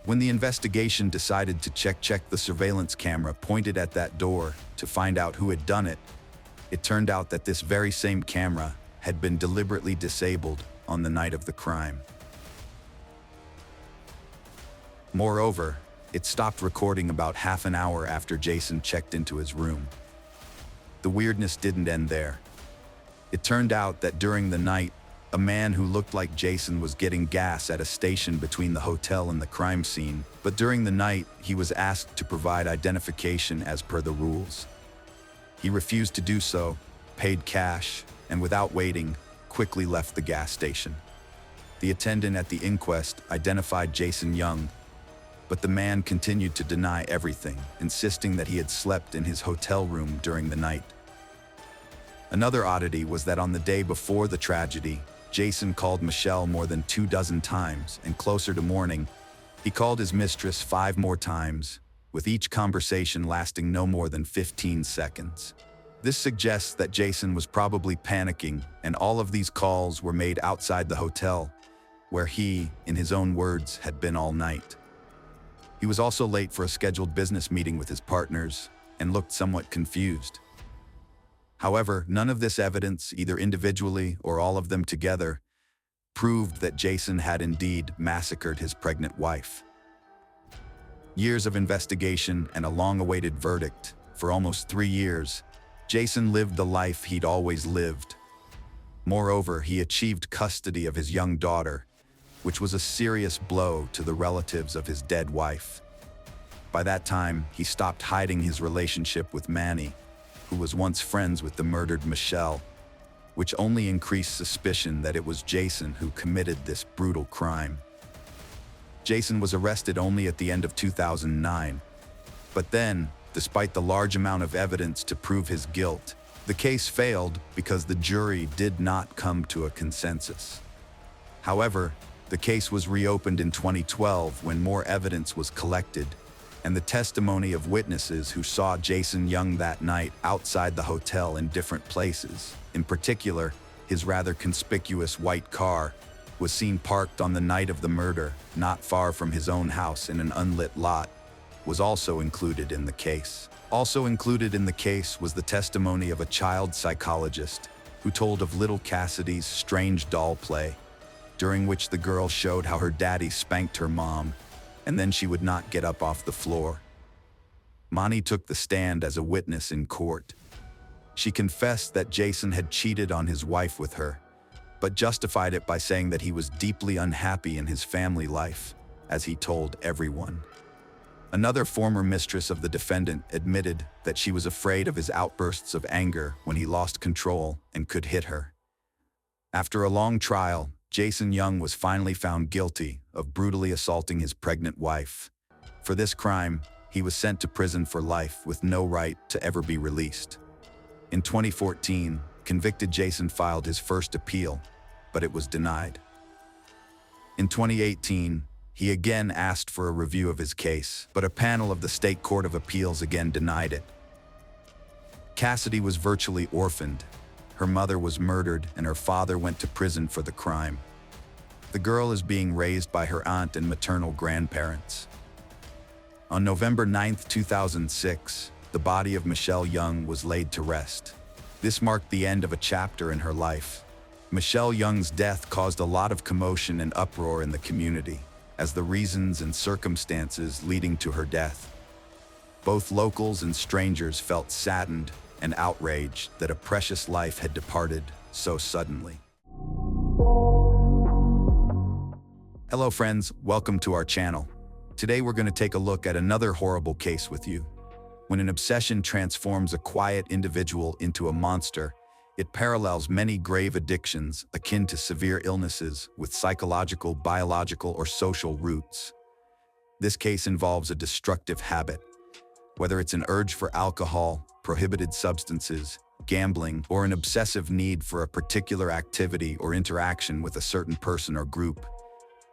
When the investigation decided to check the surveillance camera pointed at that door to find out who had done it, it turned out that this very same camera had been deliberately disabled on the night of the crime. Moreover, it stopped recording about half an hour after Jason checked into his room. The weirdness didn't end there. It turned out that during the night, a man who looked like Jason was getting gas at a station between the hotel and the crime scene, but during the night, he was asked to provide identification as per the rules. He refused to do so, paid cash, and without waiting, quickly left the gas station. The attendant at the inquest identified Jason Young, but the man continued to deny everything, insisting that he had slept in his hotel room during the night. Another oddity was that on the day before the tragedy, Jason called Michelle more than 24 times, and closer to morning, he called his mistress 5 more times, with each conversation lasting no more than 15 seconds. This suggests that Jason was probably panicking, and all of these calls were made outside the hotel, where he, in his own words, had been all night. He was also late for a scheduled business meeting with his partners and looked somewhat confused. However, none of this evidence, either individually or all of them together, proved that Jason had indeed massacred his pregnant wife. Years of investigation and a long-awaited verdict, for almost 3 years, Jason lived the life he'd always lived. Moreover, he achieved custody of his young daughter, which was a serious blow to the relatives of his dead wife. By that time, he stopped hiding his relationship with Manny, who was once friends with the murdered Michelle, which only increased suspicion that it was Jason who committed this brutal crime. Jason was arrested only at the end of 2009, but then, despite the large amount of evidence to prove his guilt, the case failed because the jury did not come to a consensus. However, the case was reopened in 2012 when more evidence was collected, and the testimony of witnesses who saw Jason Young that night outside the hotel in different places, in particular, his rather conspicuous white car, was seen parked on the night of the murder, not far from his own house in an unlit lot, was also included in the case. Also included in the case was the testimony of a child psychologist who told of little Cassidy's strange doll play, during which the girl showed how her daddy spanked her mom, and then she would not get up off the floor. Mani took the stand as a witness in court. She confessed that Jason had cheated on his wife with her, but justified it by saying that he was deeply unhappy in his family life, as he told everyone. Another former mistress of the defendant admitted that she was afraid of his outbursts of anger when he lost control and could hit her. After a long trial, Jason Young was finally found guilty of brutally assaulting his pregnant wife. For this crime, he was sent to prison for life with no right to ever be released. In 2014, convicted Jason filed his first appeal, but it was denied. In 2018, he again asked for a review of his case, but a panel of the State Court of Appeals again denied it. Cassidy was virtually orphaned. Her mother was murdered and her father went to prison for the crime. The girl is being raised by her aunt and maternal grandparents. On November 9, 2006, the body of Michelle Young was laid to rest. This marked the end of a chapter in her life. Michelle Young's death caused a lot of commotion and uproar in the community, as the reasons and circumstances leading to her death. Both locals and strangers felt saddened and outraged that a precious life had departed so suddenly. Hello friends, welcome to our channel. Today we're going to take a look at another horrible case with you. When an obsession transforms a quiet individual into a monster, it parallels many grave addictions akin to severe illnesses with psychological, biological, or social roots. This case involves a destructive habit. Whether it's an urge for alcohol, prohibited substances, gambling, or an obsessive need for a particular activity or interaction with a certain person or group,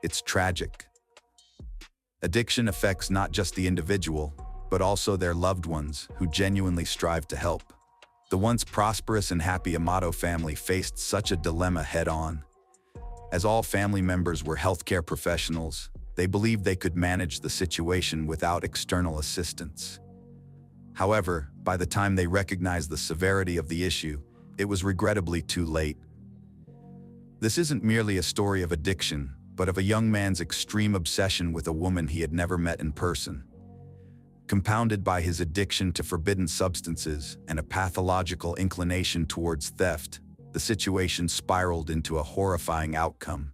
it's tragic. Addiction affects not just the individual, but also their loved ones who genuinely strive to help. The once prosperous and happy Amato family faced such a dilemma head-on. As all family members were healthcare professionals, they believed they could manage the situation without external assistance. However, by the time they recognized the severity of the issue, it was regrettably too late. This isn't merely a story of addiction, but of a young man's extreme obsession with a woman he had never met in person. Compounded by his addiction to forbidden substances and a pathological inclination towards theft, the situation spiraled into a horrifying outcome.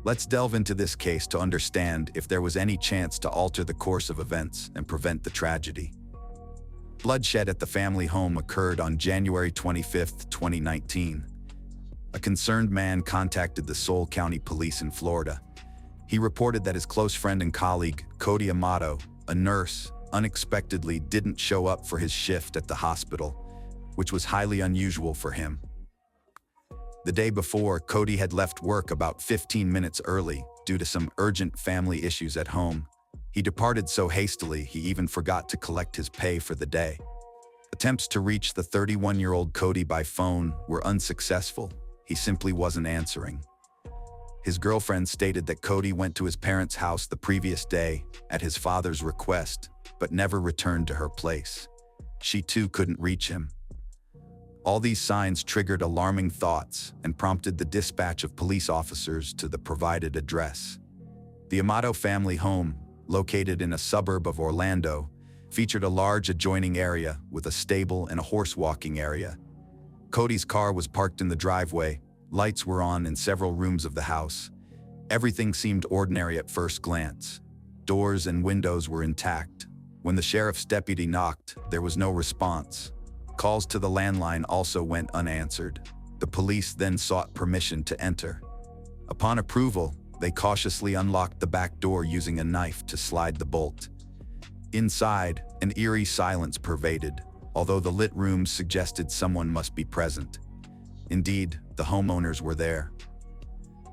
Let's delve into this case to understand if there was any chance to alter the course of events and prevent the tragedy. Bloodshed at the family home occurred on January 25, 2019. A concerned man contacted the Soule County Police in Florida. He reported that his close friend and colleague, Cody Amato, a nurse, unexpectedly didn't show up for his shift at the hospital, which was highly unusual for him. The day before, Cody had left work about 15 minutes early due to some urgent family issues at home. He departed so hastily he even forgot to collect his pay for the day. Attempts to reach the 31-year-old Cody by phone were unsuccessful. He simply wasn't answering. His girlfriend stated that Cody went to his parents' house the previous day at his father's request, but never returned to her place. She too couldn't reach him. All these signs triggered alarming thoughts and prompted the dispatch of police officers to the provided address. The Amato family home, located in a suburb of Orlando, featured a large adjoining area with a stable and a horse walking area. Cody's car was parked in the driveway. Lights were on in several rooms of the house. Everything seemed ordinary at first glance. Doors and windows were intact. When the sheriff's deputy knocked, there was no response. Calls to the landline also went unanswered. The police then sought permission to enter. Upon approval, they cautiously unlocked the back door using a knife to slide the bolt. Inside, an eerie silence pervaded, although the lit rooms suggested someone must be present. Indeed, the homeowners were there.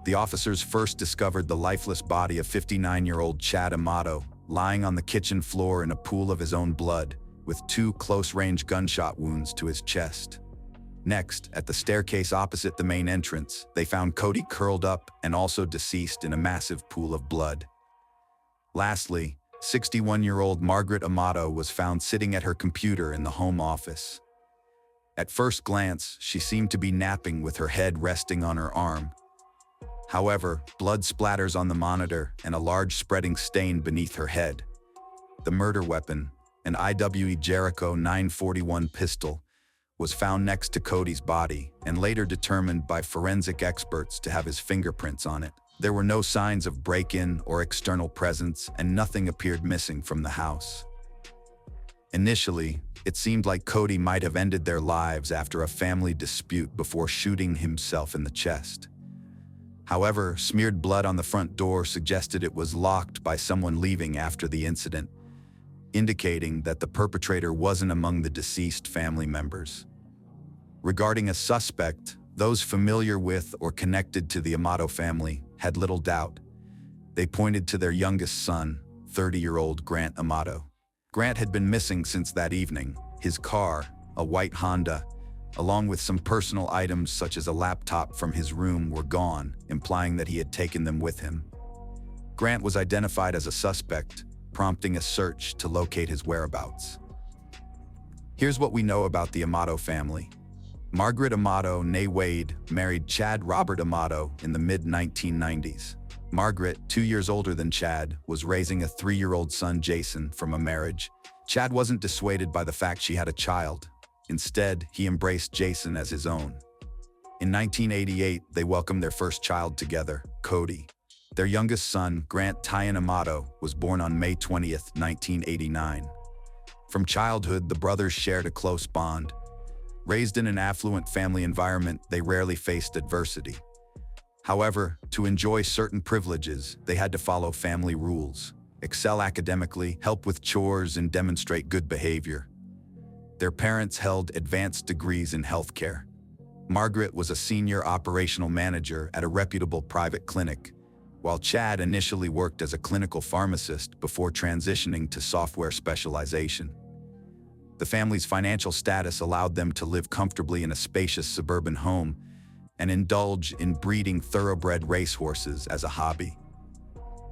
The officers first discovered the lifeless body of 59-year-old Chad Amato, lying on the kitchen floor in a pool of his own blood, with 2 close-range gunshot wounds to his chest. Next, at the staircase opposite the main entrance, they found Cody curled up and also deceased in a massive pool of blood. Lastly, 61-year-old Margaret Amato was found sitting at her computer in the home office. At first glance, she seemed to be napping with her head resting on her arm. However, blood splatters on the monitor and a large spreading stain beneath her head. The murder weapon, an IWE Jericho 941 pistol, was found next to Cody's body and later determined by forensic experts to have his fingerprints on it. There were no signs of break-in or external presence, and nothing appeared missing from the house. Initially, it seemed like Cody might have ended their lives after a family dispute before shooting himself in the chest. However, smeared blood on the front door suggested it was locked by someone leaving after the incident, indicating that the perpetrator wasn't among the deceased family members. Regarding a suspect, those familiar with or connected to the Amato family had little doubt. They pointed to their youngest son, 30-year-old Grant Amato. Grant had been missing since that evening. His car, a white Honda, along with some personal items such as a laptop from his room, were gone, implying that he had taken them with him. Grant was identified as a suspect, prompting a search to locate his whereabouts. Here's what we know about the Amato family. Margaret Amato, née Wade, married Chad Robert Amato in the mid-1990s. Margaret, 2 years older than Chad, was raising a 3-year-old son, Jason, from a marriage. Chad wasn't dissuaded by the fact she had a child. Instead, he embraced Jason as his own. In 1988, they welcomed their first child together, Cody. Their youngest son, Grant Tyan Amato, was born on May 20th, 1989. From childhood, the brothers shared a close bond. Raised in an affluent family environment, they rarely faced adversity. However, to enjoy certain privileges, they had to follow family rules, excel academically, help with chores, and demonstrate good behavior. Their parents held advanced degrees in healthcare. Margaret was a senior operational manager at a reputable private clinic, while Chad initially worked as a clinical pharmacist before transitioning to software specialization. The family's financial status allowed them to live comfortably in a spacious suburban home and indulge in breeding thoroughbred racehorses as a hobby.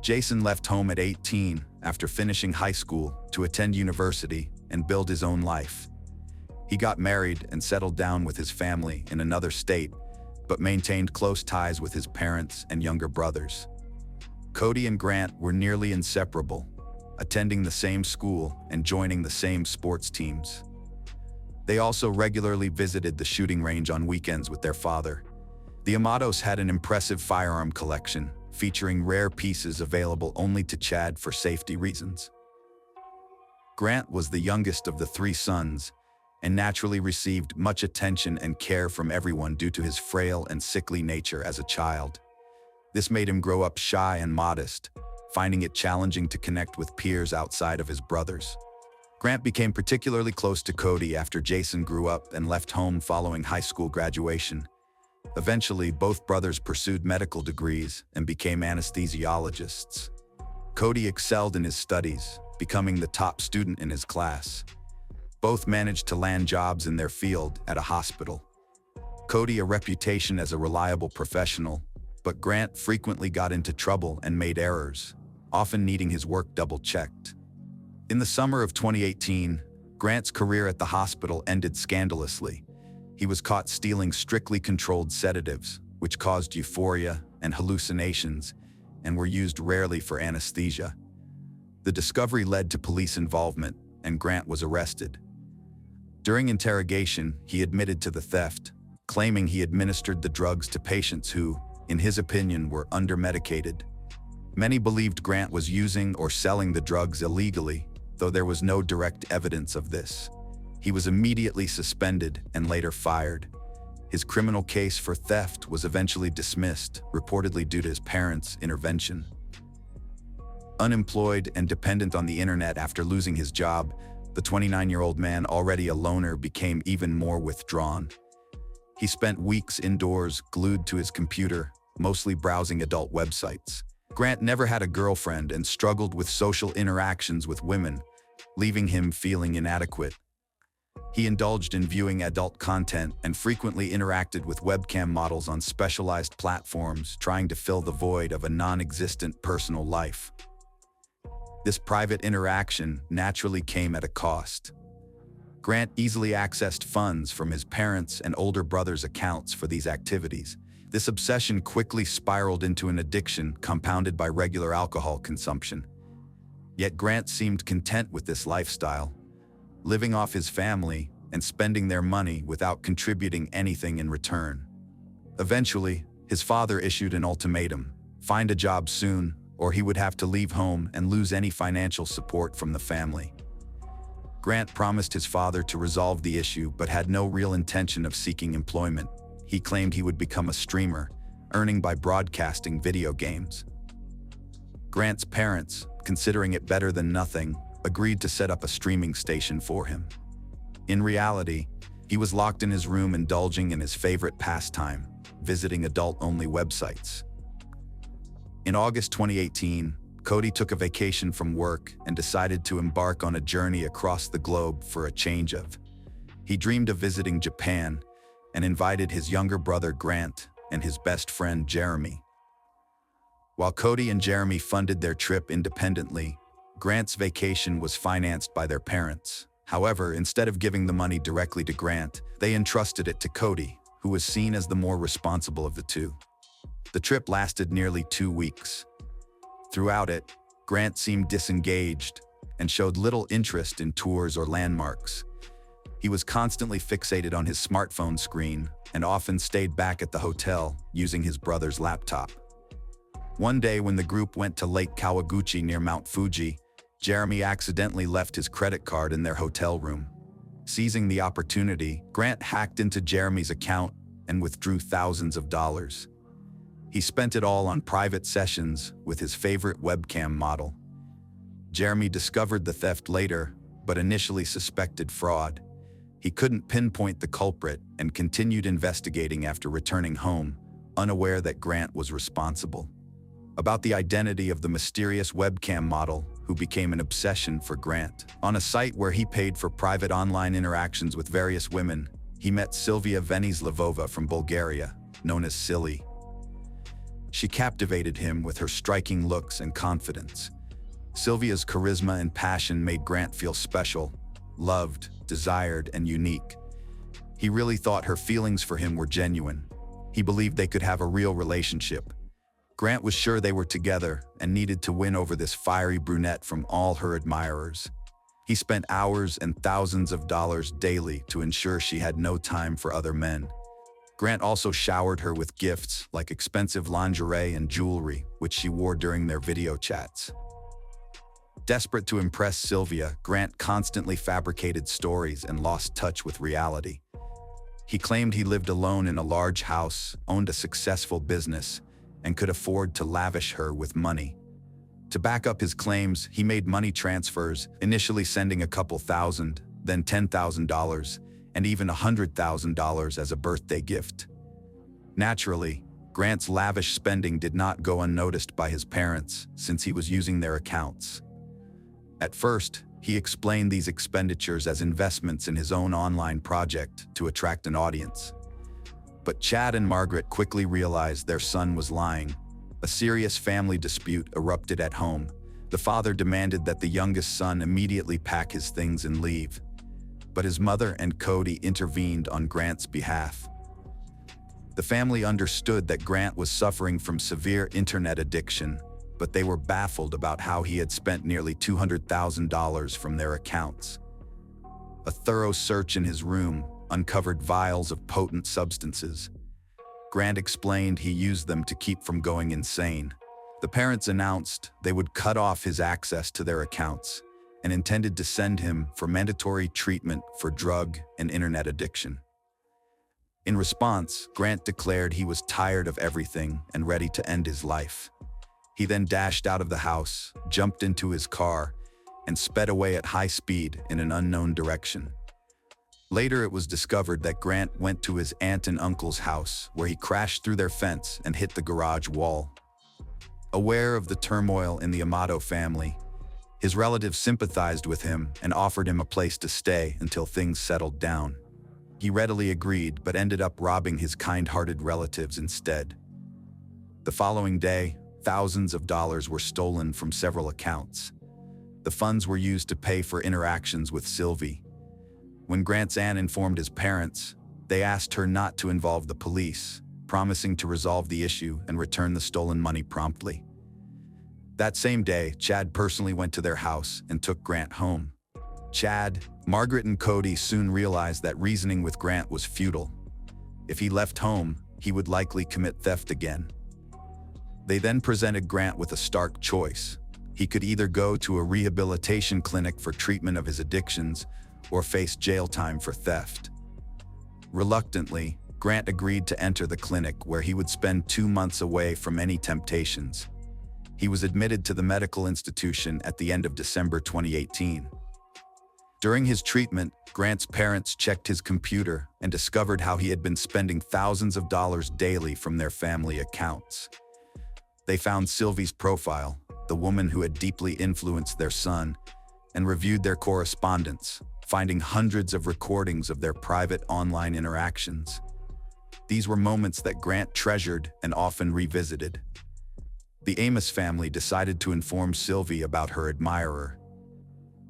Jason left home at 18 after finishing high school to attend university and build his own life. He got married and settled down with his family in another state, but maintained close ties with his parents and younger brothers. Cody and Grant were nearly inseparable, attending the same school and joining the same sports teams. They also regularly visited the shooting range on weekends with their father. The Amatos had an impressive firearm collection, featuring rare pieces available only to Chad for safety reasons. Grant was the youngest of the 3 sons, and naturally received much attention and care from everyone due to his frail and sickly nature as a child. This made him grow up shy and modest, finding it challenging to connect with peers outside of his brothers. Grant became particularly close to Cody after Jason grew up and left home following high school graduation. Eventually, both brothers pursued medical degrees and became anesthesiologists. Cody excelled in his studies, becoming the top student in his class. Both managed to land jobs in their field at a hospital. Cody a reputation as a reliable professional, but Grant frequently got into trouble and made errors, often needing his work double-checked. In the summer of 2018, Grant's career at the hospital ended scandalously. He was caught stealing strictly controlled sedatives, which caused euphoria and hallucinations, and were used rarely for anesthesia. The discovery led to police involvement, and Grant was arrested. During interrogation, he admitted to the theft, claiming he administered the drugs to patients who, in his opinion, were under-medicated. Many believed Grant was using or selling the drugs illegally, though there was no direct evidence of this. He was immediately suspended and later fired. His criminal case for theft was eventually dismissed, reportedly due to his parents' intervention. Unemployed and dependent on the internet after losing his job, the 29-year-old man, already a loner, became even more withdrawn. He spent weeks indoors, glued to his computer, mostly browsing adult websites. Grant never had a girlfriend and struggled with social interactions with women, leaving him feeling inadequate. He indulged in viewing adult content and frequently interacted with webcam models on specialized platforms, trying to fill the void of a non-existent personal life. This private interaction naturally came at a cost. Grant easily accessed funds from his parents' and older brothers' accounts for these activities. This obsession quickly spiraled into an addiction compounded by regular alcohol consumption. Yet Grant seemed content with this lifestyle, living off his family and spending their money without contributing anything in return. Eventually, his father issued an ultimatum: find a job soon, or he would have to leave home and lose any financial support from the family. Grant promised his father to resolve the issue but had no real intention of seeking employment. He claimed he would become a streamer, earning by broadcasting video games. Grant's parents, considering it better than nothing, agreed to set up a streaming station for him. In reality, He was locked in his room indulging in his favorite pastime, visiting adult-only websites. In August 2018, Cody took a vacation from work and decided to embark on a journey across the globe for a change of. He dreamed of visiting Japan and invited his younger brother Grant and his best friend Jeremy. While Cody and Jeremy funded their trip independently, Grant's vacation was financed by their parents. However, instead of giving the money directly to Grant, they entrusted it to Cody, who was seen as the more responsible of the two. The trip lasted nearly 2 weeks. Throughout it, Grant seemed disengaged and showed little interest in tours or landmarks. He was constantly fixated on his smartphone screen and often stayed back at the hotel using his brother's laptop. One day when the group went to Lake Kawaguchi near Mount Fuji, Jeremy accidentally left his credit card in their hotel room. Seizing the opportunity, Grant hacked into Jeremy's account and withdrew thousands of dollars. He spent it all on private sessions with his favorite webcam model. Jeremy discovered the theft later, but initially suspected fraud. He couldn't pinpoint the culprit and continued investigating after returning home, unaware that Grant was responsible. About the identity of the mysterious webcam model, who became an obsession for Grant. On a site where he paid for private online interactions with various women, he met Sylvia Venizlavova from Bulgaria, known as Silly. She captivated him with her striking looks and confidence. Sylvia's charisma and passion made Grant feel special, loved, desired, and unique. He really thought her feelings for him were genuine. He believed they could have a real relationship. Grant was sure they were together and needed to win over this fiery brunette from all her admirers. He spent hours and thousands of dollars daily to ensure she had no time for other men. Grant also showered her with gifts like expensive lingerie and jewelry, which she wore during their video chats. Desperate to impress Sylvia, Grant constantly fabricated stories and lost touch with reality. He claimed he lived alone in a large house, owned a successful business, and could afford to lavish her with money. To back up his claims, he made money transfers, initially sending a couple thousand, then $10,000, and even $100,000 as a birthday gift. Naturally, Grant's lavish spending did not go unnoticed by his parents, since he was using their accounts. At first, he explained these expenditures as investments in his own online project to attract an audience. But Chad and Margaret quickly realized their son was lying. A serious family dispute erupted at home. The father demanded that the youngest son immediately pack his things and leave. But his mother and Cody intervened on Grant's behalf. The family understood that Grant was suffering from severe internet addiction, but they were baffled about how he had spent nearly $200,000 from their accounts. A thorough search in his room uncovered vials of potent substances. Grant explained he used them to keep from going insane. The parents announced they would cut off his access to their accounts and intended to send him for mandatory treatment for drug and internet addiction. In response, Grant declared he was tired of everything and ready to end his life. He then dashed out of the house, jumped into his car, and sped away at high speed in an unknown direction. Later, it was discovered that Grant went to his aunt and uncle's house, where he crashed through their fence and hit the garage wall. Aware of the turmoil in the Amato family, his relatives sympathized with him and offered him a place to stay until things settled down. He readily agreed, but ended up robbing his kind-hearted relatives instead. The following day, thousands of dollars were stolen from several accounts. The funds were used to pay for interactions with Sylvie. When Grant's aunt informed his parents, they asked her not to involve the police, promising to resolve the issue and return the stolen money promptly. That same day, Chad personally went to their house and took Grant home. Chad, Margaret, and Cody soon realized that reasoning with Grant was futile. If he left home, he would likely commit theft again. They then presented Grant with a stark choice. He could either go to a rehabilitation clinic for treatment of his addictions or face jail time for theft. Reluctantly, Grant agreed to enter the clinic, where he would spend 2 months away from any temptations. He was admitted to the medical institution at the end of December 2018. During his treatment, Grant's parents checked his computer and discovered how he had been spending thousands of dollars daily from their family accounts. They found Sylvie's profile, the woman who had deeply influenced their son, and reviewed their correspondence, finding hundreds of recordings of their private online interactions. These were moments that Grant treasured and often revisited. The Amos family decided to inform Sylvie about her admirer.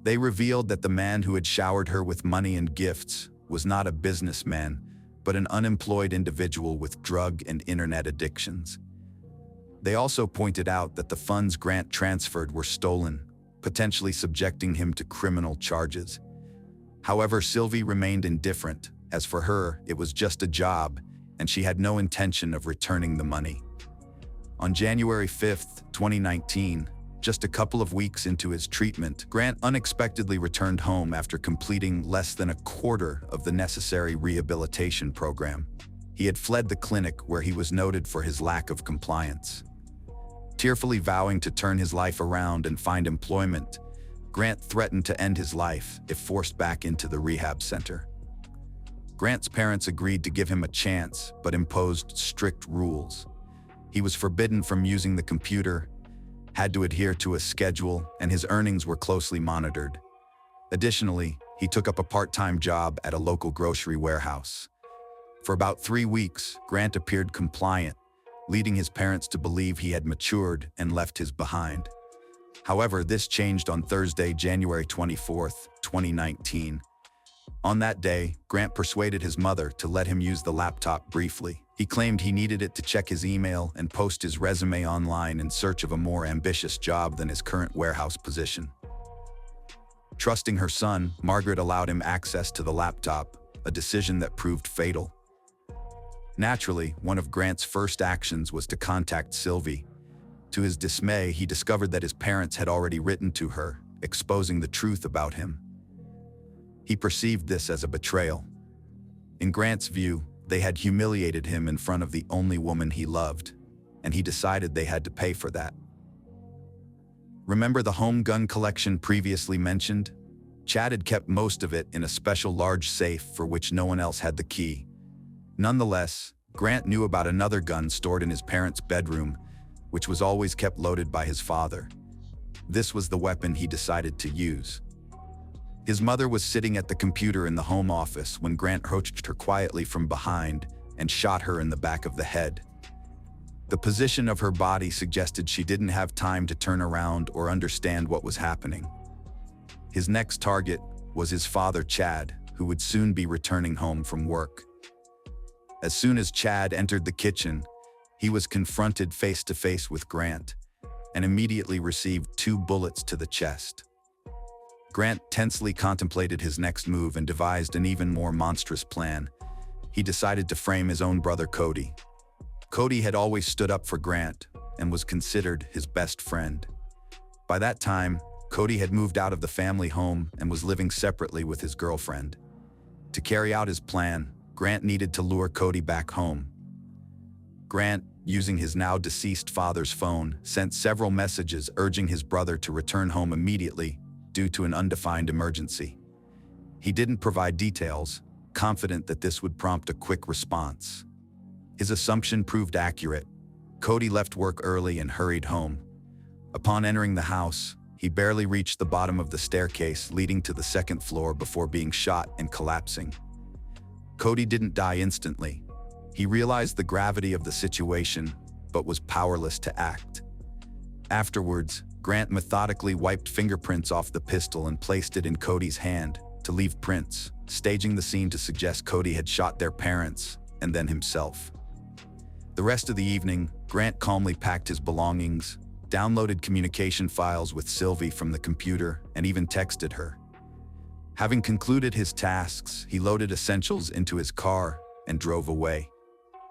They revealed that the man who had showered her with money and gifts was not a businessman, but an unemployed individual with drug and internet addictions. They also pointed out that the funds Grant transferred were stolen, potentially subjecting him to criminal charges. However, Sylvie remained indifferent, as for her, it was just a job, and she had no intention of returning the money. On January 5, 2019, just a couple of weeks into his treatment, Grant unexpectedly returned home after completing less than a quarter of the necessary rehabilitation program. He had fled the clinic where he was noted for his lack of compliance. Tearfully vowing to turn his life around and find employment, Grant threatened to end his life if forced back into the rehab center. Grant's parents agreed to give him a chance, but imposed strict rules. He was forbidden from using the computer, had to adhere to a schedule, and his earnings were closely monitored. Additionally, he took up a part-time job at a local grocery warehouse. For about 3 weeks, Grant appeared compliant, leading his parents to believe he had matured and left his behind. However, this changed on Thursday, January 24, 2019. On that day, Grant persuaded his mother to let him use the laptop briefly. He claimed he needed it to check his email and post his resume online in search of a more ambitious job than his current warehouse position. Trusting her son, Margaret allowed him access to the laptop, a decision that proved fatal. Naturally, one of Grant's first actions was to contact Sylvie. To his dismay, he discovered that his parents had already written to her, exposing the truth about him. He perceived this as a betrayal. In Grant's view, they had humiliated him in front of the only woman he loved, and he decided they had to pay for that. Remember the home gun collection previously mentioned? Chad had kept most of it in a special large safe for which no one else had the key. Nonetheless, Grant knew about another gun stored in his parents' bedroom, which was always kept loaded by his father. This was the weapon he decided to use. His mother was sitting at the computer in the home office when Grant approached her quietly from behind and shot her in the back of the head. The position of her body suggested she didn't have time to turn around or understand what was happening. His next target was his father, Chad, who would soon be returning home from work. As soon as Chad entered the kitchen, he was confronted face-to-face with Grant and immediately received 2 bullets to the chest. Grant tensely contemplated his next move and devised an even more monstrous plan. He decided to frame his own brother, Cody. Cody had always stood up for Grant and was considered his best friend. By that time, Cody had moved out of the family home and was living separately with his girlfriend. To carry out his plan, Grant needed to lure Cody back home. Grant, using his now deceased father's phone, sent several messages urging his brother to return home immediately due to an undefined emergency. He didn't provide details, confident that this would prompt a quick response. His assumption proved accurate. Cody left work early and hurried home. Upon entering the house, he barely reached the bottom of the staircase leading to the 2nd floor before being shot and collapsing. Cody didn't die instantly. He realized the gravity of the situation, but was powerless to act. Afterwards, Grant methodically wiped fingerprints off the pistol and placed it in Cody's hand to leave prints, staging the scene to suggest Cody had shot their parents and then himself. The rest of the evening, Grant calmly packed his belongings, downloaded communication files with Sylvie from the computer, and even texted her. Having concluded his tasks, he loaded essentials into his car and drove away.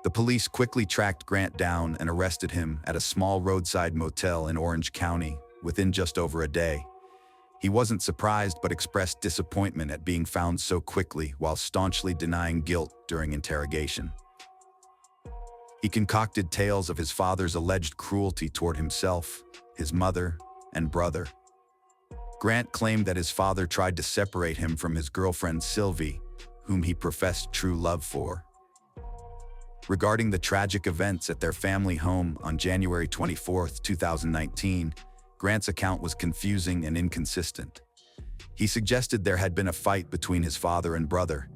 The police quickly tracked Grant down and arrested him at a small roadside motel in Orange County within just over a day. He wasn't surprised but expressed disappointment at being found so quickly while staunchly denying guilt during interrogation. He concocted tales of his father's alleged cruelty toward himself, his mother, and brother. Grant claimed that his father tried to separate him from his girlfriend Sylvie, whom he professed true love for. Regarding the tragic events at their family home on January 24, 2019, Grant's account was confusing and inconsistent. He suggested there had been a fight between his father and brother.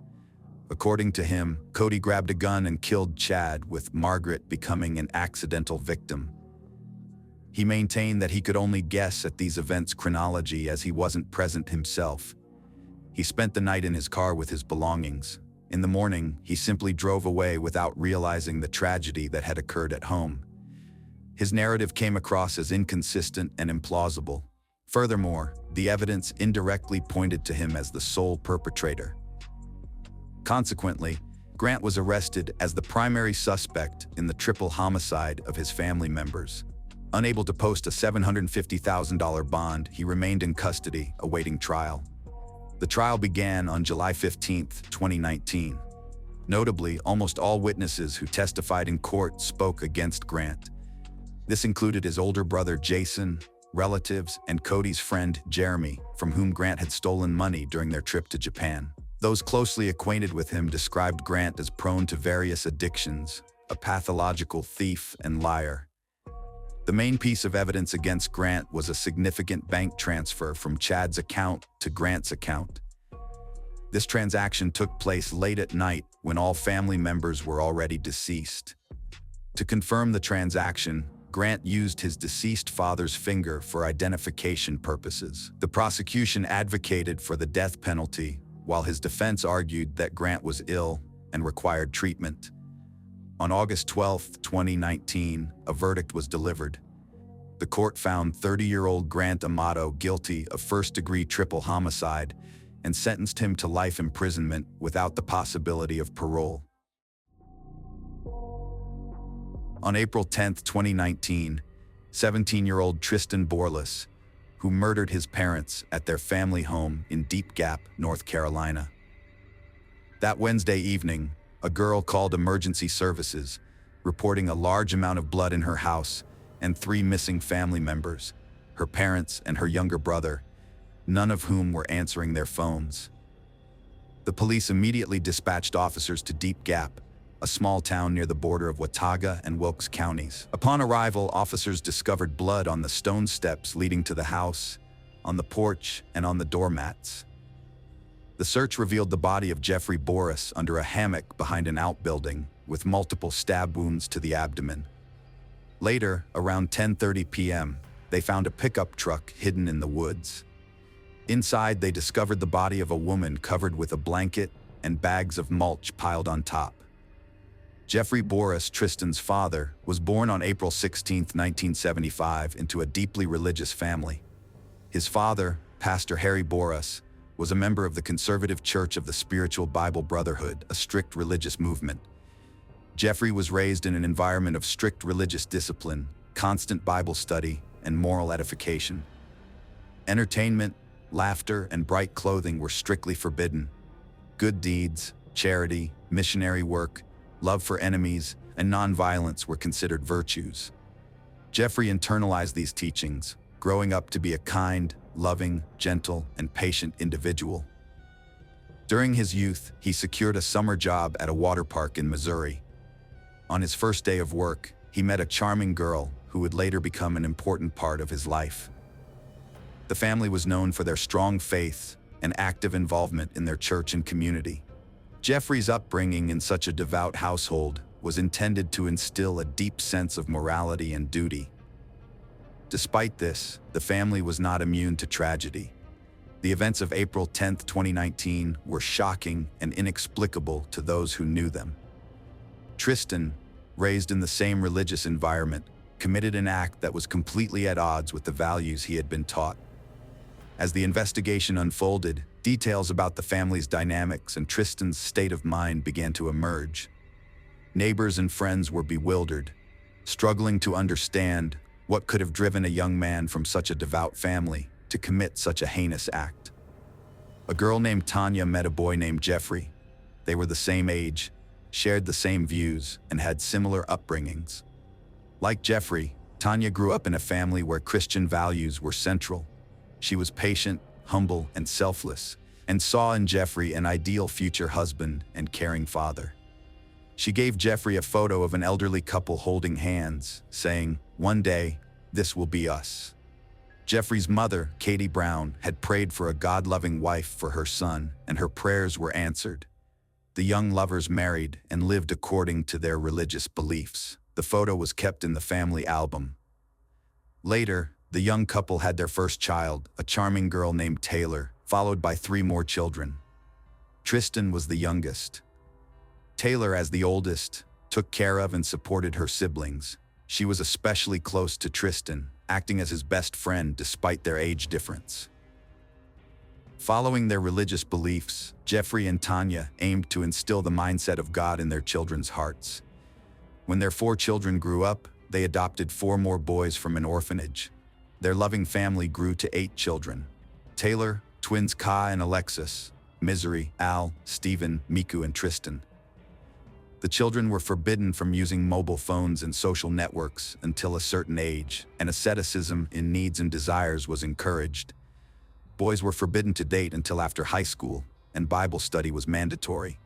According to him, Cody grabbed a gun and killed Chad, with Margaret becoming an accidental victim. He maintained that he could only guess at these events' chronology as he wasn't present himself. He spent the night in his car with his belongings. In the morning, he simply drove away without realizing the tragedy that had occurred at home. His narrative came across as inconsistent and implausible. Furthermore, the evidence indirectly pointed to him as the sole perpetrator. Consequently, Grant was arrested as the primary suspect in the triple homicide of his family members. Unable to post a $750,000 bond, he remained in custody, awaiting trial. The trial began on July 15, 2019. Notably, almost all witnesses who testified in court spoke against Grant. This included his older brother Jason, relatives, and Cody's friend Jeremy, from whom Grant had stolen money during their trip to Japan. Those closely acquainted with him described Grant as prone to various addictions, a pathological thief and liar. The main piece of evidence against Grant was a significant bank transfer from Chad's account to Grant's account. This transaction took place late at night when all family members were already deceased. To confirm the transaction, Grant used his deceased father's finger for identification purposes. The prosecution advocated for the death penalty, while his defense argued that Grant was ill and required treatment. On August 12, 2019, a verdict was delivered. The court found 30-year-old Grant Amato guilty of first-degree triple homicide and sentenced him to life imprisonment without the possibility of parole. On April 10, 2019, 17-year-old Tristan Borlas, who murdered his parents at their family home in Deep Gap, North Carolina. That Wednesday evening, a girl called emergency services, reporting a large amount of blood in her house and 3 missing family members, her parents and her younger brother, none of whom were answering their phones. The police immediately dispatched officers to Deep Gap, a small town near the border of Watauga and Wilkes counties. Upon arrival, officers discovered blood on the stone steps leading to the house, on the porch, and on the doormats. The search revealed the body of Jeffrey Borras under a hammock behind an outbuilding, with multiple stab wounds to the abdomen. Later, around 10:30 p.m., they found a pickup truck hidden in the woods. Inside, they discovered the body of a woman covered with a blanket and bags of mulch piled on top. Jeffrey Borras, Tristan's father, was born on April 16, 1975, into a deeply religious family. His father, Pastor Harry Borras, was a member of the Conservative Church of the Spiritual Bible Brotherhood, a strict religious movement. Jeffrey was raised in an environment of strict religious discipline, constant Bible study, and moral edification. Entertainment, laughter, and bright clothing were strictly forbidden. Good deeds, charity, missionary work, love for enemies, and nonviolence were considered virtues. Jeffrey internalized these teachings, growing up to be a kind, loving, gentle, and patient individual. During his youth, he secured a summer job at a water park in Missouri. On his first day of work, he met a charming girl who would later become an important part of his life. The family was known for their strong faith and active involvement in their church and community. Jeffrey's upbringing in such a devout household was intended to instill a deep sense of morality and duty. Despite this, the family was not immune to tragedy. The events of April 10, 2019 were shocking and inexplicable to those who knew them. Tristan, raised in the same religious environment, committed an act that was completely at odds with the values he had been taught. As the investigation unfolded, details about the family's dynamics and Tristan's state of mind began to emerge. Neighbors and friends were bewildered, struggling to understand what could have driven a young man from such a devout family to commit such a heinous act. A girl named Tanya met a boy named Jeffrey. They were the same age, shared the same views, and had similar upbringings. Like Jeffrey, Tanya grew up in a family where Christian values were central. She was patient, humble, and selfless, and saw in Jeffrey an ideal future husband and caring father. She gave Jeffrey a photo of an elderly couple holding hands, saying, "One day, this will be us." Jeffrey's mother, Katie Brown, had prayed for a God-loving wife for her son, and her prayers were answered. The young lovers married and lived according to their religious beliefs. The photo was kept in the family album. Later, the young couple had their first child, a charming girl named Taylor, followed by 3 more children. Tristan was the youngest. Taylor, as the oldest, took care of and supported her siblings. She was especially close to Tristan, acting as his best friend despite their age difference. Following their religious beliefs, Jeffrey and Tanya aimed to instill the mindset of God in their children's hearts. When their 4 children grew up, they adopted 4 more boys from an orphanage. Their loving family grew to 8 children: Taylor, twins Kai and Alexis, Misery, Al, Stephen, Miku, and Tristan. The children were forbidden from using mobile phones and social networks until a certain age, and asceticism in needs and desires was encouraged. Boys were forbidden to date until after high school, and Bible study was mandatory.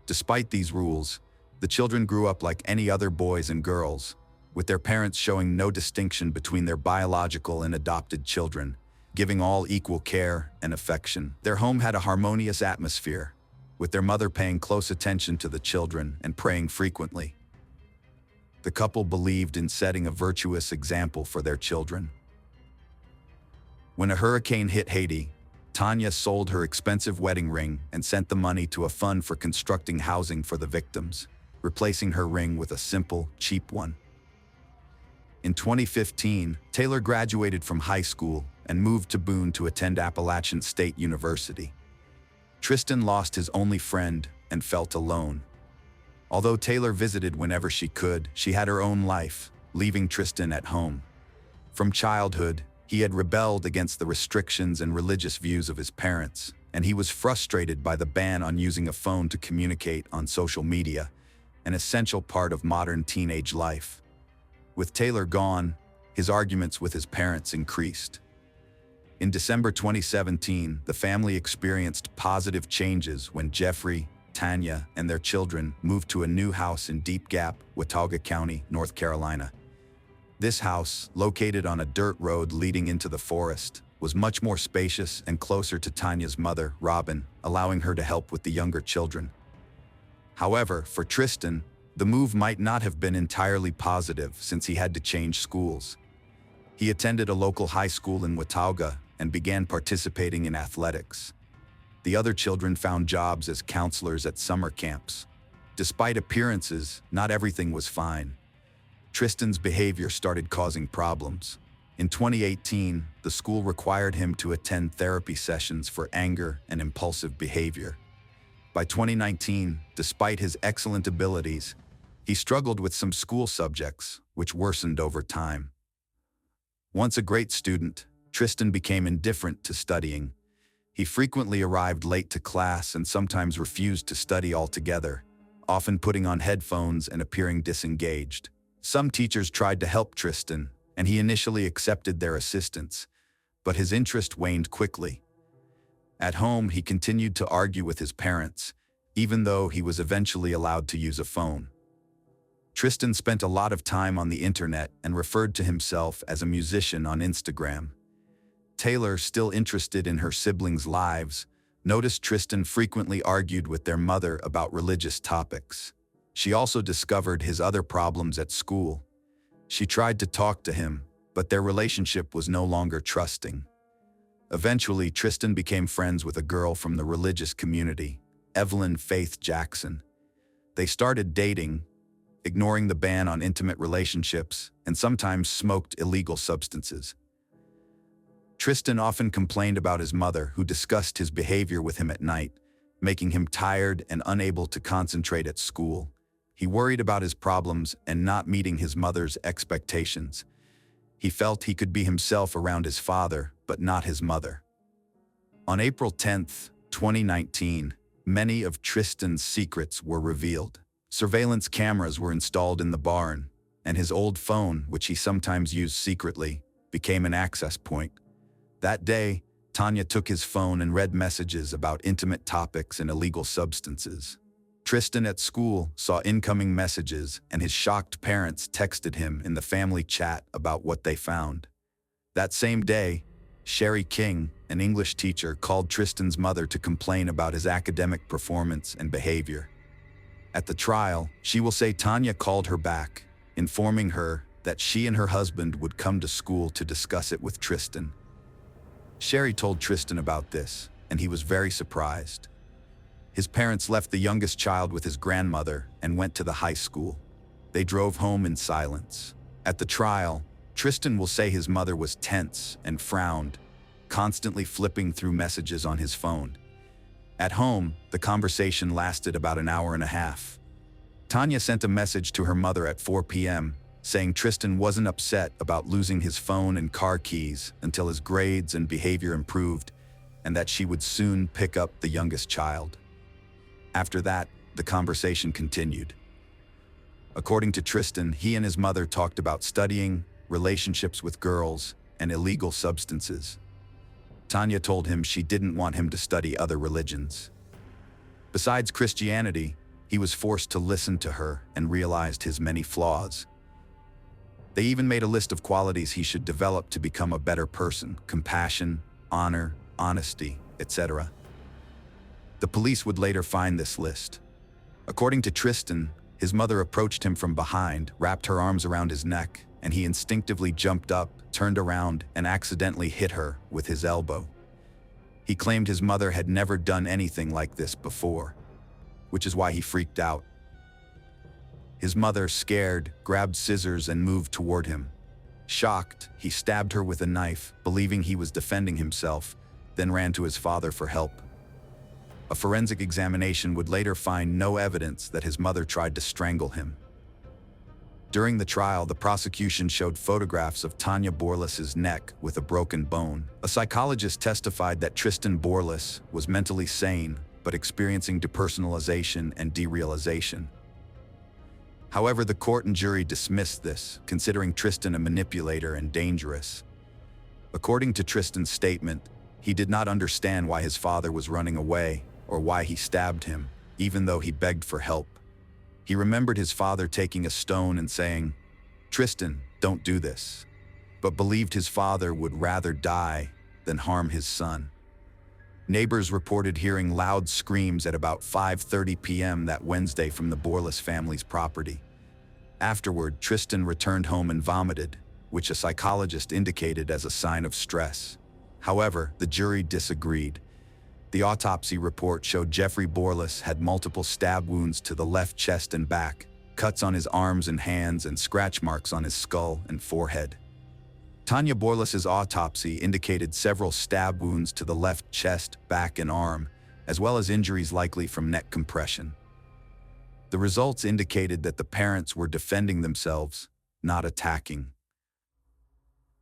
Despite these rules, the children grew up like any other boys and girls, with their parents showing no distinction between their biological and adopted children, giving all equal care and affection. Their home had a harmonious atmosphere, with their mother paying close attention to the children and praying frequently. The couple believed in setting a virtuous example for their children. When a hurricane hit Haiti, Tanya sold her expensive wedding ring and sent the money to a fund for constructing housing for the victims, replacing her ring with a simple, cheap one. In 2015, Taylor graduated from high school and moved to Boone to attend Appalachian State University. Tristan lost his only friend and felt alone. Although Taylor visited whenever she could, she had her own life, leaving Tristan at home. From childhood, he had rebelled against the restrictions and religious views of his parents, and he was frustrated by the ban on using a phone to communicate on social media, an essential part of modern teenage life. With Taylor gone, his arguments with his parents increased. In December 2017, the family experienced positive changes when Jeffrey, Tanya, and their children moved to a new house in Deep Gap, Watauga County, North Carolina. This house, located on a dirt road leading into the forest, was much more spacious and closer to Tanya's mother, Robin, allowing her to help with the younger children. However, for Tristan, the move might not have been entirely positive since he had to change schools. He attended a local high school in Watauga and began participating in athletics. The other children found jobs as counselors at summer camps. Despite appearances, not everything was fine. Tristan's behavior started causing problems. In 2018, the school required him to attend therapy sessions for anger and impulsive behavior. By 2019, despite his excellent abilities, he struggled with some school subjects, which worsened over time. Once a great student, Tristan became indifferent to studying. He frequently arrived late to class and sometimes refused to study altogether, often putting on headphones and appearing disengaged. Some teachers tried to help Tristan, and he initially accepted their assistance, but his interest waned quickly. At home, he continued to argue with his parents, even though he was eventually allowed to use a phone. Tristan spent a lot of time on the internet and referred to himself as a musician on Instagram. Taylor, still interested in her siblings' lives, noticed Tristan frequently argued with their mother about religious topics. She also discovered his other problems at school. She tried to talk to him, but their relationship was no longer trusting. Eventually, Tristan became friends with a girl from the religious community, Evelyn Faith Jackson. They started dating, ignoring the ban on intimate relationships, and sometimes smoked illegal substances. Tristan often complained about his mother, who discussed his behavior with him at night, making him tired and unable to concentrate at school. He worried about his problems and not meeting his mother's expectations. He felt he could be himself around his father, but not his mother. On April 10, 2019, many of Tristan's secrets were revealed. Surveillance cameras were installed in the barn, and his old phone, which he sometimes used secretly, became an access point. That day, Tanya took his phone and read messages about intimate topics and illegal substances. Tristan at school saw incoming messages, and his shocked parents texted him in the family chat about what they found. That same day, Sherry King, an English teacher, called Tristan's mother to complain about his academic performance and behavior. At the trial, she will say Tanya called her back, informing her that she and her husband would come to school to discuss it with Tristan. Sherry told Tristan about this, and he was very surprised. His parents left the youngest child with his grandmother and went to the high school. They drove home in silence. At the trial, Tristan will say his mother was tense and frowned, constantly flipping through messages on his phone. At home, the conversation lasted about an hour and a half. Tanya sent a message to her mother at 4 p.m., saying Tristan wasn't upset about losing his phone and car keys until his grades and behavior improved, and that she would soon pick up the youngest child. After that, the conversation continued. According to Tristan, he and his mother talked about studying, relationships with girls, and illegal substances. Tanya told him she didn't want him to study other religions. Besides Christianity, he was forced to listen to her and realized his many flaws. They even made a list of qualities he should develop to become a better person: compassion, honor, honesty, etc. The police would later find this list. According to Tristan, his mother approached him from behind, wrapped her arms around his neck, and he instinctively jumped up, turned around, and accidentally hit her with his elbow. He claimed his mother had never done anything like this before, which is why he freaked out. His mother, scared, grabbed scissors and moved toward him. Shocked, he stabbed her with a knife, believing he was defending himself, then ran to his father for help. A forensic examination would later find no evidence that his mother tried to strangle him. During the trial, the prosecution showed photographs of Tanya Borlas's neck with a broken bone. A psychologist testified that Tristan Borlas was mentally sane, but experiencing depersonalization and derealization. However, the court and jury dismissed this, considering Tristan a manipulator and dangerous. According to Tristan's statement, he did not understand why his father was running away or why he stabbed him, even though he begged for help. He remembered his father taking a stone and saying, "Tristan, don't do this," but believed his father would rather die than harm his son. Neighbors reported hearing loud screams at about 5:30 p.m. that Wednesday from the Borlas family's property. Afterward, Tristan returned home and vomited, which a psychologist indicated as a sign of stress. However, the jury disagreed. The autopsy report showed Jeffrey Borlas had multiple stab wounds to the left chest and back, cuts on his arms and hands, and scratch marks on his skull and forehead. Tanya Borlas's autopsy indicated several stab wounds to the left chest, back, and arm, as well as injuries likely from neck compression. The results indicated that the parents were defending themselves, not attacking.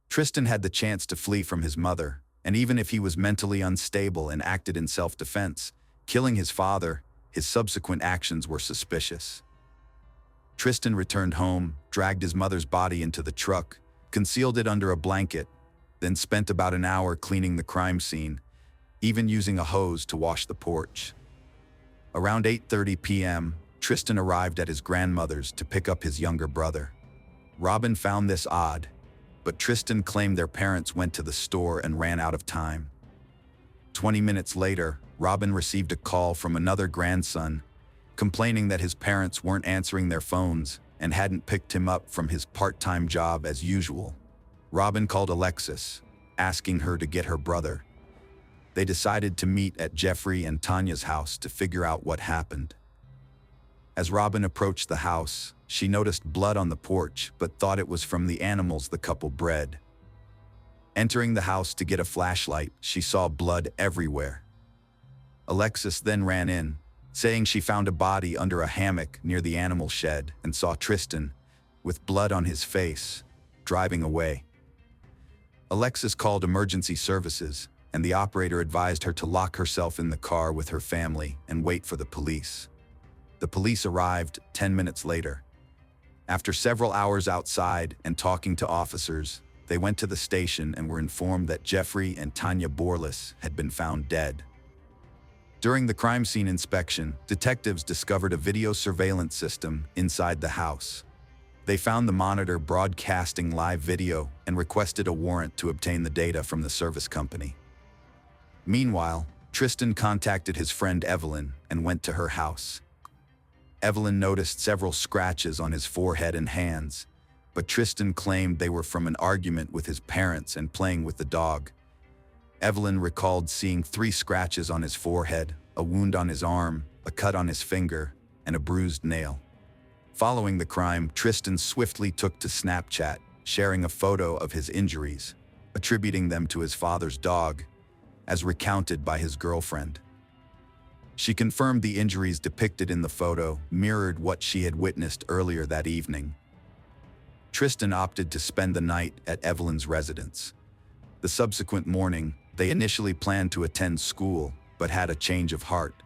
Tristan had the chance to flee from his mother, and even if he was mentally unstable and acted in self-defense, killing his father, his subsequent actions were suspicious. Tristan returned home, dragged his mother's body into the truck, concealed it under a blanket, then spent about an hour cleaning the crime scene, even using a hose to wash the porch. Around 8:30 p.m., Tristan arrived at his grandmother's to pick up his younger brother. Robin found this odd, but Tristan claimed their parents went to the store and ran out of time. 20 minutes later, Robin received a call from another grandson, complaining that his parents weren't answering their phones and hadn't picked him up from his part-time job as usual. Robin called Alexis, asking her to get her brother. They decided to meet at Jeffrey and Tanya's house to figure out what happened. As Robin approached the house, she noticed blood on the porch but thought it was from the animals the couple bred. Entering the house to get a flashlight, she saw blood everywhere. Alexis then ran in, saying she found a body under a hammock near the animal shed and saw Tristan, with blood on his face, driving away. Alexis called emergency services, and the operator advised her to lock herself in the car with her family and wait for the police. The police arrived 10 minutes later. After several hours outside and talking to officers, They went to the station and were informed that Jeffrey and Tanya Borlas had been found dead. During the crime scene inspection, detectives discovered a video surveillance system inside the house. They found the monitor broadcasting live video and requested a warrant to obtain the data from the service company. Meanwhile, Tristan contacted his friend Evelyn and went to her house. Evelyn noticed several scratches on his forehead and hands, but Tristan claimed they were from an argument with his parents and playing with the dog. Evelyn recalled seeing 3 scratches on his forehead, a wound on his arm, a cut on his finger, and a bruised nail. Following the crime, Tristan swiftly took to Snapchat, sharing a photo of his injuries, attributing them to his father's dog, as recounted by his girlfriend. She confirmed the injuries depicted in the photo mirrored what she had witnessed earlier that evening. Tristan opted to spend the night at Evelyn's residence. The subsequent morning, they initially planned to attend school, but had a change of heart.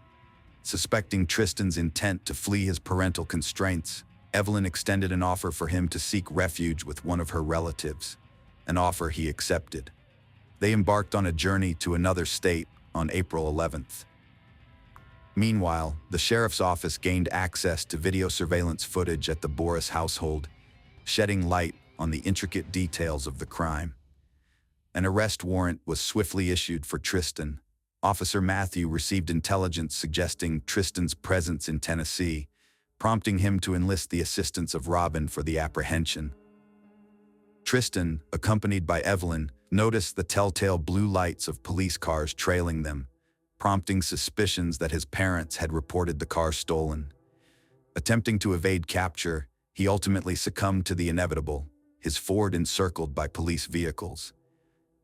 Suspecting Tristan's intent to flee his parental constraints, Evelyn extended an offer for him to seek refuge with one of her relatives, an offer he accepted. They embarked on a journey to another state on April 11th. Meanwhile, the sheriff's office gained access to video surveillance footage at the Boris household, shedding light on the intricate details of the crime. An arrest warrant was swiftly issued for Tristan. Officer Matthew received intelligence suggesting Tristan's presence in Tennessee, prompting him to enlist the assistance of Robin for the apprehension. Tristan, accompanied by Evelyn, noticed the telltale blue lights of police cars trailing them, prompting suspicions that his parents had reported the car stolen. Attempting to evade capture, he ultimately succumbed to the inevitable, his Ford encircled by police vehicles.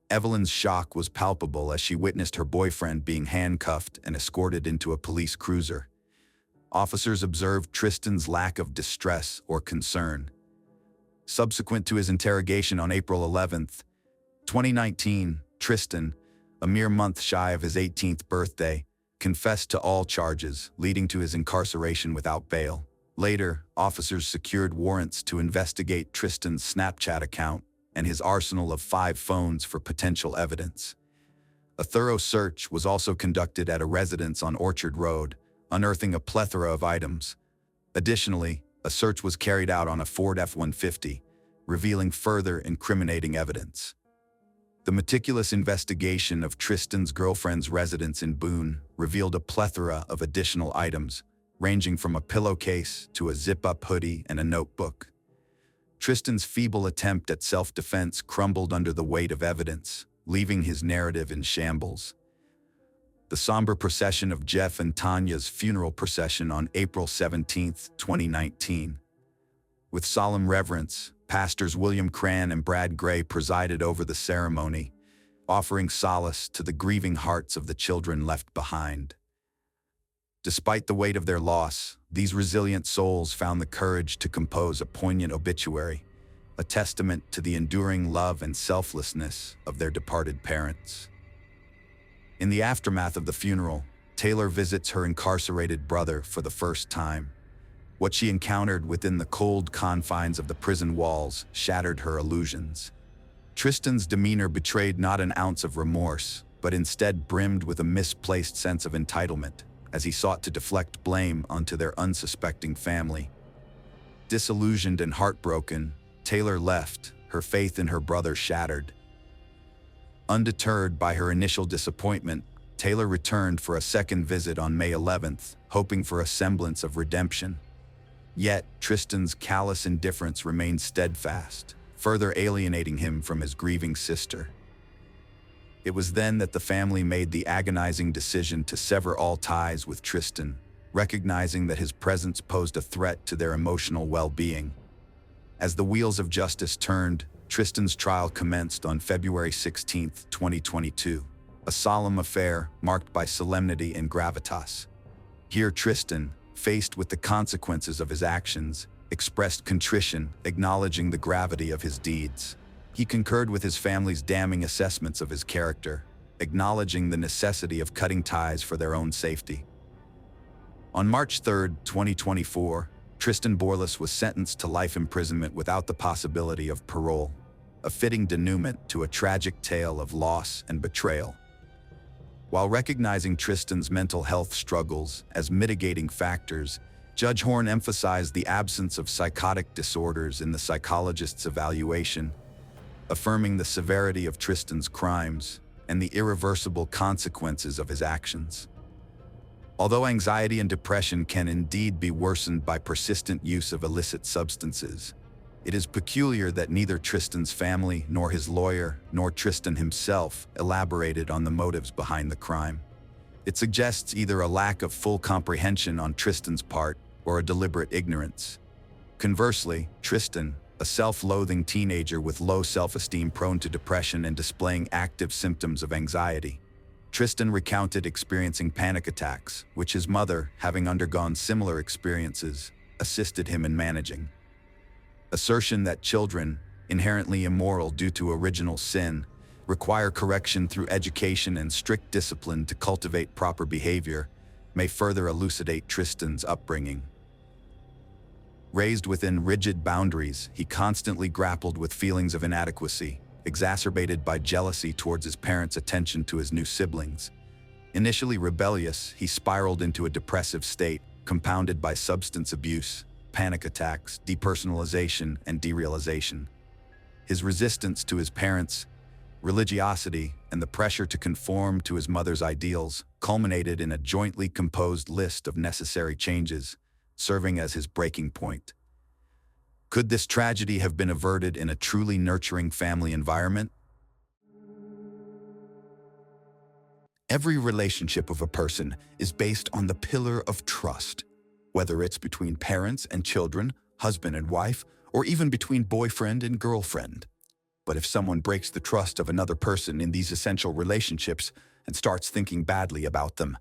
Evelyn's shock was palpable as she witnessed her boyfriend being handcuffed and escorted into a police cruiser. Officers observed Tristan's lack of distress or concern. Subsequent to his interrogation on April 11th, 2019, Tristan, a mere month shy of his 18th birthday, confessed to all charges, leading to his incarceration without bail. Later, officers secured warrants to investigate Tristan's Snapchat account and his arsenal of 5 phones for potential evidence. A thorough search was also conducted at a residence on Orchard Road, unearthing a plethora of items. Additionally, a search was carried out on a Ford F-150, revealing further incriminating evidence. The meticulous investigation of Tristan's girlfriend's residence in Boone revealed a plethora of additional items, ranging from a pillowcase to a zip-up hoodie and a notebook. Tristan's feeble attempt at self-defense crumbled under the weight of evidence, leaving his narrative in shambles. The somber procession of Jeff and Tanya's funeral procession on April 17, 2019. With solemn reverence, Pastors William Cran and Brad Gray presided over the ceremony, offering solace to the grieving hearts of the children left behind. Despite the weight of their loss, these resilient souls found the courage to compose a poignant obituary, a testament to the enduring love and selflessness of their departed parents. In the aftermath of the funeral, Taylor visits her incarcerated brother for the first time. What she encountered within the cold confines of the prison walls shattered her illusions. Tristan's demeanor betrayed not an ounce of remorse, but instead brimmed with a misplaced sense of entitlement, as he sought to deflect blame onto their unsuspecting family. Disillusioned and heartbroken, Taylor left, her faith in her brother shattered. Undeterred by her initial disappointment, Taylor returned for a second visit on May 11th, hoping for a semblance of redemption. Yet, Tristan's callous indifference remained steadfast, further alienating him from his grieving sister. It was then that the family made the agonizing decision to sever all ties with Tristan, recognizing that his presence posed a threat to their emotional well-being. As the wheels of justice turned, Tristan's trial commenced on February 16, 2022, a solemn affair marked by solemnity and gravitas. Here Tristan, faced with the consequences of his actions, expressed contrition, acknowledging the gravity of his deeds. He concurred with his family's damning assessments of his character, acknowledging the necessity of cutting ties for their own safety. On March 3, 2024, Tristan Borlas was sentenced to life imprisonment without the possibility of parole, a fitting denouement to a tragic tale of loss and betrayal. While recognizing Tristan's mental health struggles as mitigating factors, Judge Horn emphasized the absence of psychotic disorders in the psychologist's evaluation, affirming the severity of Tristan's crimes and the irreversible consequences of his actions. Although anxiety and depression can indeed be worsened by persistent use of illicit substances, it is peculiar that neither Tristan's family, nor his lawyer, nor Tristan himself elaborated on the motives behind the crime. It suggests either a lack of full comprehension on Tristan's part or a deliberate ignorance. Conversely, Tristan, a self-loathing teenager with low self-esteem prone to depression and displaying active symptoms of anxiety, Tristan recounted experiencing panic attacks, which his mother, having undergone similar experiences, assisted him in managing. Assertion that children, inherently immoral due to original sin, require correction through education and strict discipline to cultivate proper behavior, may further elucidate Tristan's upbringing. Raised within rigid boundaries, he constantly grappled with feelings of inadequacy, exacerbated by jealousy towards his parents' attention to his new siblings. Initially rebellious, he spiraled into a depressive state, compounded by substance abuse, panic attacks, depersonalization, and derealization. His resistance to his parents, religiosity, and the pressure to conform to his mother's ideals culminated in a jointly composed list of necessary changes, serving as his breaking point. Could this tragedy have been averted in a truly nurturing family environment? Every relationship of a person is based on the pillar of trust, whether it's between parents and children, husband and wife, or even between boyfriend and girlfriend. But if someone breaks the trust of another person in these essential relationships and starts thinking badly about them,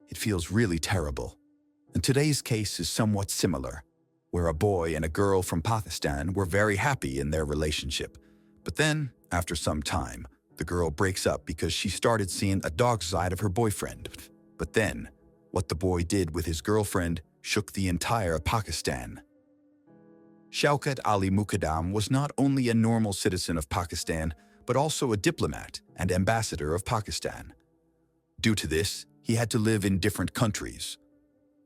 it feels really terrible. And today's case is somewhat similar, where a boy and a girl from Pakistan were very happy in their relationship. But then, after some time, the girl breaks up because she started seeing a dark side of her boyfriend. But then, what the boy did with his girlfriend shook the entire Pakistan. Shaukat Ali Muqaddam was not only a normal citizen of Pakistan, but also a diplomat and ambassador of Pakistan. Due to this, he had to live in different countries.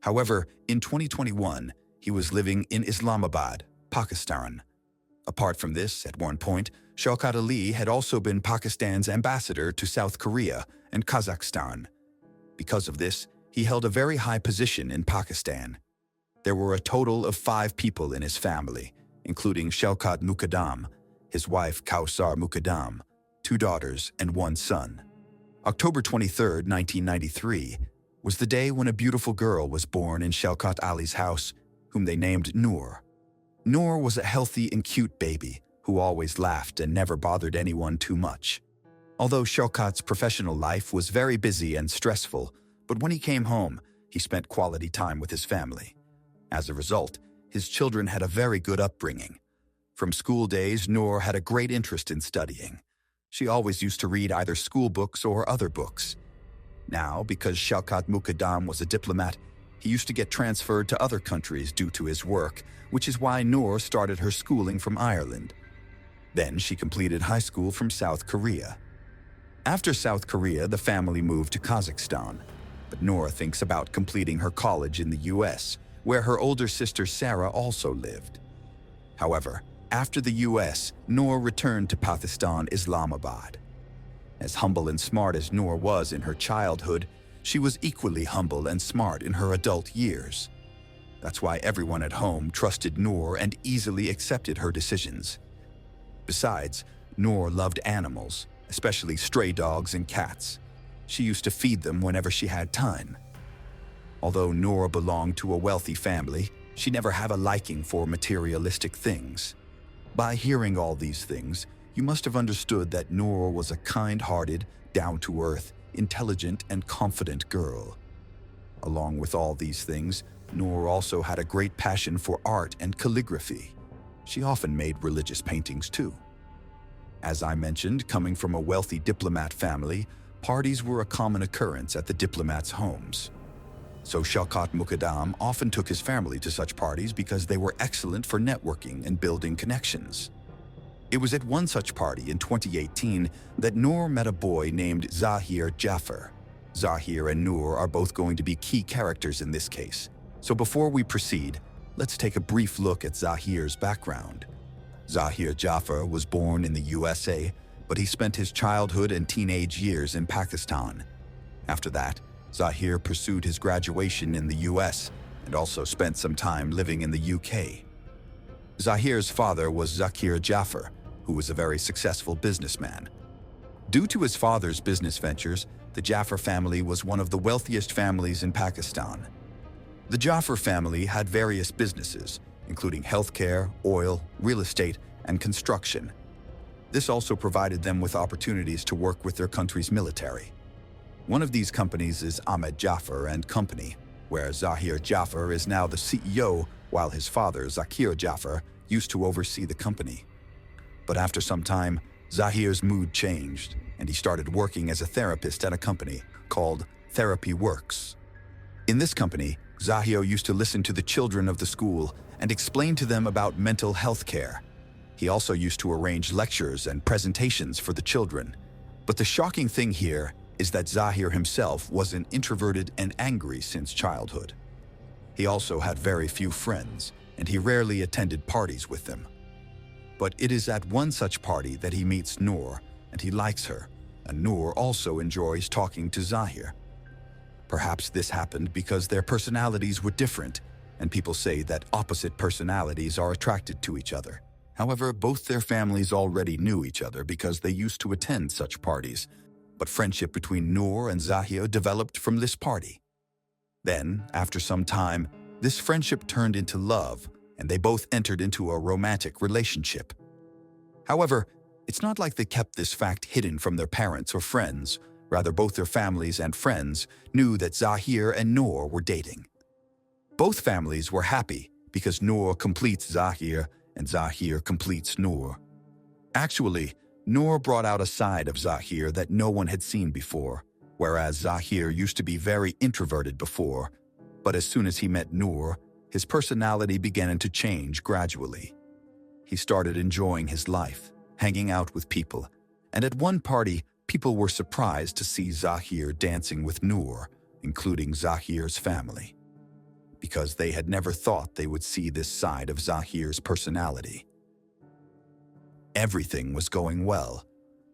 However, in 2021, he was living in Islamabad, Pakistan. Apart from this, at one point, Shaukat Ali had also been Pakistan's ambassador to South Korea and Kazakhstan. Because of this, he held a very high position in Pakistan. There were a total of 5 people in his family, including Shaukat Muqaddam, his wife Kausar Muqaddam, 2 daughters and 1 son. October 23, 1993, was the day when a beautiful girl was born in Shaukat Ali's house, whom they named Noor. Noor was a healthy and cute baby who always laughed and never bothered anyone too much. Although Shaukat's professional life was very busy and stressful, but when he came home, he spent quality time with his family. As a result, his children had a very good upbringing. From school days, Noor had a great interest in studying. She always used to read either school books or other books. Now, because Shaukat Muqaddam was a diplomat, he used to get transferred to other countries due to his work, which is why Noor started her schooling from Ireland. Then she completed high school from South Korea. After South Korea, the family moved to Kazakhstan, but Noor thinks about completing her college in the US, where her older sister Sarah also lived. However, after the US, Noor returned to Pakistan, Islamabad. As humble and smart as Noor was in her childhood, she was equally humble and smart in her adult years. That's why everyone at home trusted Noor and easily accepted her decisions. Besides, Noor loved animals, especially stray dogs and cats. She used to feed them whenever she had time. Although Noor belonged to a wealthy family, she never had a liking for materialistic things. By hearing all these things, you must have understood that Noor was a kind-hearted, down-to-earth, intelligent, and confident girl. Along with all these things, Noor also had a great passion for art and calligraphy. She often made religious paintings too. As I mentioned, coming from a wealthy diplomat family, parties were a common occurrence at the diplomats' homes. So Shaukat Muqaddam often took his family to such parties because they were excellent for networking and building connections. It was at one such party in 2018 that Noor met a boy named Zahir Jaffer. Zahir and Noor are both going to be key characters in this case. So before we proceed, let's take a brief look at Zahir's background. Zahir Jaffer was born in the USA, but he spent his childhood and teenage years in Pakistan. After that, Zahir pursued his graduation in the US and also spent some time living in the UK. Zahir's father was Zakir Jaffer, who was a very successful businessman. Due to his father's business ventures, the Jaffer family was one of the wealthiest families in Pakistan. The Jaffer family had various businesses, including healthcare, oil, real estate, and construction. This also provided them with opportunities to work with their country's military. One of these companies is Ahmed Jaffer and Company, where Zahir Jaffer is now the CEO, while his father, Zakir Jaffer, used to oversee the company. But after some time, Zahir's mood changed, and he started working as a therapist at a company called Therapy Works. In this company, Zahir used to listen to the children of the school and explain to them about mental health care. He also used to arrange lectures and presentations for the children. But the shocking thing here is that Zahir himself was an introverted and angry since childhood. He also had very few friends, and he rarely attended parties with them. But it is at one such party that he meets Noor, and he likes her, and Noor also enjoys talking to Zahir. Perhaps this happened because their personalities were different, and people say that opposite personalities are attracted to each other. However, both their families already knew each other because they used to attend such parties, but friendship between Noor and Zahir developed from this party. Then, after some time, this friendship turned into love, and they both entered into a romantic relationship. However, it's not like they kept this fact hidden from their parents or friends. Rather, both their families and friends knew that Zahir and Noor were dating. Both families were happy because Noor completes Zahir and Zahir completes Noor. Actually, Noor brought out a side of Zahir that no one had seen before, whereas Zahir used to be very introverted before. But as soon as he met Noor, his personality began to change gradually. He started enjoying his life, hanging out with people, and at one party, people were surprised to see Zahir dancing with Noor, including Zahir's family, because they had never thought they would see this side of Zahir's personality. Everything was going well,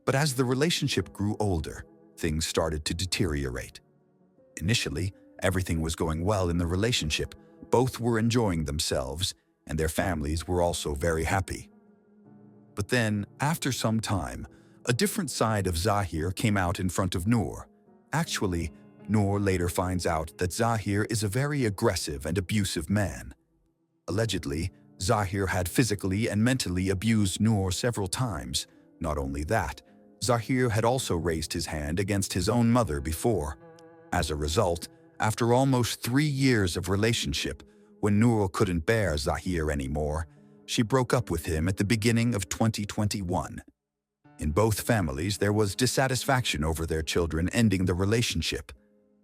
but as the relationship grew older, things started to deteriorate. Initially, everything was going well in the relationship. Both were enjoying themselves, and their families were also very happy. But then, after some time, a different side of Zahir came out in front of Noor. Actually, Noor later finds out that Zahir is a very aggressive and abusive man. Allegedly, Zahir had physically and mentally abused Noor several times. Not only that, Zahir had also raised his hand against his own mother before. As a result, after almost 3 years of relationship, when Noor couldn't bear Zahir anymore, she broke up with him at the beginning of 2021. In both families, there was dissatisfaction over their children ending the relationship.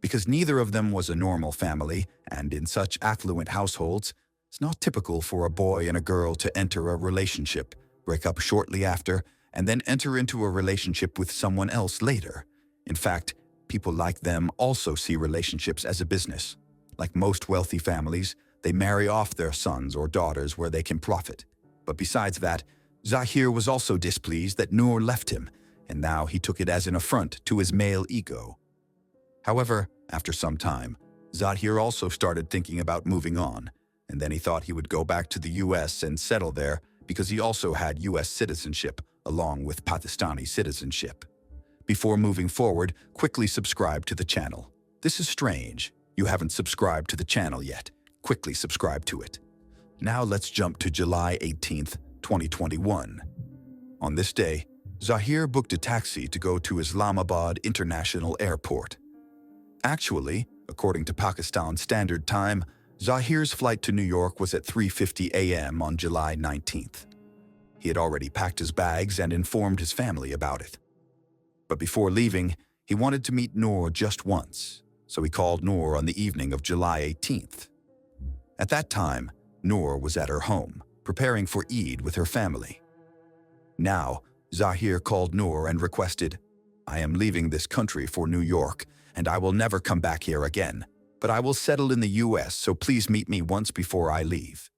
Because neither of them was a normal family, and in such affluent households, it's not typical for a boy and a girl to enter a relationship, break up shortly after, and then enter into a relationship with someone else later. In fact, people like them also see relationships as a business. Like most wealthy families, they marry off their sons or daughters where they can profit. But besides that, Zahir was also displeased that Noor left him, and now he took it as an affront to his male ego. However, after some time, Zahir also started thinking about moving on, and then he thought he would go back to the US and settle there because he also had US citizenship along with Pakistani citizenship. Before moving forward, quickly subscribe to the channel. This is strange. You haven't subscribed to the channel yet. Quickly subscribe to it. Now let's jump to July 18th, 2021. On this day, Zahir booked a taxi to go to Islamabad International Airport. Actually, according to Pakistan Standard Time, Zahir's flight to New York was at 3:50 a.m. on July 19th. He had already packed his bags and informed his family about it. But before leaving, he wanted to meet Noor just once, so he called Noor on the evening of July 18th. At that time, Noor was at her home, preparing for Eid with her family. Now, Zahir called Noor and requested, "I am leaving this country for New York, and I will never come back here again. But I will settle in the US, so please meet me once before I leave."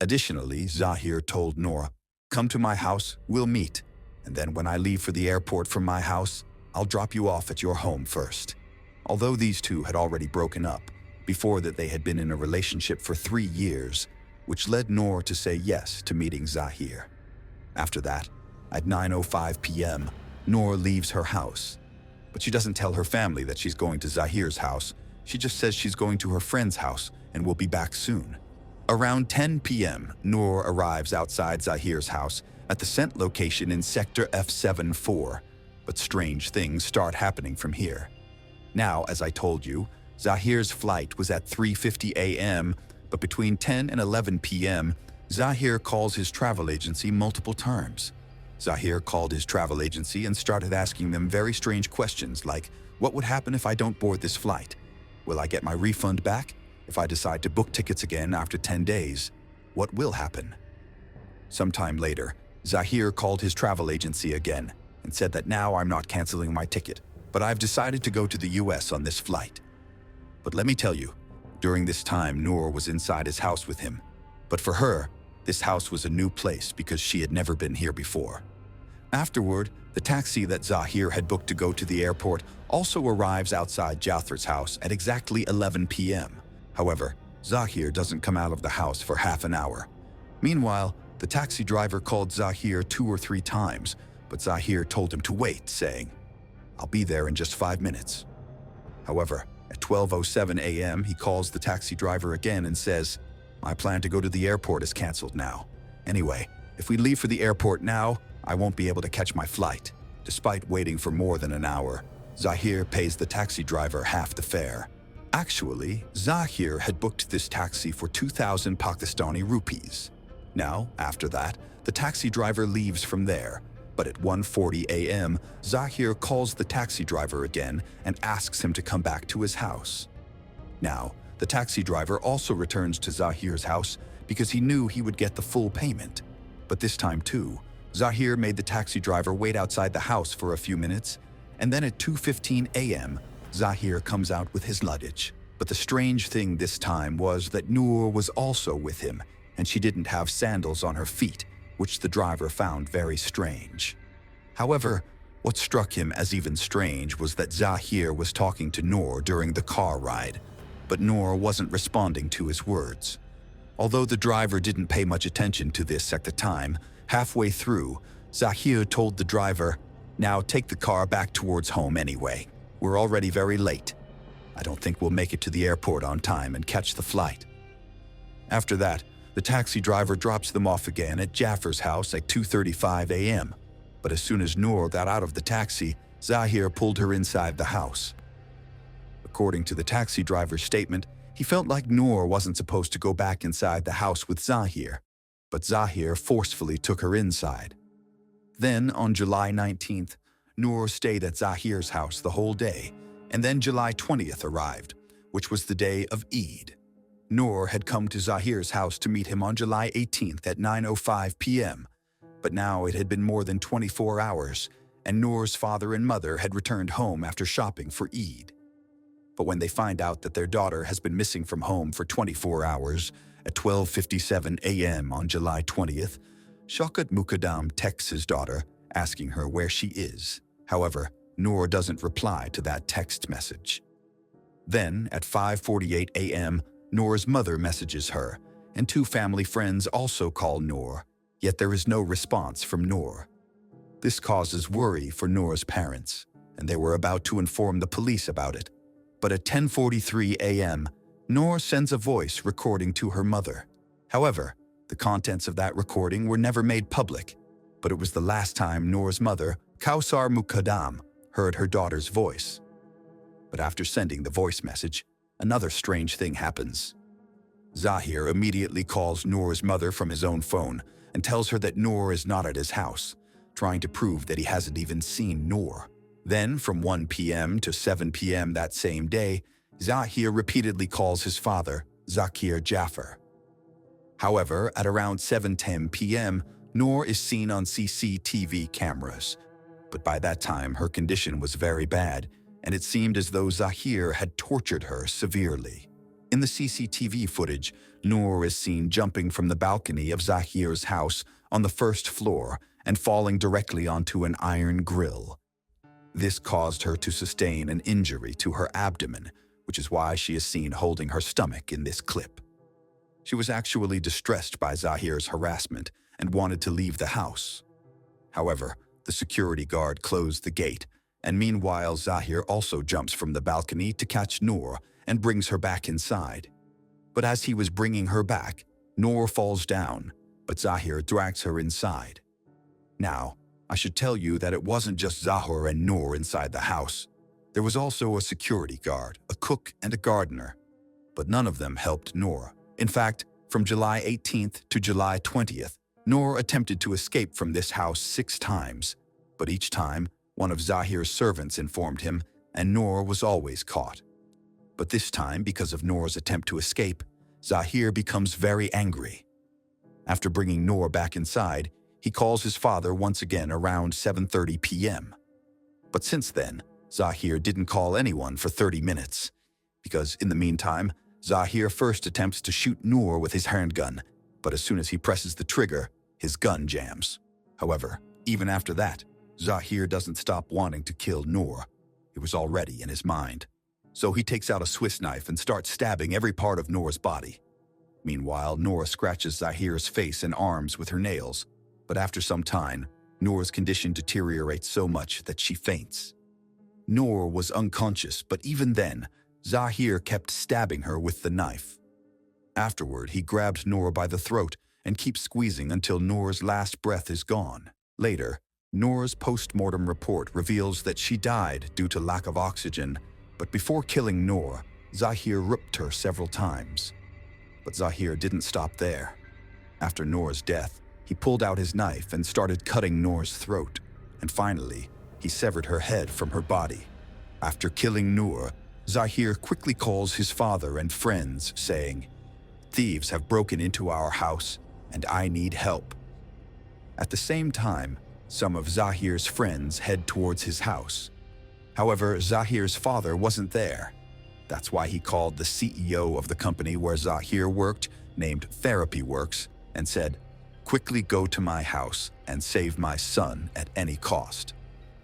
Additionally, Zahir told Noor, "Come to my house, we'll meet, and then when I leave for the airport from my house, I'll drop you off at your home first." Although these two had already broken up, before that they had been in a relationship for 3 years, which led Noor to say yes to meeting Zahir. After that, at 9:05 p.m., Noor leaves her house. But she doesn't tell her family that she's going to Zahir's house. She just says she's going to her friend's house and will be back soon. Around 10 p.m., Noor arrives outside Zahir's house at the sent location in Sector F74. But strange things start happening from here. Now, as I told you, Zahir's flight was at 3:50 a.m., but between 10 and 11 p.m., Zahir calls his travel agency multiple times. Zahir called his travel agency and started asking them very strange questions like, "What would happen if I don't board this flight? Will I get my refund back? If I decide to book tickets again after 10 days, what will happen?" Sometime later, Zahir called his travel agency again and said that now I'm not canceling my ticket, but I've decided to go to the US on this flight. But let me tell you, during this time, Noor was inside his house with him. But for her, this house was a new place because she had never been here before. Afterward, the taxi that Zahir had booked to go to the airport also arrives outside Jathar's house at exactly 11 p.m. However, Zahir doesn't come out of the house for half an hour. Meanwhile, the taxi driver called Zahir 2 or 3 times, but Zahir told him to wait, saying, "I'll be there in just 5 minutes." However, at 12:07 a.m., he calls the taxi driver again and says, "My plan to go to the airport is canceled now. Anyway, if we leave for the airport now, I won't be able to catch my flight." Despite waiting for more than an hour, Zahir pays the taxi driver half the fare. Actually, Zahir had booked this taxi for 2,000 Pakistani rupees. Now, after that, the taxi driver leaves from there. But at 1:40 a.m., Zahir calls the taxi driver again and asks him to come back to his house. Now, the taxi driver also returns to Zahir's house because he knew he would get the full payment. But this time too, Zahir made the taxi driver wait outside the house for a few minutes, and then at 2:15 a.m., Zahir comes out with his luggage. But the strange thing this time was that Noor was also with him, and she didn't have sandals on her feet, which the driver found very strange. However, what struck him as even strange was that Zahir was talking to Noor during the car ride, but Noor wasn't responding to his words. Although the driver didn't pay much attention to this at the time, halfway through, Zahir told the driver, "Now take the car back towards home anyway. We're already very late. I don't think we'll make it to the airport on time and catch the flight." After that, the taxi driver drops them off again at Jaffar's house at 2:35 a.m. But as soon as Noor got out of the taxi, Zahir pulled her inside the house. According to the taxi driver's statement, he felt like Noor wasn't supposed to go back inside the house with Zahir, but Zahir forcefully took her inside. Then, on July 19th, Noor stayed at Zahir's house the whole day, and then July 20th arrived, which was the day of Eid. Noor had come to Zahir's house to meet him on July 18th at 9:05 p.m., but now it had been more than 24 hours, and Noor's father and mother had returned home after shopping for Eid. But when they find out that their daughter has been missing from home for 24 hours, at 12:57 a.m. on July 20th, Shaukat Muqaddam texts his daughter, asking her where she is. However, Noor doesn't reply to that text message. Then, at 5:48 a.m., Noor's mother messages her, and 2 family friends also call Noor, yet there is no response from Noor. This causes worry for Noor's parents, and they were about to inform the police about it. But at 10:43 a.m., Noor sends a voice recording to her mother. However, the contents of that recording were never made public, but it was the last time Noor's mother, Kausar Muqaddam, heard her daughter's voice. But after sending the voice message, another strange thing happens. Zahir immediately calls Noor's mother from his own phone and tells her that Noor is not at his house, trying to prove that he hasn't even seen Noor. Then, from 1 p.m. to 7 p.m. that same day, Zahir repeatedly calls his father, Zakir Jaffer. However, at around 7:10 p.m., Noor is seen on CCTV cameras, but by that time her condition was very bad, and it seemed as though Zahir had tortured her severely. In the CCTV footage, Noor is seen jumping from the balcony of Zahir's house on the first floor and falling directly onto an iron grill. This caused her to sustain an injury to her abdomen, which is why she is seen holding her stomach in this clip. She was actually distressed by Zahir's harassment and wanted to leave the house. However, the security guard closed the gate, and meanwhile Zahir also jumps from the balcony to catch Noor and brings her back inside. But as he was bringing her back, Noor falls down, but Zahir drags her inside. Now, I should tell you that it wasn't just Zahir and Noor inside the house. There was also a security guard, a cook, and a gardener. But none of them helped Noor. In fact, from July 18th to July 20th, Noor attempted to escape from this house 6 times. But each time, one of Zahir's servants informed him, and Noor was always caught. But this time, because of Noor's attempt to escape, Zahir becomes very angry. After bringing Noor back inside, he calls his father once again around 7:30 p.m. But since then, Zahir didn't call anyone for 30 minutes, because in the meantime, Zahir first attempts to shoot Noor with his handgun, but as soon as he presses the trigger, his gun jams. However, even after that, Zahir doesn't stop wanting to kill Noor. It was already in his mind. So he takes out a Swiss knife and starts stabbing every part of Noor's body. Meanwhile, Noor scratches Zahir's face and arms with her nails, but after some time, Noor's condition deteriorates so much that she faints. Noor was unconscious, but even then, Zahir kept stabbing her with the knife. Afterward, he grabbed Noor by the throat and keeps squeezing until Noor's last breath is gone. Later, Noor's post-mortem report reveals that she died due to lack of oxygen, but before killing Noor, Zahir ripped her several times. But Zahir didn't stop there. After Noor's death, he pulled out his knife and started cutting Noor's throat, and finally, he severed her head from her body. After killing Noor, Zahir quickly calls his father and friends, saying, "Thieves have broken into our house, and I need help." At the same time, some of Zahir's friends head towards his house. However, Zahir's father wasn't there. That's why he called the CEO of the company where Zahir worked, named Therapy Works, and said, "Quickly go to my house and save my son at any cost."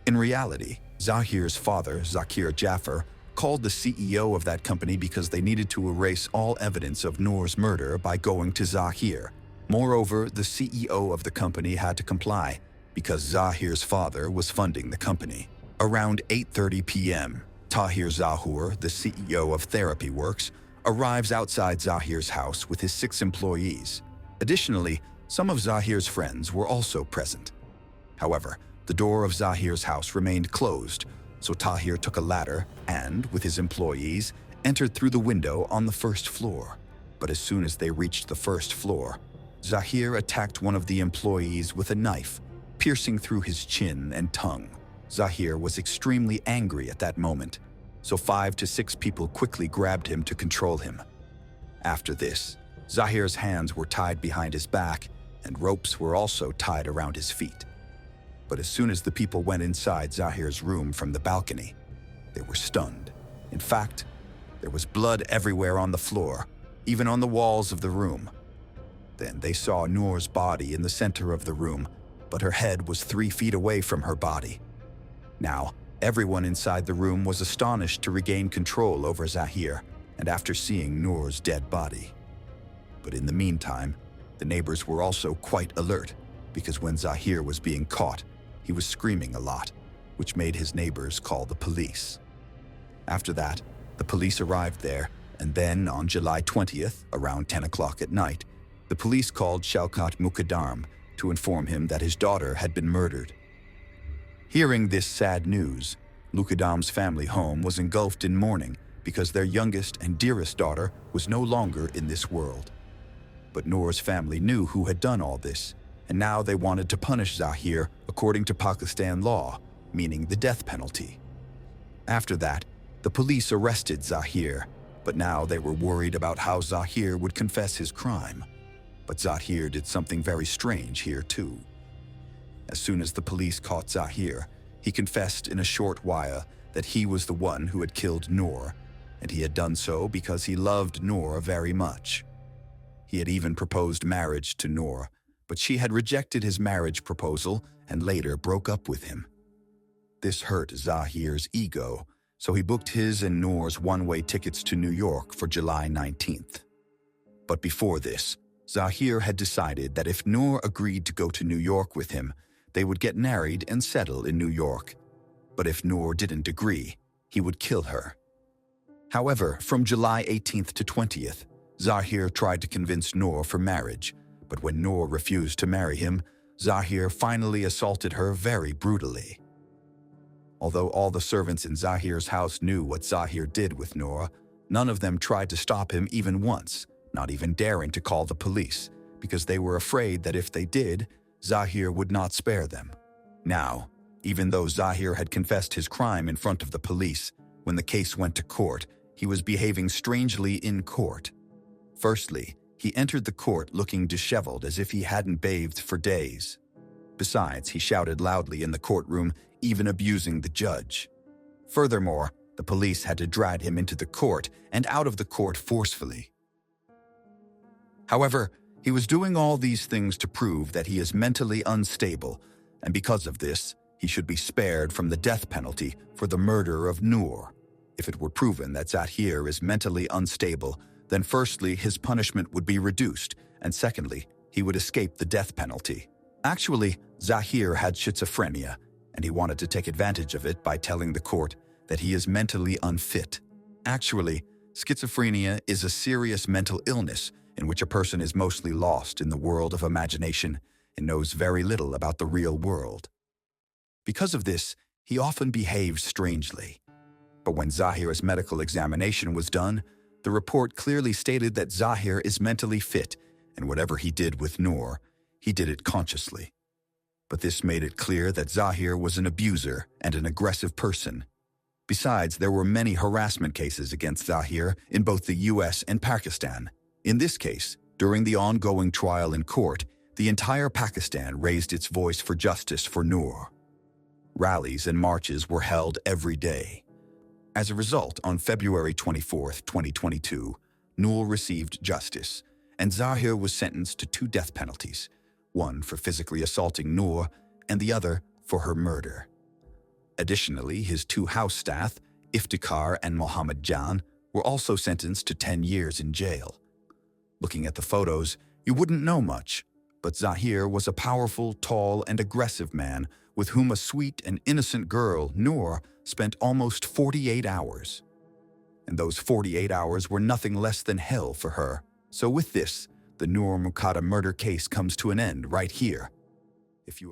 In reality, Zahir's father, Zakir Jaffer, called the CEO of that company because they needed to erase all evidence of Noor's murder by going to Zahir. Moreover, the CEO of the company had to comply because Zahir's father was funding the company. Around 8:30 p.m., Tahir Zahur, the CEO of Therapy Works, arrives outside Zahir's house with his 6 employees. Additionally, some of Zahir's friends were also present. However, the door of Zahir's house remained closed, so Tahir took a ladder and, with his employees, entered through the window on the first floor. But as soon as they reached the first floor, Zahir attacked one of the employees with a knife, piercing through his chin and tongue. Zahir was extremely angry at that moment, so 5 to 6 people quickly grabbed him to control him. After this, Zahir's hands were tied behind his back, and ropes were also tied around his feet. But as soon as the people went inside Zahir's room from the balcony, they were stunned. In fact, there was blood everywhere on the floor, even on the walls of the room. Then they saw Noor's body in the center of the room, but her head was 3 feet away from her body. Now, everyone inside the room was astonished to regain control over Zahir, and after seeing Noor's dead body. But in the meantime, the neighbors were also quite alert, because when Zahir was being caught, he was screaming a lot, which made his neighbors call the police. After that, the police arrived there, and then on July 20th, around 10 o'clock at night, the police called Shavkat Muqaddam to inform him that his daughter had been murdered. Hearing this sad news, Muqaddam's family home was engulfed in mourning because their youngest and dearest daughter was no longer in this world. But Noor's family knew who had done all this, and now they wanted to punish Zahir according to Pakistan law, meaning the death penalty. After that, the police arrested Zahir, but now they were worried about how Zahir would confess his crime. But Zahir did something very strange here too. As soon as the police caught Zahir, he confessed in a short while that he was the one who had killed Noor, and he had done so because he loved Noor very much. He had even proposed marriage to Noor, but she had rejected his marriage proposal and later broke up with him. This hurt Zahir's ego, so he booked his and Noor's one-way tickets to New York for July 19th. But before this, Zahir had decided that if Noor agreed to go to New York with him, they would get married and settle in New York. But if Noor didn't agree, he would kill her. However, from July 18th to 20th, Zahir tried to convince Noor for marriage, but when Noor refused to marry him, Zahir finally assaulted her very brutally. Although all the servants in Zahir's house knew what Zahir did with Noor, none of them tried to stop him even once, not even daring to call the police, because they were afraid that if they did, Zahir would not spare them. Now, even though Zahir had confessed his crime in front of the police, when the case went to court, he was behaving strangely in court. Firstly, he entered the court looking disheveled as if he hadn't bathed for days. Besides, he shouted loudly in the courtroom, even abusing the judge. Furthermore, the police had to drag him into the court and out of the court forcefully. However, he was doing all these things to prove that he is mentally unstable, and because of this, he should be spared from the death penalty for the murder of Noor. If it were proven that Zahir is mentally unstable, then firstly, his punishment would be reduced, and secondly, he would escape the death penalty. Actually, Zahir had schizophrenia, and he wanted to take advantage of it by telling the court that he is mentally unfit. Actually, schizophrenia is a serious mental illness in which a person is mostly lost in the world of imagination and knows very little about the real world. Because of this, he often behaved strangely. But when Zahir's medical examination was done, the report clearly stated that Zahir is mentally fit, and whatever he did with Noor, he did it consciously. But this made it clear that Zahir was an abuser and an aggressive person. Besides, there were many harassment cases against Zahir in both the US and Pakistan. In this case, during the ongoing trial in court, the entire Pakistan raised its voice for justice for Noor. Rallies and marches were held every day. As a result, on February 24, 2022, Noor received justice, and Zahir was sentenced to 2 death penalties, one for physically assaulting Noor and the other for her murder. Additionally, his 2 house staff, Iftikhar and Mohammed Jan, were also sentenced to 10 years in jail. Looking at the photos, you wouldn't know much, but Zahir was a powerful, tall, and aggressive man with whom a sweet and innocent girl, Noor, spent almost 48 hours. And those 48 hours were nothing less than hell for her. So with this, the Noor Muqaddam murder case comes to an end right here. If you